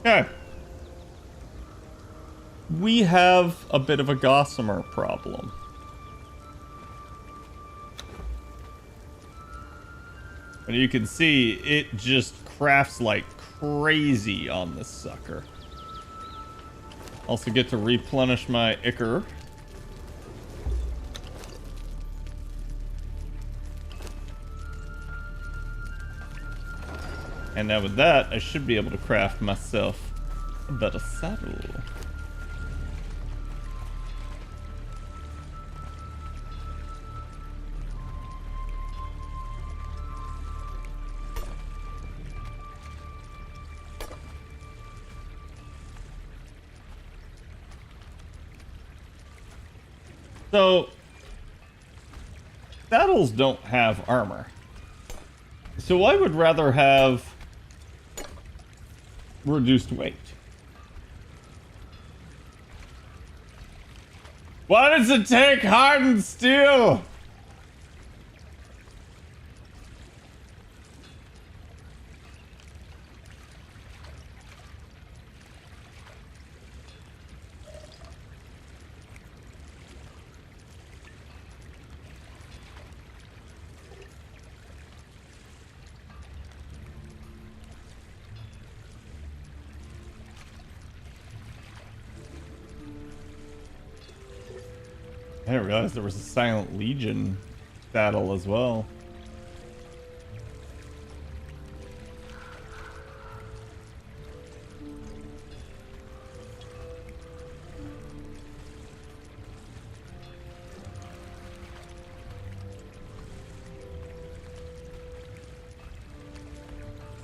Okay. We have a bit of a gossamer problem. And you can see it just crafts like crazy on this sucker. Also get to replenish my ichor. And now with that, I should be able to craft myself a better saddle. So, saddles don't have armor. So I would rather have reduced weight. Why does it take hardened steel? I didn't realize there was a Silent Legion battle as well.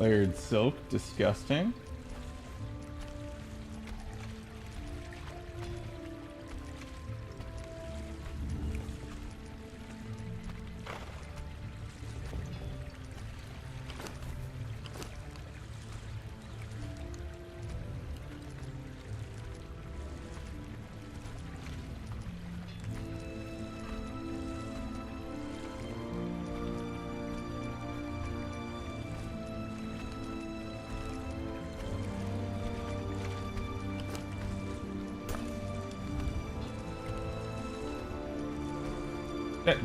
Layered silk, disgusting.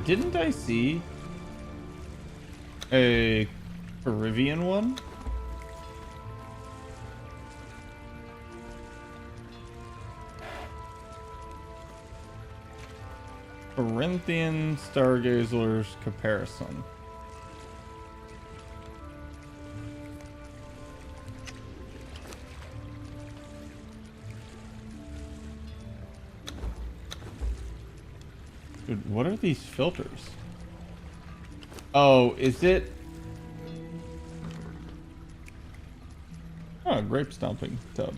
Didn't I see a Peruvian one? Corinthian Stargazer's comparison. Dude, what are these filters? Oh, is it? Oh, grape stomping tub.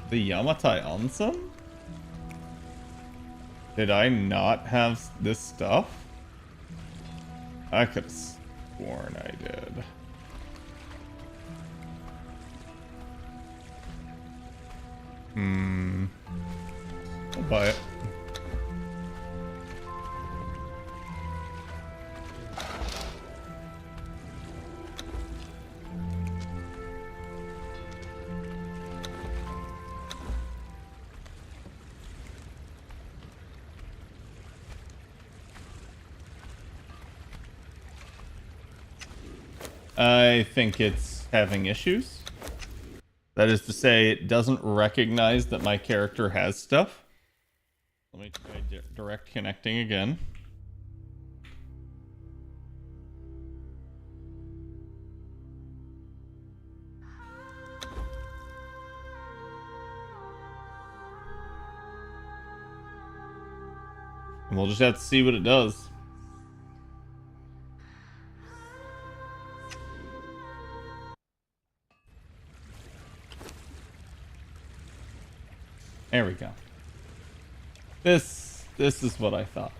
The Yamatai Onsen? Did I not have this stuff? I could have sworn I did. I'll buy it. I think it's having issues. That is to say, it doesn't recognize that my character has stuff. Let me try direct connecting again. And we'll just have to see what it does. There we go. This is what I thought.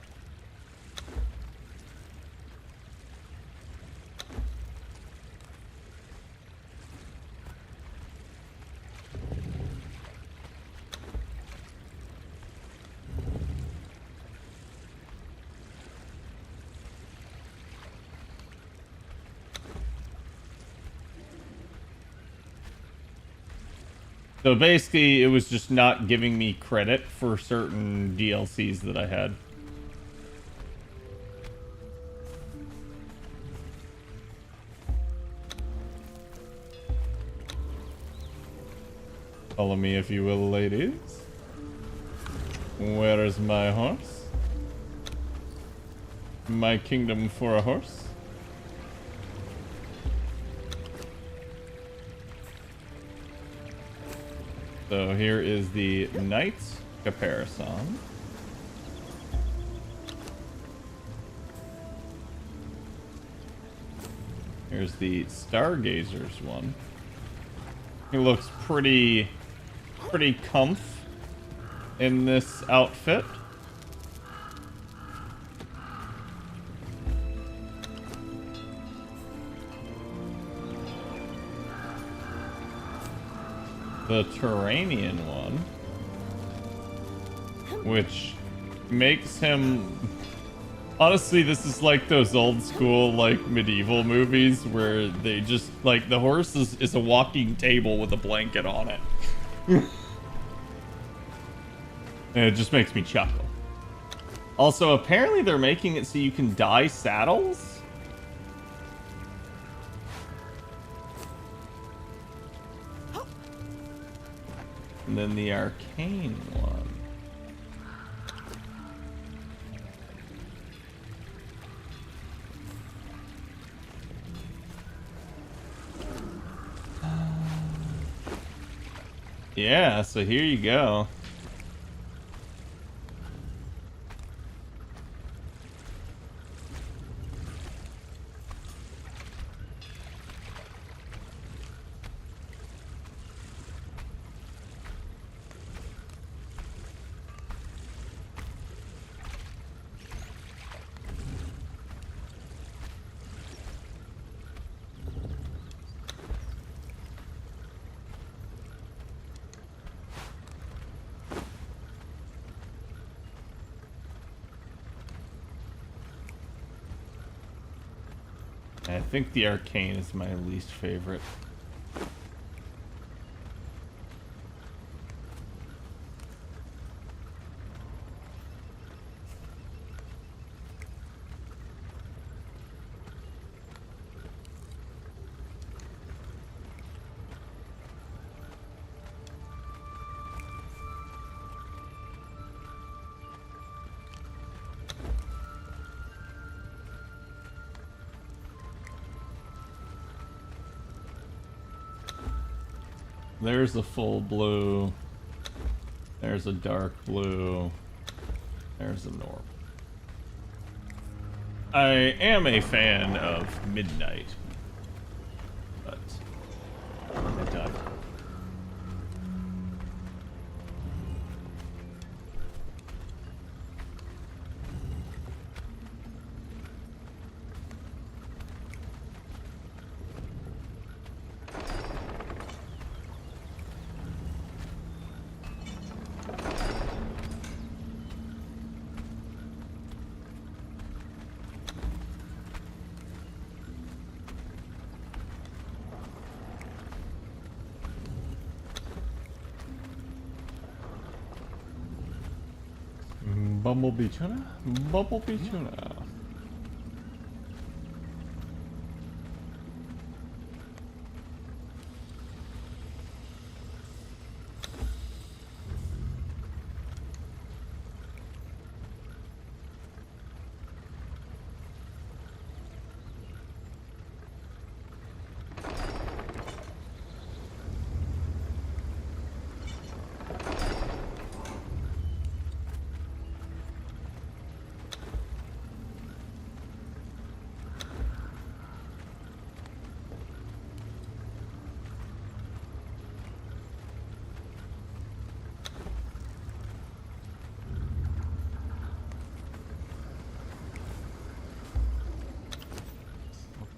So basically, it was just not giving me credit for certain DLCs that I had. Follow me if you will, ladies. Where is my horse? My kingdom for a horse? So here is the Knight comparison. Here's the Stargazer's one. He looks pretty comf in this outfit. The Turanian one, which makes him... Honestly, this is like those old school, like, medieval movies where they just, like, the horse is a walking table with a blanket on it. And it just makes me chuckle. Also, apparently they're making it so you can dye saddles. And then the arcane one. Yeah, so here you go. I think the arcane is my least favorite. There's a full blue. There's a dark blue. There's a normal. I am a fan of midnight, but I died. Bumblebee tuna? Bumblebee tuna.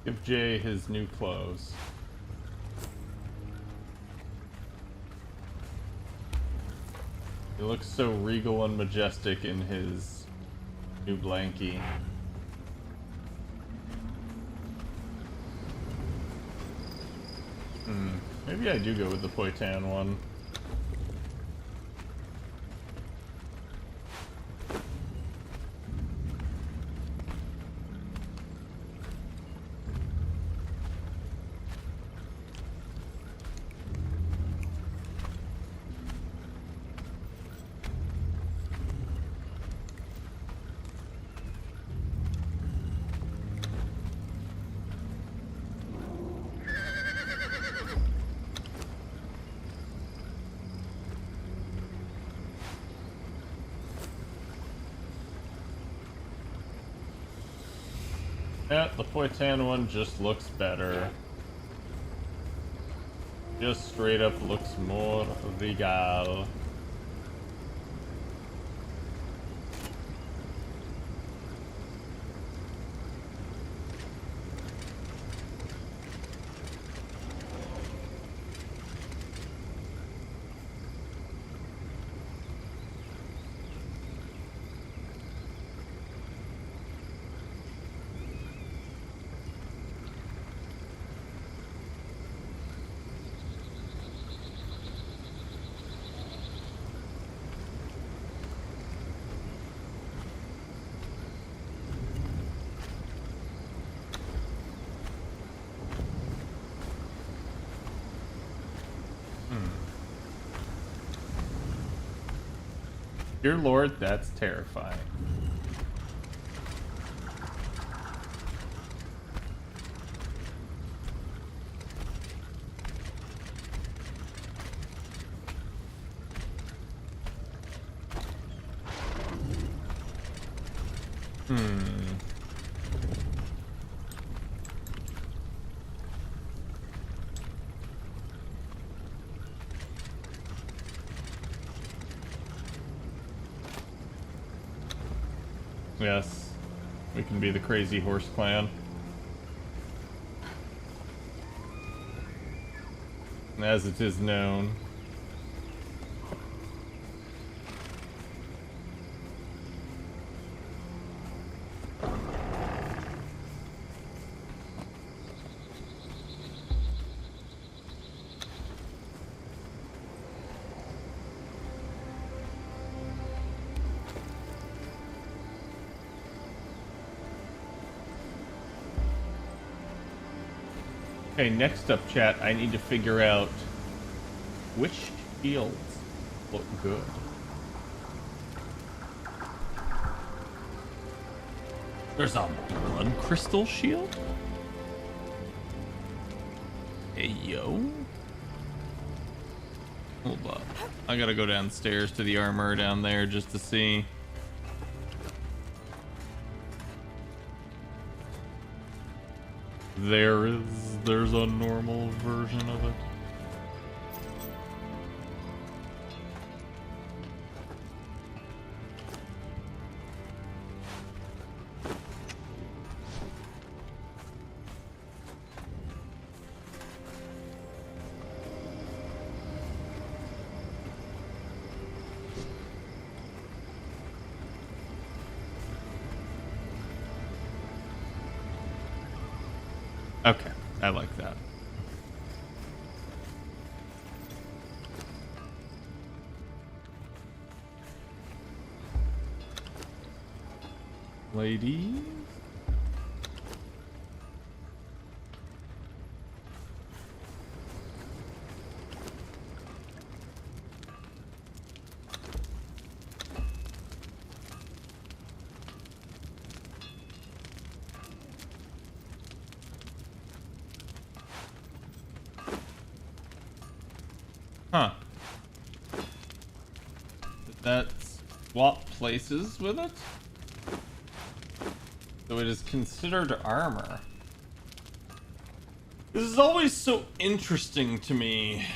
Give Jay his new clothes. He looks so regal and majestic in his new blankie. Maybe I do go with the Poitan one. Yeah, the Poitan one just looks better. Just straight up looks more regal. Dear Lord, that's terrifying. Yes, we can be the Crazy Horse Clan. As it is known. Okay, next up, chat, I need to figure out which shields look good. There's a blood crystal shield? Hey, yo. Hold up. I gotta go downstairs to the armor down there just to see. There's a normal version of it. Okay, I like that. Ladies? Huh. Did that swap places with it? So it is considered armor. This is always so interesting to me.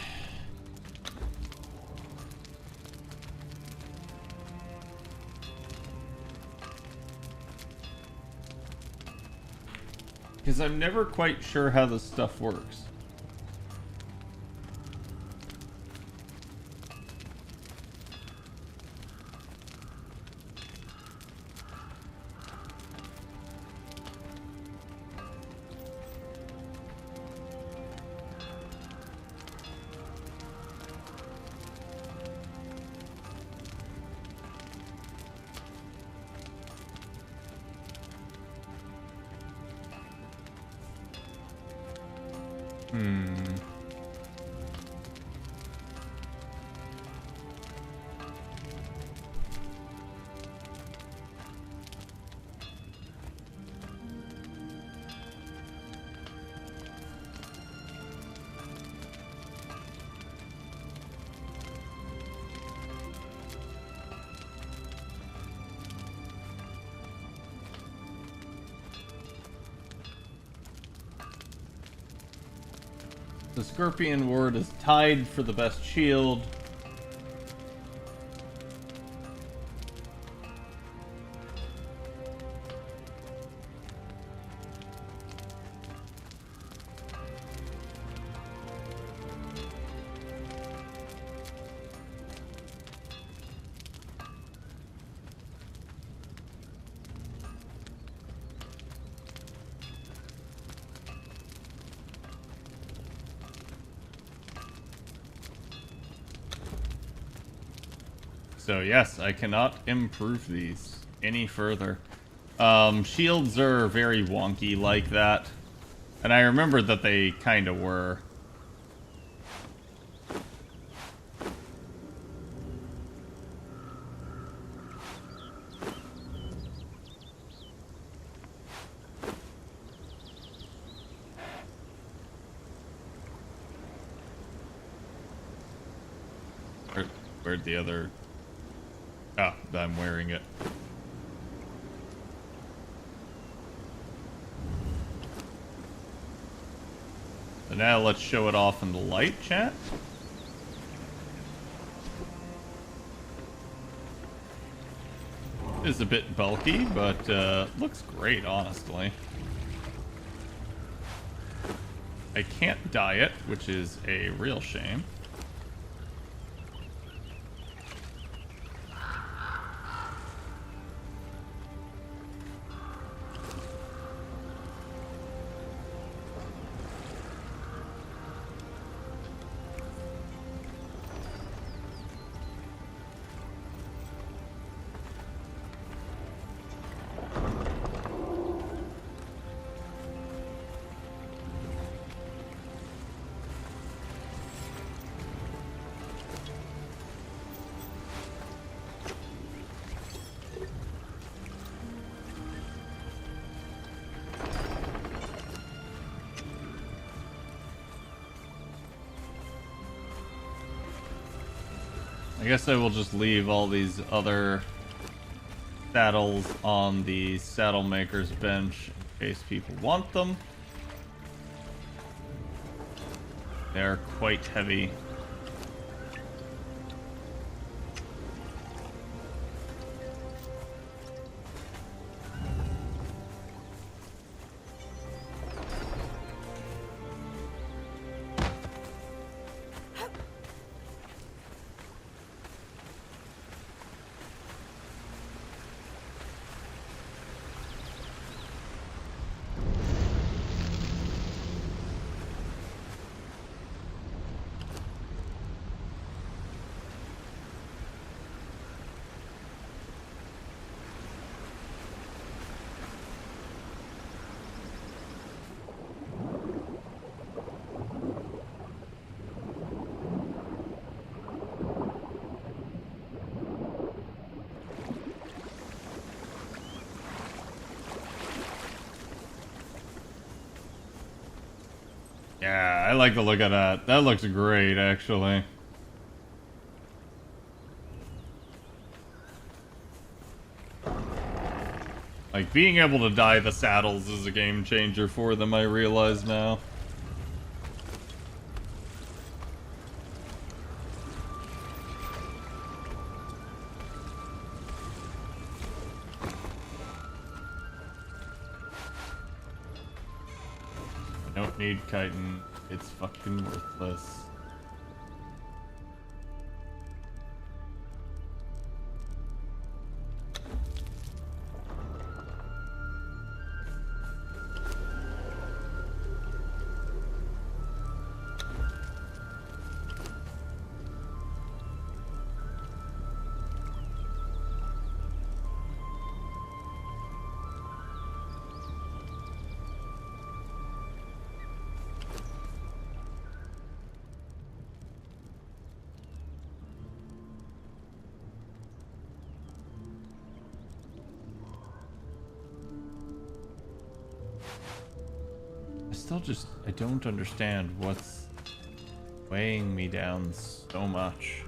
Because I'm never quite sure how this stuff works. The Scorpion Ward is tied for the best shield. So yes, I cannot improve these any further. Shields are very wonky like that. And I remember that they kind of were. Where'd the other... Oh, I'm wearing it. So now let's show it off in the light, chat. It's a bit bulky, but looks great, honestly. I can't dye it, which is a real shame. I guess I will just leave all these other saddles on the saddle maker's bench in case people want them. They're quite heavy. Yeah, I like the look of that. That looks great, actually. Like, being able to dye the saddles is a game changer for them, I realize now. I don't need chitin. It's fucking worthless. I don't understand what's weighing me down so much.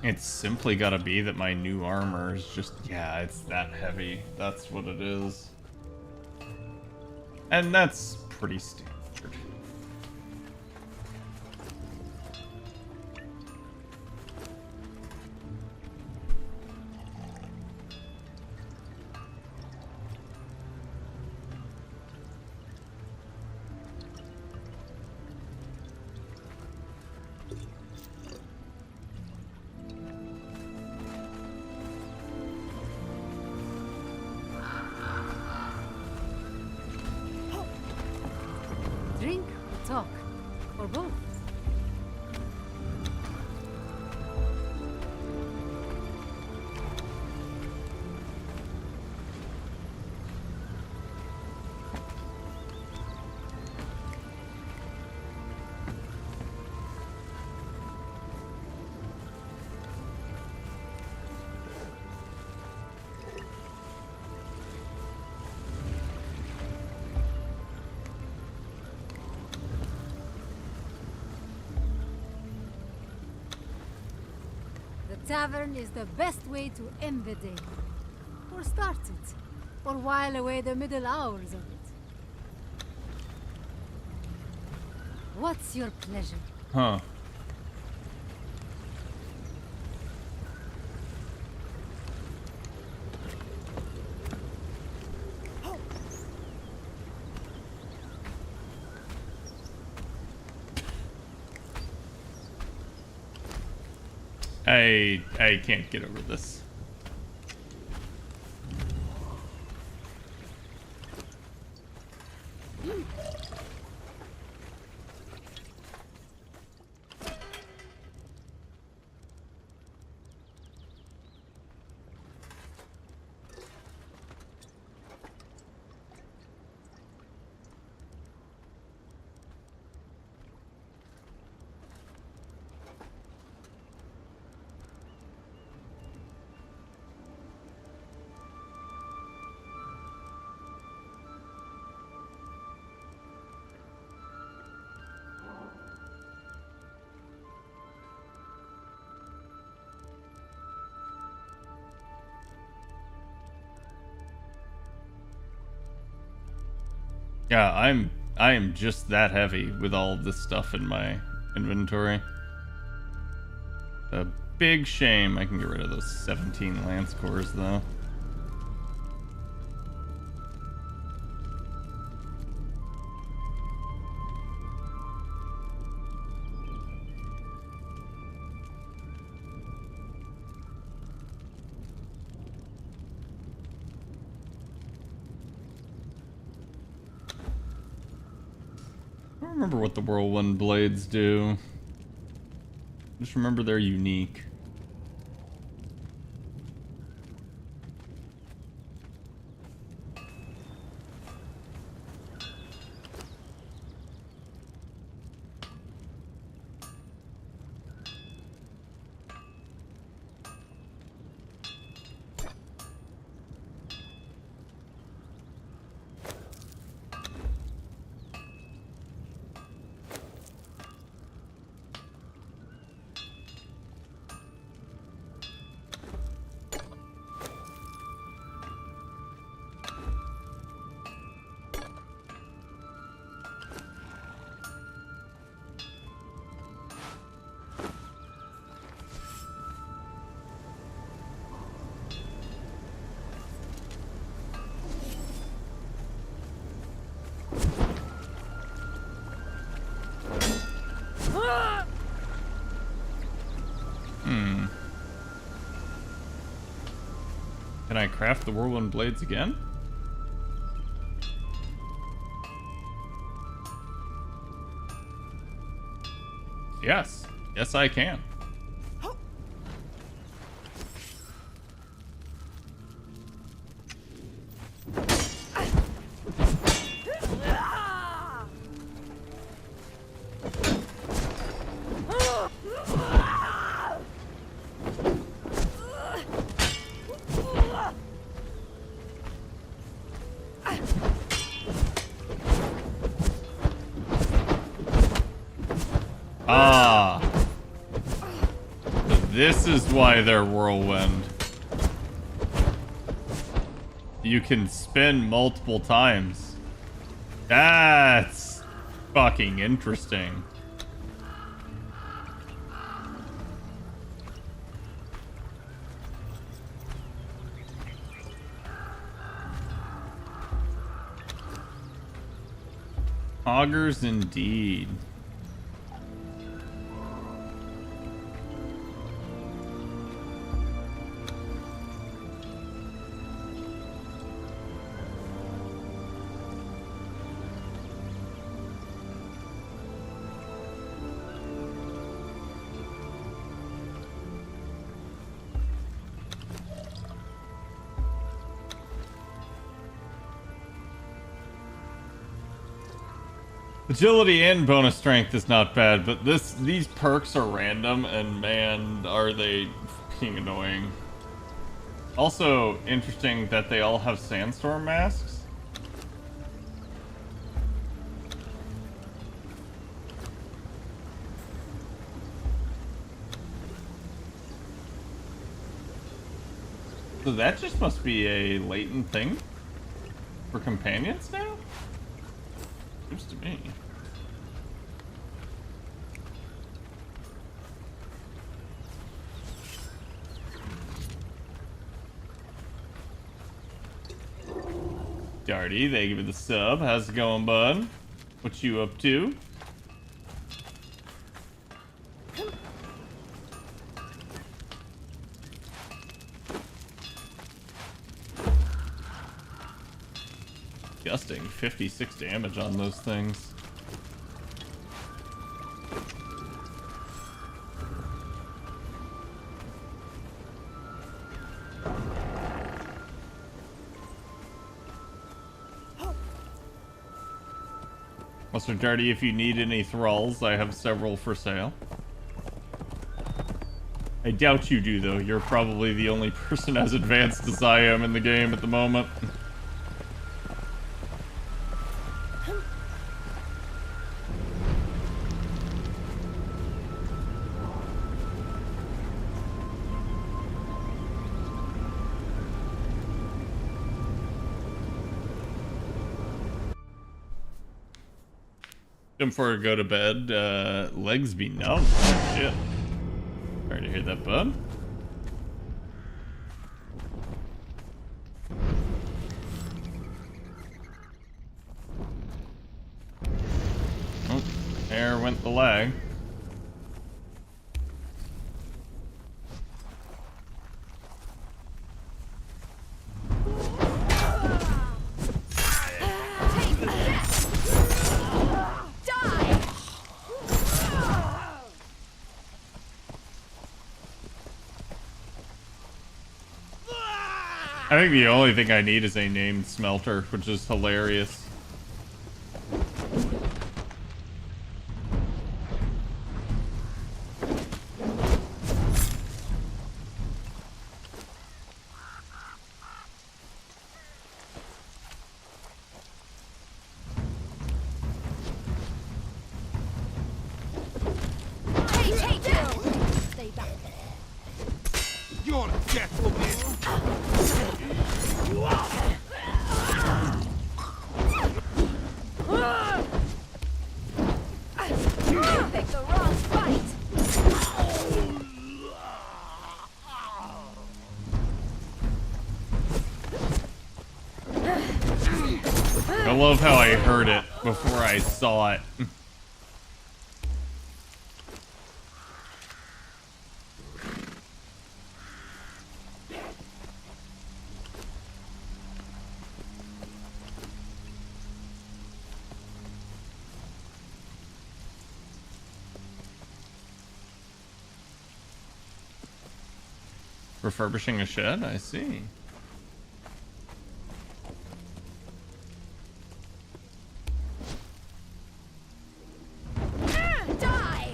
It's simply gotta be that my new armor is just, yeah, it's that heavy. That's what it is. And that's pretty standard. Drink or talk? Or both? The tavern is the best way to end the day. Or start it. Or while away the middle hours of it. What's your pleasure? Huh. I can't get over this. Yeah, I am just that heavy with all of this stuff in my inventory. A big shame. I can get rid of those 17 lance cores though. I don't remember what the whirlwind blades do. Just remember they're unique. Can I craft the whirlwind blades again? Yes. Yes, I can. Ah. This is why they're whirlwind. You can spin multiple times. That's fucking interesting. Augers indeed. Agility and bonus strength is not bad, but these perks are random, and man, are they fucking annoying. Also, interesting that they all have sandstorm masks. So that just must be a latent thing for companions now? Seems to me. Darty, thank you for the sub. How's it going, bud? What you up to? Disgusting. 56 damage on those things. Also, Darty, if you need any thralls, I have several for sale. I doubt you do, though. You're probably the only person as advanced as I am in the game at the moment. Before I go to bed, legs be numb. Oh, shit. Sorry to hear that, bud. Oh, there went the lag. I think the only thing I need is a named smelter, which is hilarious. Stay back. You're on a death row, man. You picked the wrong fight. I love how I heard it before I saw it. Refurbishing a shed? I see. Die!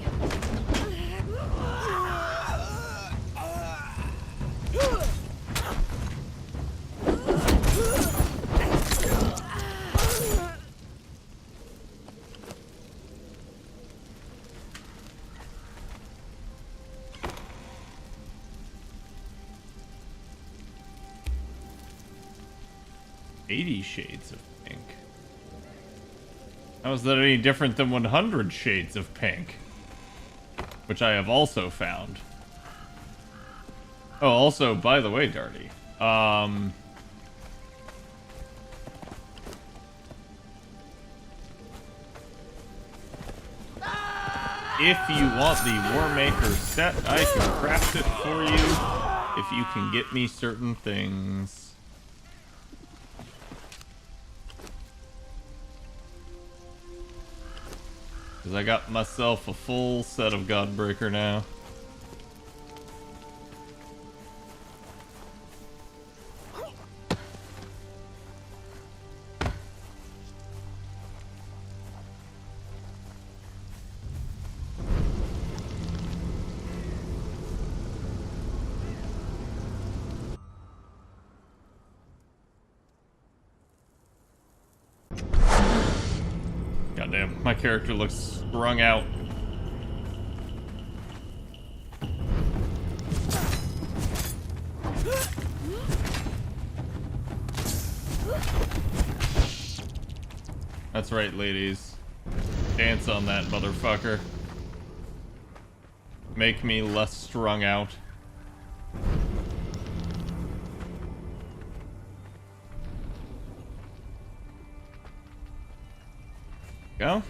Shades of pink. How is that any different than 100 shades of pink? Which I have also found. Oh, also, by the way, Darty. If you want the Warmaker set, I can craft it for you. If you can get me certain things. Because I got myself a full set of Godbreaker now. Goddamn, my character looks strung out. That's right, ladies. Dance on that motherfucker. Make me less strung out. Go.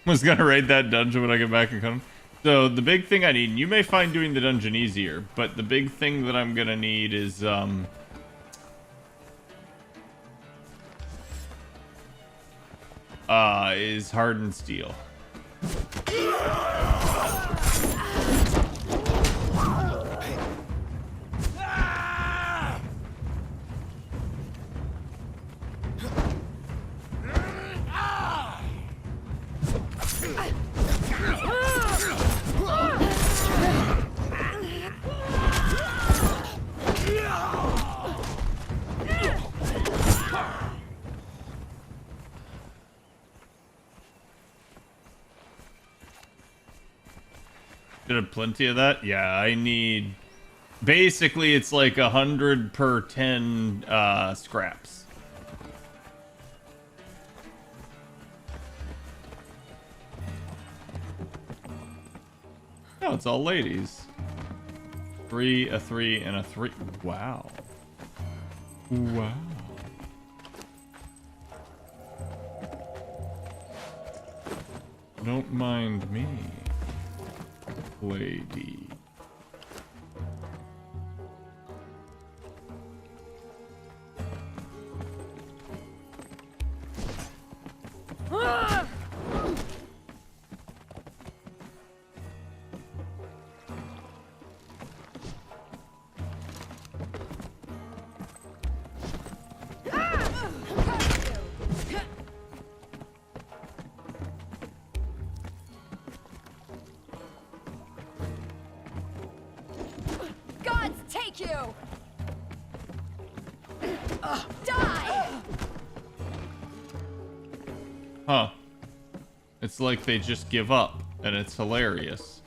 Was gonna raid that dungeon when I get back and come. So the big thing I need, and you may find doing the dungeon easier, but the big thing that I'm gonna need is hardened steel. Should have plenty of that. Yeah, I need Basically, it's like 100 per 10 scraps. Oh, it's all ladies. 3, a 3, and a 3. Wow. Wow. Don't mind me, lady. Gods take you! Die! Huh. It's like they just give up, and it's hilarious.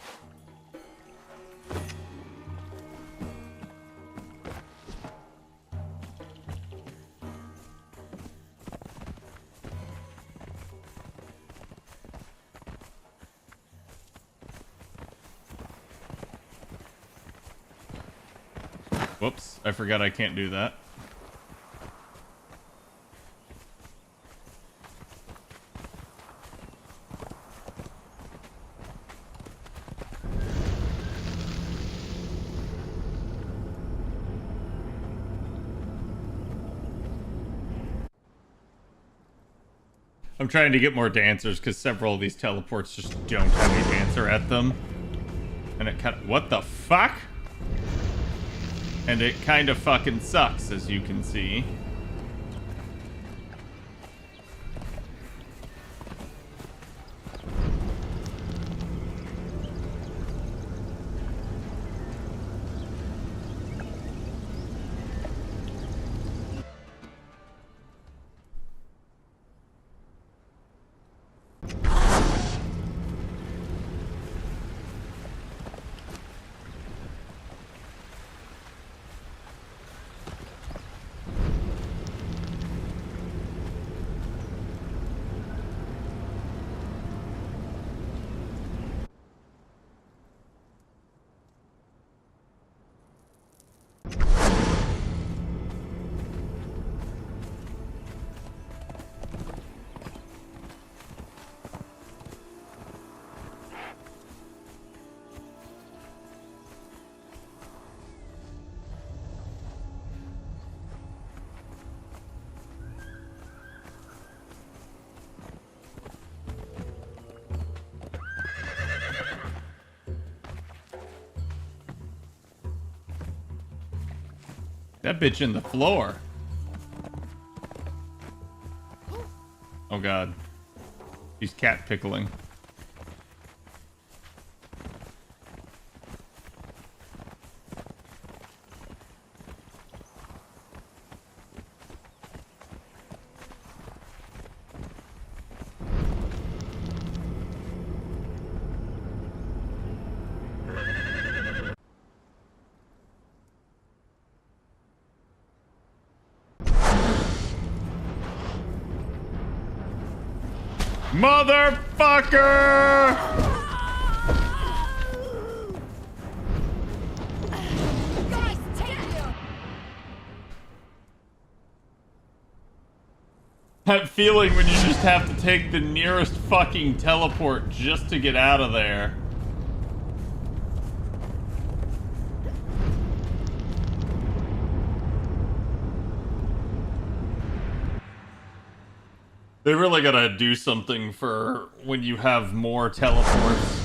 Whoops, I forgot I can't do that. I'm trying to get more dancers because several of these teleports just don't have a dancer at them. And it kind of... What the fuck? And it kind of fucking sucks, as you can see. That bitch in the floor. Oh god. He's cat pickling. Motherfucker! Guys, take you! That feeling when you just have to take the nearest fucking teleport just to get out of there. They really gotta do something for when you have more teleports.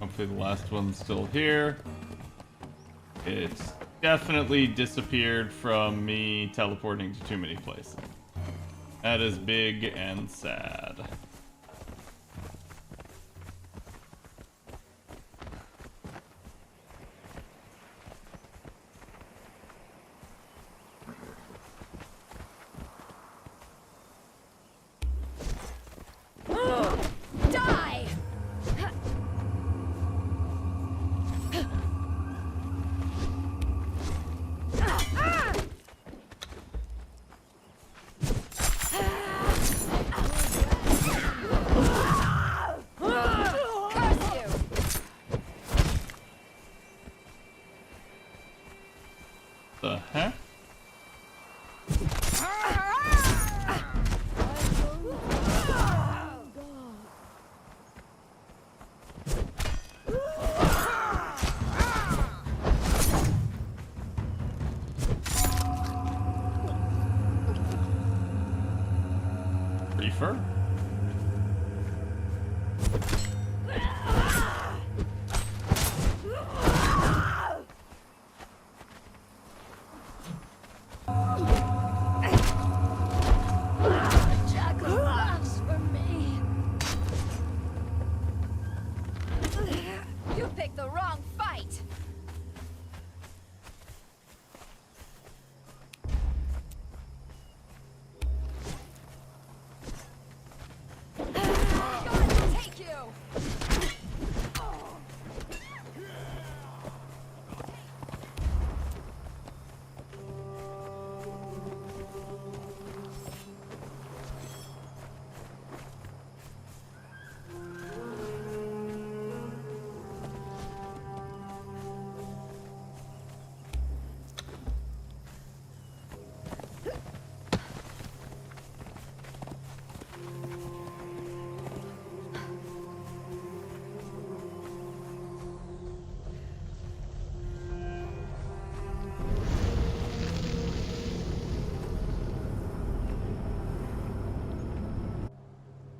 Hopefully the last one's still here. It's definitely disappeared from me teleporting to too many places. That is big and sad. Die! Curse you! The heck? Reefer? Jackal laughs for me. You picked the wrong fight. God, take you.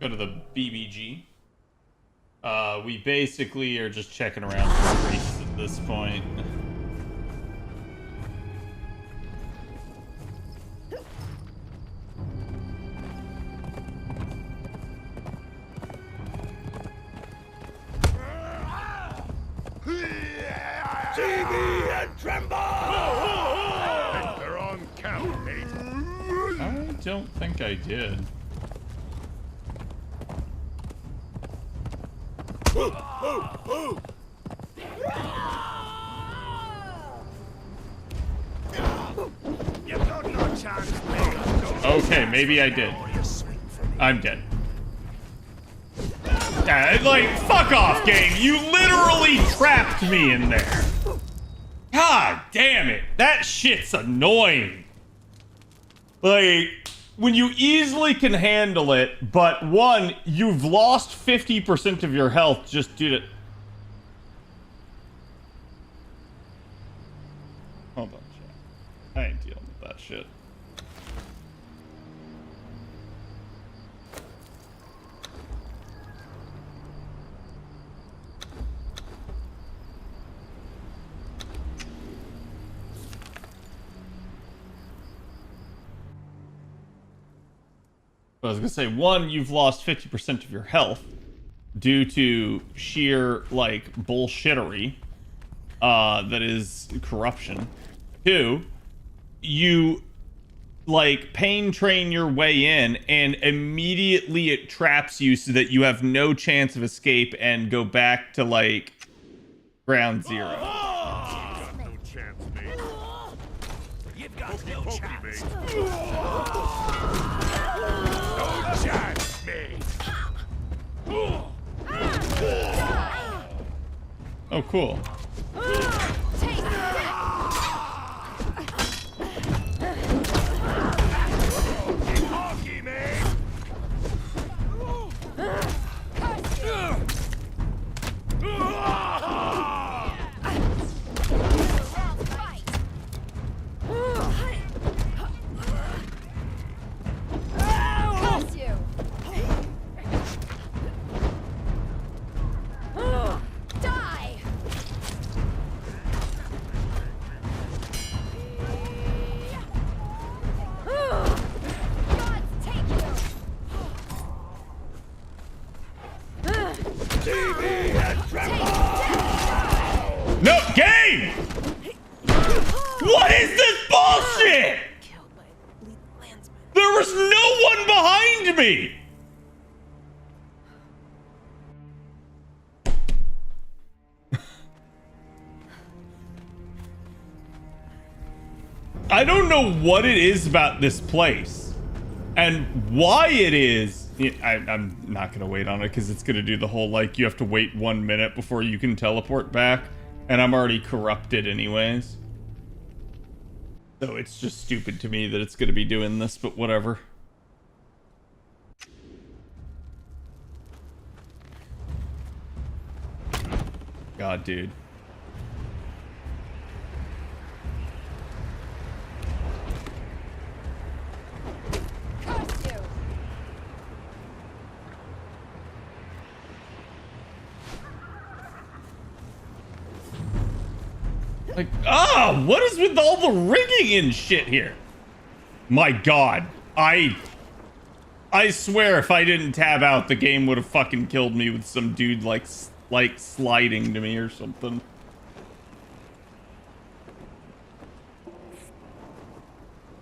Go to the BBG. We basically are just checking around for priests at this point. See me and tremble! Enter on count, mate. I don't think I did. You got no chance, mate. Okay, maybe I did. I'm dead. Like, fuck off, game. You literally trapped me in there. God damn it. That shit's annoying. Like, when you easily can handle it, but one, you've lost 50% of your health just due to... Hold on, chat. I ain't dealing with that shit. I was gonna say, one, you've lost 50% of your health due to sheer, like, bullshittery, that is corruption. Two, you, like, pain train your way in, and immediately it traps you so that you have no chance of escape and go back to, like, ground zero. No chance, mate. You've got no chance. No chance, mate. Oh, cool. Take that! Hockey, mate. Curse you! Wrong fight! Curse you! Die! No, game! What is this bullshit? There was no one behind me! I don't know what it is about this place and why it is. I'm not gonna wait on it because it's gonna do the whole like you have to wait 1 minute before you can teleport back, and I'm already corrupted anyways. So it's just stupid to me that it's gonna be doing this, but whatever. God, dude. Curse you! Like, what is with all the rigging and shit here? My God, I swear if I didn't tab out, the game would have fucking killed me with some dude like sliding to me or something.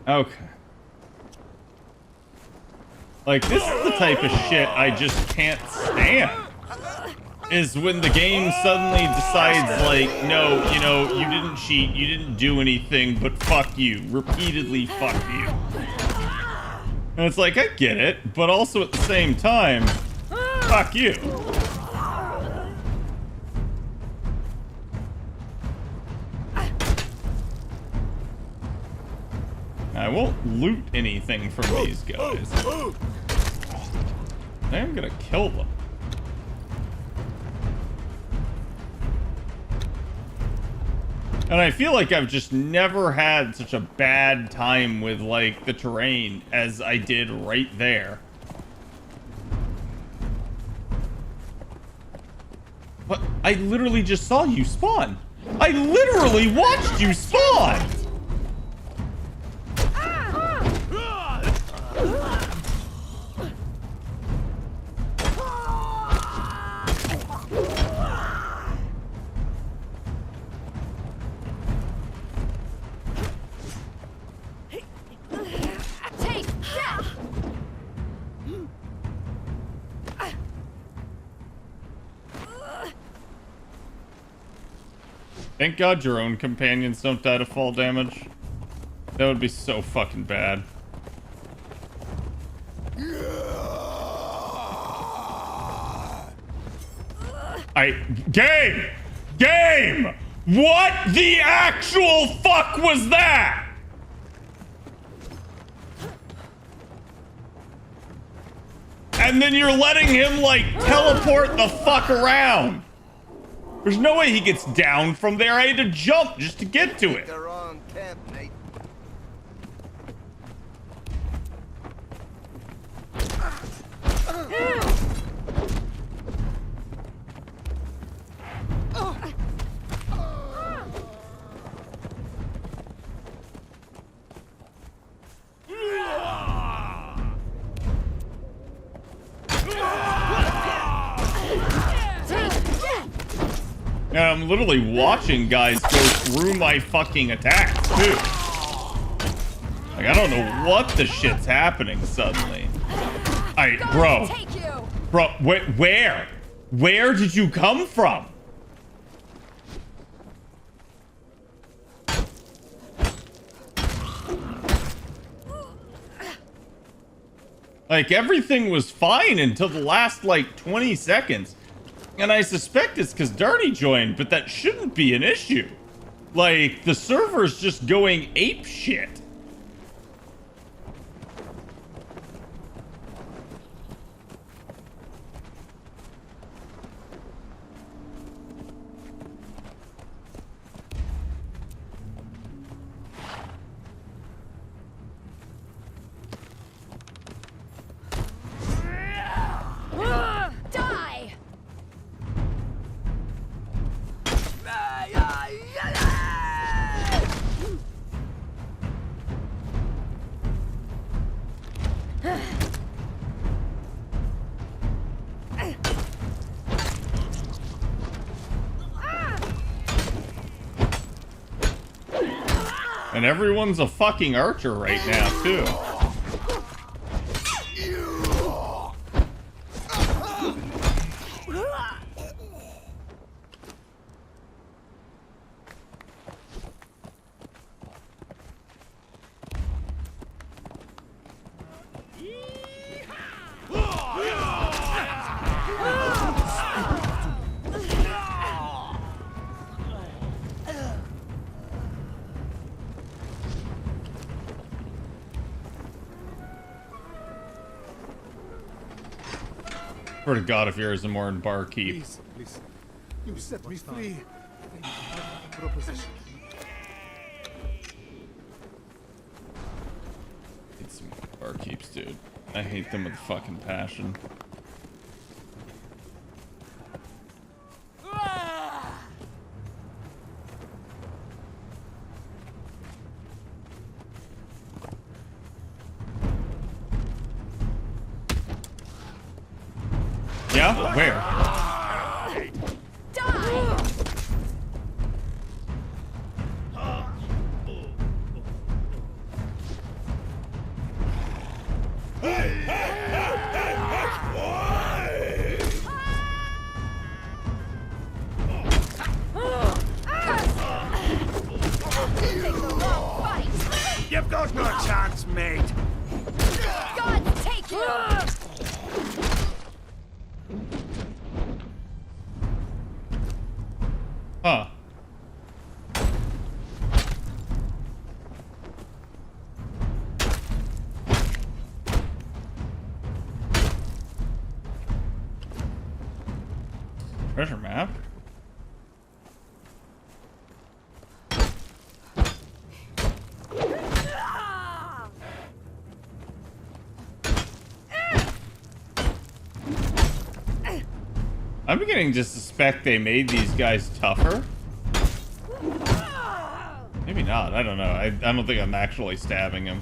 Okay. Like, this is the type of shit I just can't stand. Is when the game suddenly decides, like, no, you know, you didn't cheat, you didn't do anything, but fuck you. Repeatedly fuck you. And it's like, I get it, but also at the same time, fuck you. I won't loot anything from these guys. I'm gonna kill them. And I feel like I've just never had such a bad time with, like, the terrain as I did right there. What? I literally just saw you spawn. I literally watched you spawn! Thank God your own companions don't die to fall damage. That would be so fucking bad. Game! What the actual fuck was that? And then you're letting him, like, teleport the fuck around. There's no way he gets down from there. I had to jump just to get to it. The wrong camp, mate. And I'm literally watching guys go through my fucking attacks, too. Like, I don't know what the shit's happening suddenly. Bro. Bro, where? Where did you come from? Like, everything was fine until the last, like, 20 seconds. And I suspect it's because Darty joined, but that shouldn't be an issue. Like, the server's just going ape shit. Die! And everyone's a fucking archer right now, too. Swear to God, if you're a more in barkeep. Please, please. You set me free. I have a proposition. Hate some barkeeps, dude. I hate them with fucking passion. Yeah? Where? You've got no chance, mate. God, take you! Huh. Treasure map? I'm beginning to suspect they made these guys tougher. Maybe not. I don't know. I don't think I'm actually stabbing him.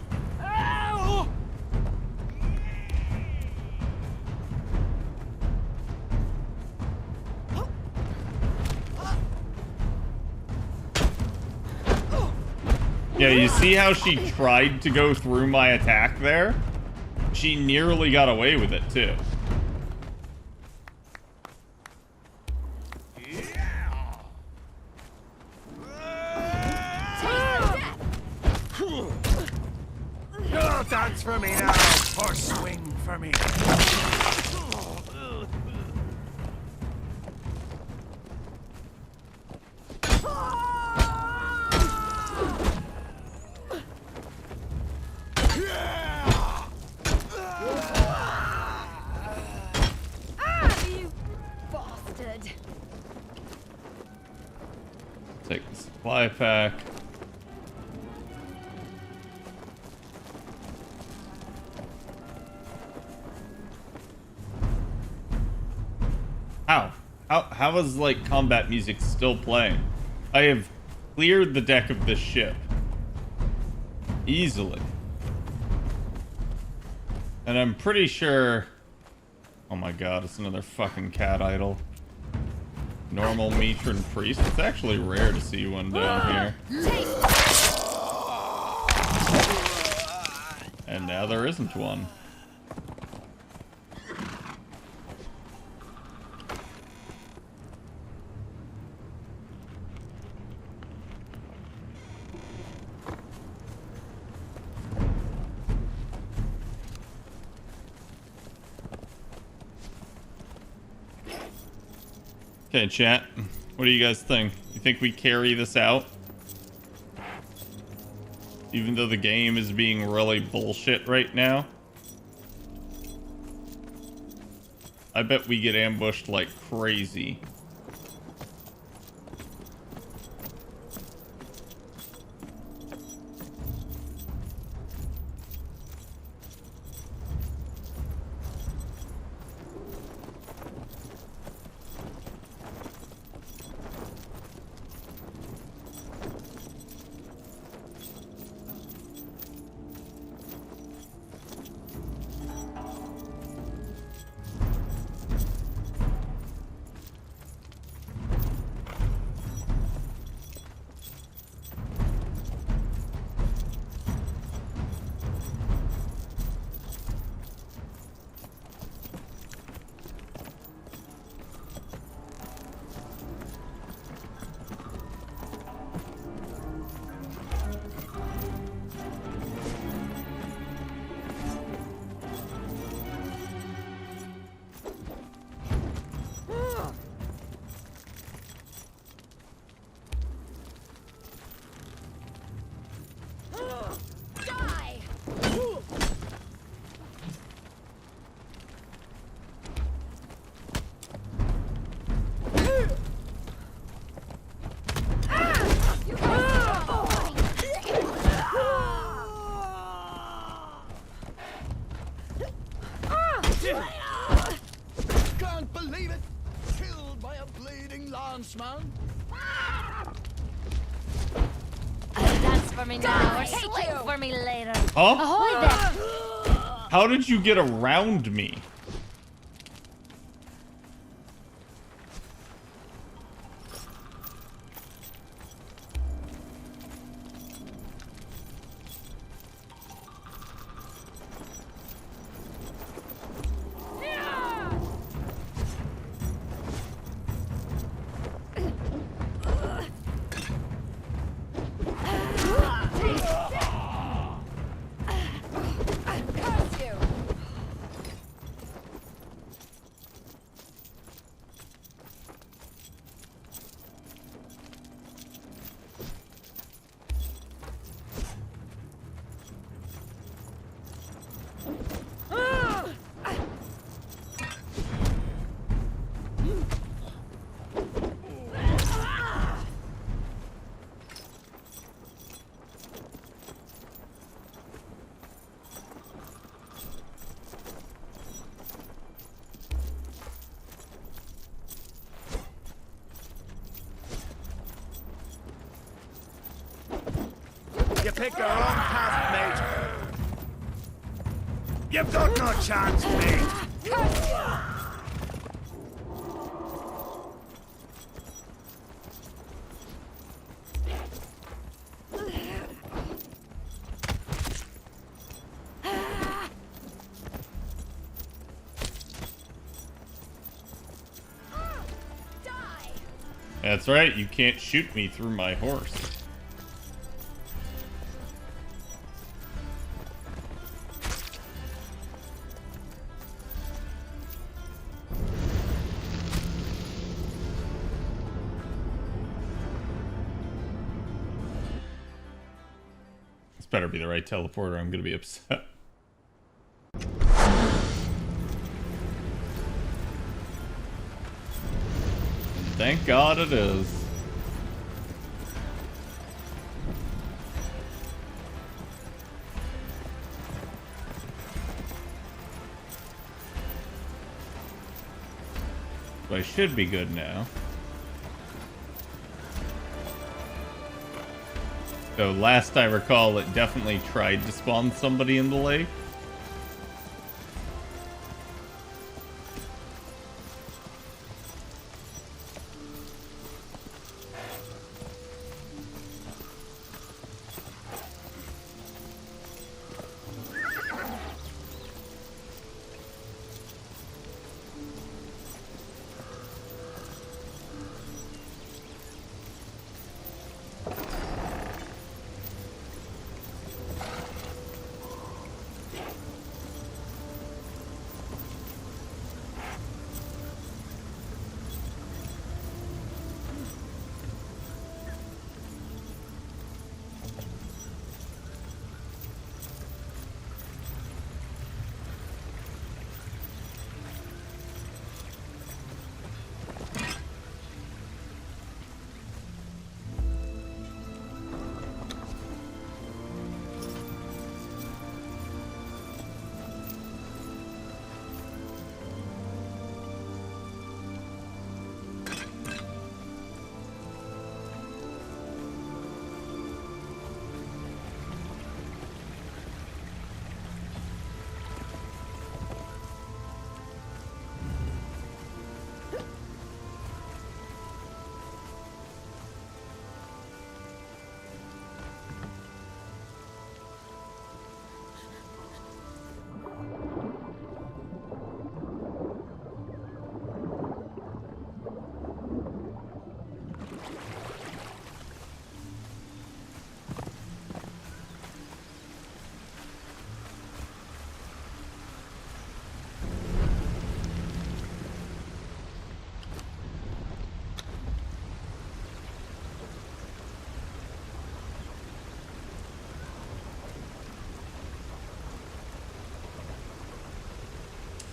Yeah, you see how she tried to go through my attack there? She nearly got away with it, too. Go dance for me now, or swing for me. You bastard! Take the supply pack. How is, like, combat music still playing? I have cleared the deck of this ship. Easily. And I'm pretty sure... Oh my god, it's another fucking cat idol. Normal matron priest. It's actually rare to see one down here. And now there isn't one. Okay, chat. What do you guys think? You think we carry this out? Even though the game is being really bullshit right now? I bet we get ambushed like crazy. for me now or swing for me later. Huh? Ahoy there. How did you get around me? Curse you. You picked the wrong path, mate. You've got no chance, mate. That's right, you can't shoot me through my horse. This better be the right teleporter, I'm gonna be upset. Thank God it is. So I should be good now. So last I recall, it definitely tried to spawn somebody in the lake.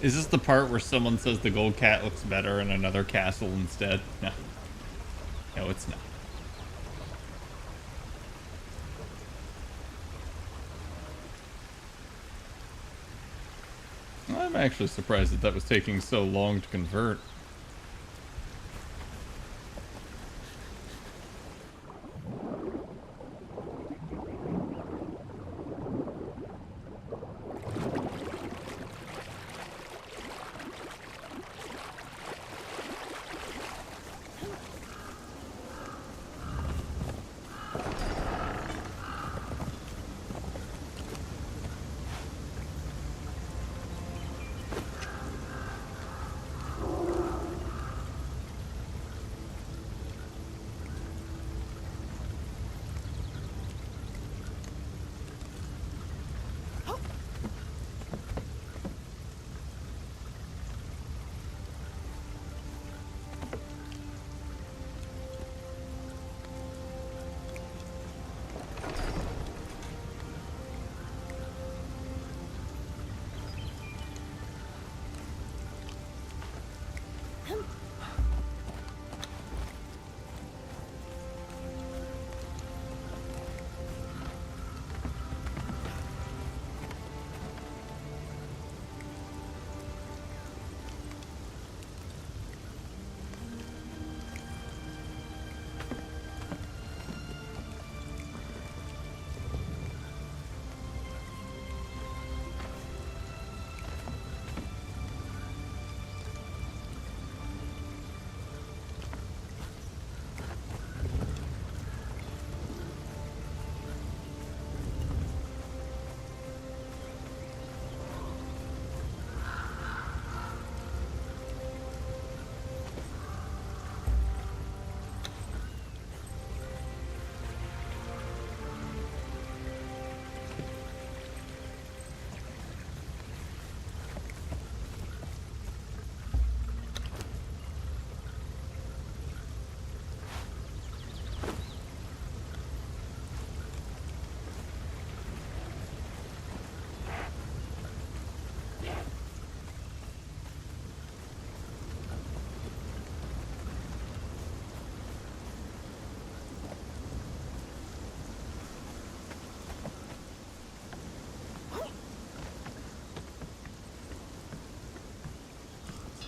Is this the part where someone says the gold cat looks better in another castle instead? No. No, it's not. I'm actually surprised that that was taking so long to convert.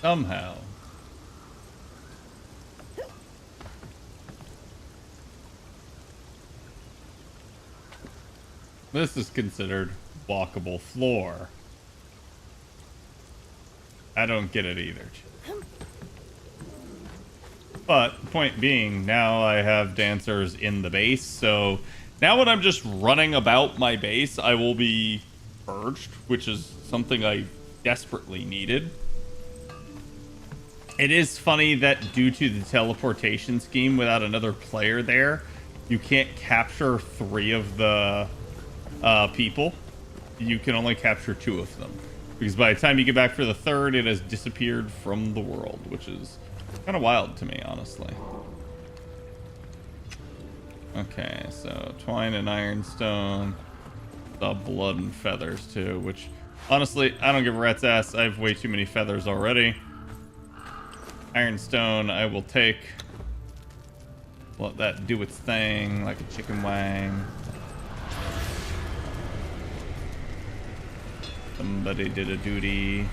Somehow. This is considered walkable floor. I don't get it either. But point being, now I have dancers in the base, so now when I'm just running about my base, I will be purged, which is something I desperately needed. It is funny that due to the teleportation scheme, without another player there, you can't capture 3 of the people. You can only capture 2 of them. Because by the time you get back for the 3rd, it has disappeared from the world, which is kind of wild to me, honestly. Okay, so twine and ironstone. The blood and feathers too, which honestly, I don't give a rat's ass. I have way too many feathers already. Ironstone, I will take. Let that do its thing like a chicken wing. Somebody did a duty.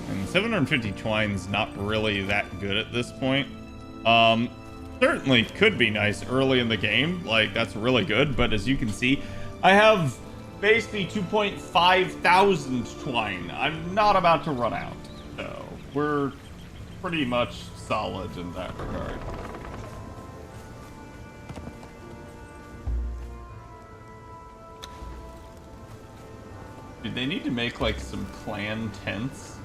And 750 twine's not really that good at this point. Certainly could be nice early in the game. Like, that's really good. But as you can see, I have basically 2,500 twine. I'm not about to run out. So we're pretty much solid in that regard. Dude, they need to make like some clan tents.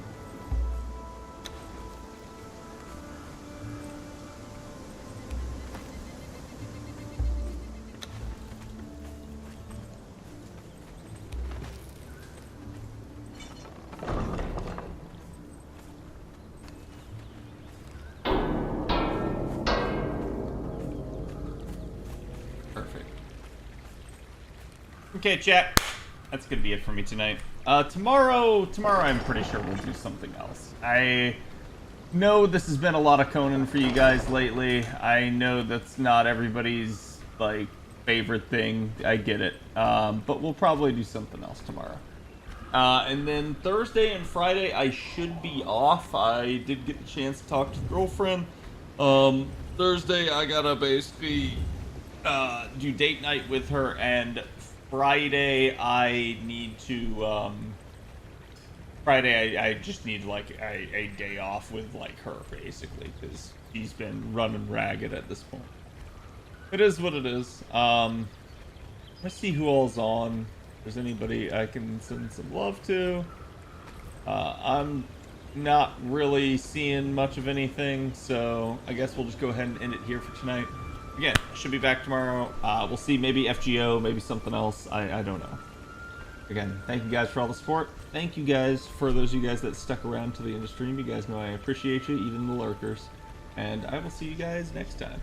Perfect. Okay, chat. That's gonna be it for me tonight. Tomorrow I'm pretty sure we'll do something else. I know this has been a lot of Conan for you guys lately. I know that's not everybody's like favorite thing. I get it. But we'll probably do something else tomorrow. And then Thursday and Friday I should be off. I did get the chance to talk to the girlfriend. Thursday I gotta basically do date night with her, and Friday I need to Friday I just need like a day off with like her basically, because she's been running ragged at this point. It is what it is. Let's see who all's on. If there's anybody I can send some love to. I'm not really seeing much of anything, so I guess we'll just go ahead and end it here for tonight. Again, I should be back tomorrow. We'll see, maybe FGO, maybe something else. I don't know. Again, thank you guys for all the support. Thank you guys for those of you guys that stuck around to the end of stream. You guys know I appreciate you, even the lurkers. And I will see you guys next time.